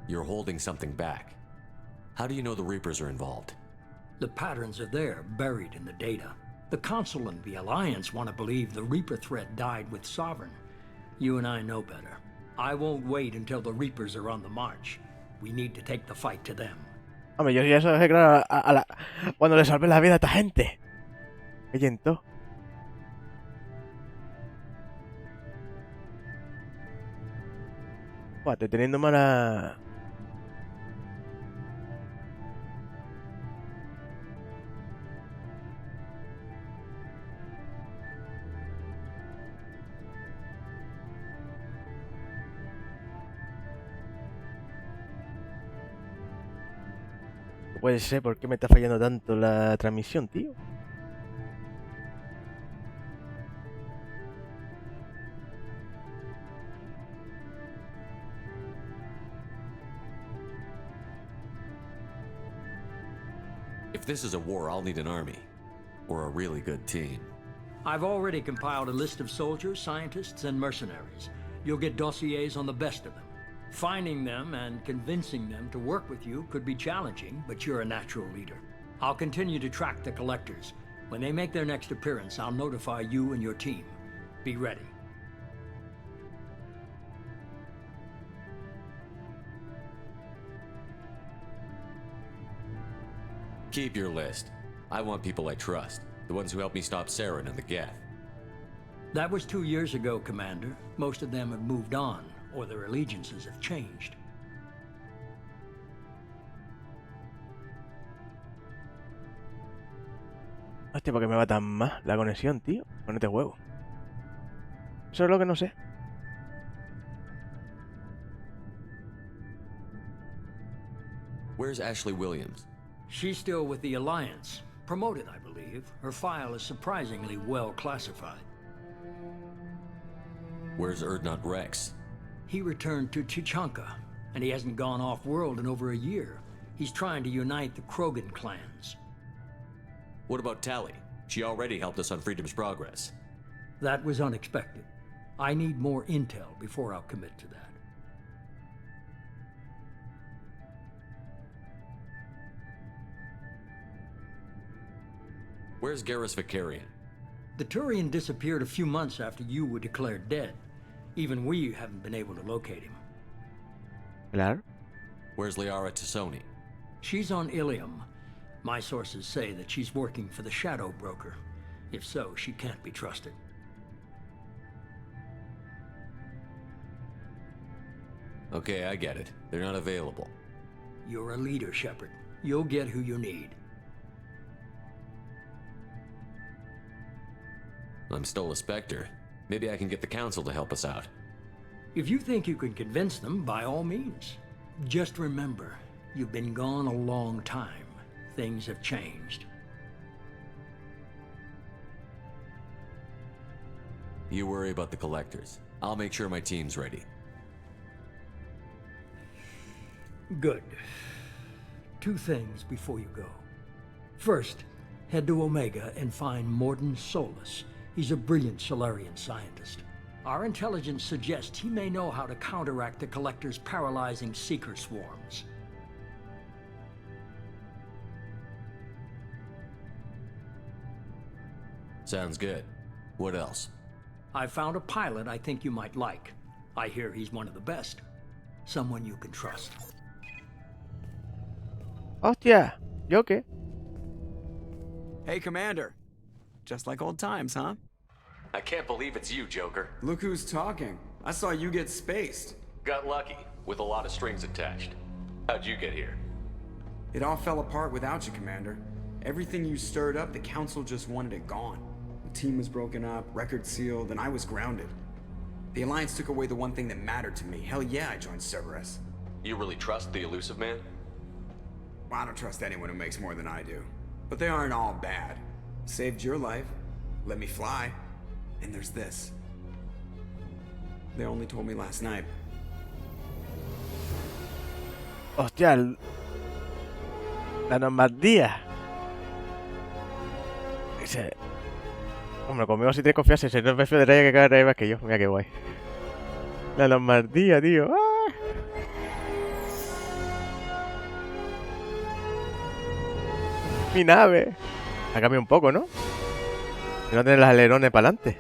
You're holding something back. How do you know the Reapers are involved? The patterns are there, buried in the data. The Council and the Alliance want to believe the Reaper threat died with Sovereign. You and I know better. I won't wait until the Reapers are on the march. We need to take the fight to them. Hombre, yo ya eso dejé claro cuando le salvé la vida a esta gente. Me lento. Buah, estoy teniendo mala... Puede ser, ¿por qué me está fallando tanto la transmisión, tío? If this is a war, I'll need an army. Or a really good team. I've already compiled a list of soldiers, scientists, and mercenaries. You'll get dossiers on the best of them. Finding them and convincing them to work with you could be challenging, but you're a natural leader. I'll continue to track the collectors. When they make their next appearance, I'll notify you and your team. Be ready. Keep your list. I want people I trust. The ones who helped me stop Saren and the Geth. That was 2 years ago, Commander. Most of them have moved on, or their allegiances have changed. Hostia, ¿por qué me va tan mal la conexión, tío? Con este juego. Eso es lo que no sé. Where's Ashley Williams? She's still with the Alliance. Promoted, I believe. Her file is surprisingly well classified. Where's Erdnot Rex? He returned to Chichanka, and he hasn't gone off-world in over a year. He's trying to unite the Krogan clans. What about Tally? She already helped us on Freedom's Progress. That was unexpected. I need more intel before I'll commit to that. Where's Garrus Vicarian? The Turian disappeared a few months after you were declared dead. Even we haven't been able to locate him. Claro. Where's Liara Tassoni? She's on Ilium. My sources say that she's working for the Shadow Broker. If so, she can't be trusted. Okay, I get it. They're not available. You're a leader, Shepard. You'll get who you need. I'm still a Spectre. Maybe I can get the Council to help us out. If you think you can convince them, by all means. Just remember, you've been gone a long time. Things have changed. You worry about the Collectors. I'll make sure my team's ready. Good. 2 things before you go. First, head to Omega and find Mordin Solus. He's a brilliant Solarian scientist. Our intelligence suggests he may know how to counteract the Collector's paralyzing Seeker swarms. Sounds good. What else? I found a pilot I think you might like. I hear he's one of the best. Someone you can trust. Hostia, ¿yo qué? Hey, Commander. Just like old times, huh? I can't believe it's you, Joker. Look who's talking. I saw you get spaced. Got lucky, with a lot of strings attached. How'd you get here? It all fell apart without you, Commander. Everything you stirred up, the Council just wanted it gone. The team was broken up, record sealed, and I was grounded. The Alliance took away the one thing that mattered to me. Hell yeah, I joined Cerberus. You really trust the Elusive Man? Well, I don't trust anyone who makes more than I do. But they aren't all bad. Saved your life, let me fly, and there's this. They only told me last night. Hostia, la Normandía. Dice... Hombre, conmigo si tienes confianza, si no me federía que cae más que yo. Mira qué guay. La Normandía, tío. ¡Ah! Mi nave. Ha cambiado un poco, ¿no? Que no tiene los alerones para adelante.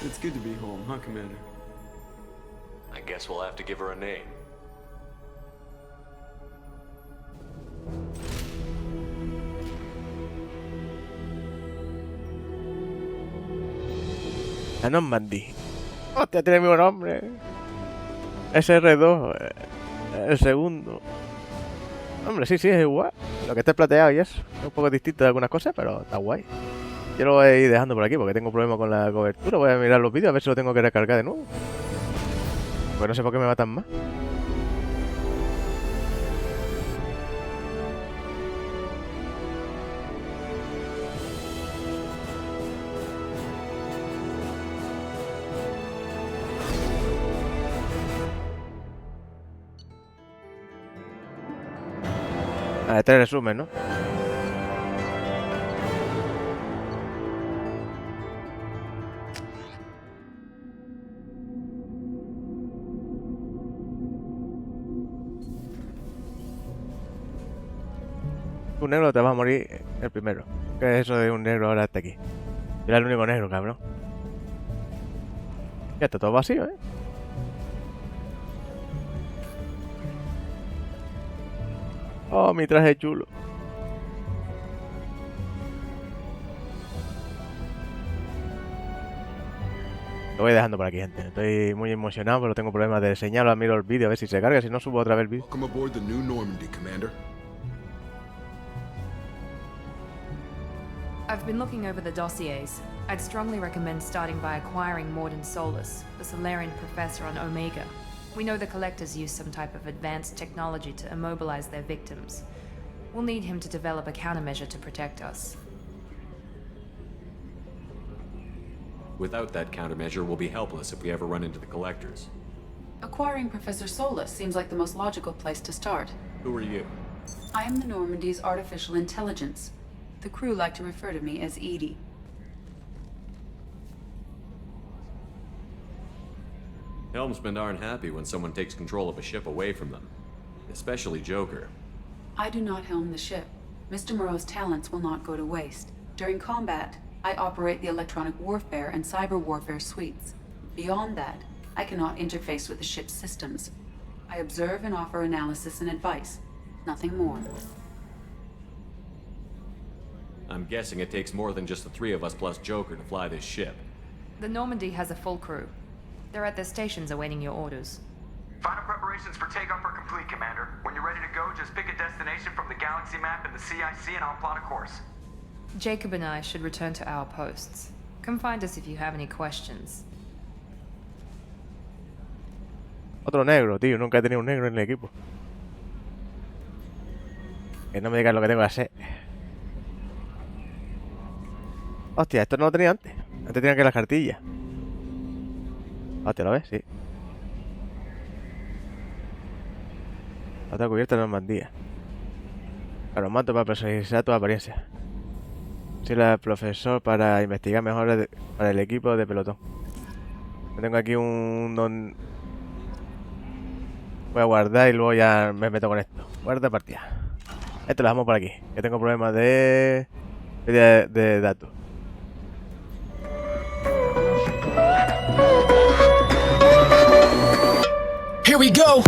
It's good to be home, huh, Commander? I guess we'll have to give her a name. La Normandy. Hostia, tiene el mismo nombre. SR2. El segundo. Hombre, sí, es igual. Lo que está plateado y eso. Es un poco distinto de algunas cosas, pero está guay. Yo lo voy a ir dejando por aquí porque tengo problemas con la cobertura. Voy a mirar los vídeos a ver si lo tengo que recargar de nuevo. Porque no sé por qué me matan más. Este resumen, ¿no? Un negro te vas a morir el primero. ¿Qué es eso de un negro ahora hasta aquí? Era el único negro, cabrón. Ya está todo vacío, ¿eh? Oh, mi traje chulo. Lo voy dejando por aquí, gente. Estoy muy emocionado, pero tengo problemas de señal. Ahora miro el vídeo a ver si se carga. Si no, subo otra vez el vídeo. Welcome aboard the new Normandy, Commander. I've been looking over the dossiers. I'd strongly recommend starting by acquiring Mordin Solus, the Solarian professor on Omega. We know the Collectors use some type of advanced technology to immobilize their victims. We'll need him to develop a countermeasure to protect us. Without that countermeasure, we'll be helpless if we ever run into the Collectors. Acquiring Professor Solus seems like the most logical place to start. Who are you? I am the Normandy's artificial intelligence. The crew like to refer to me as Edie. Helmsmen aren't happy when someone takes control of a ship away from them. Especially Joker. I do not helm the ship. Mr. Moreau's talents will not go to waste. During combat, I operate the electronic warfare and cyber warfare suites. Beyond that, I cannot interface with the ship's systems. I observe and offer analysis and advice. Nothing more. I'm guessing it takes more than just the three of us plus Joker to fly this ship. The Normandy has a full crew. They're at their stations awaiting your orders. Final preparations for takeoff are complete, Commander. When you're ready to go, just pick a destination from the galaxy map and the CIC and I'll plot a course. Jacob and I should return to our posts. Come find us if you have any questions. Otro negro, tío. Nunca he tenido un negro en el equipo. Que no me digas lo que tengo que hacer. Hostia, esto no lo tenía antes. Antes tenía que las cartillas. Hostia, ¿lo ves? Sí. Otra cubierta en Normandía. Aromato para personalizar tu apariencia. Soy el profesor para investigar mejor para el equipo de pelotón. Tengo aquí un... Voy a guardar y luego ya me meto con esto. Guarda partida. Esto lo dejamos por aquí. Que tengo problemas de datos. Here we go.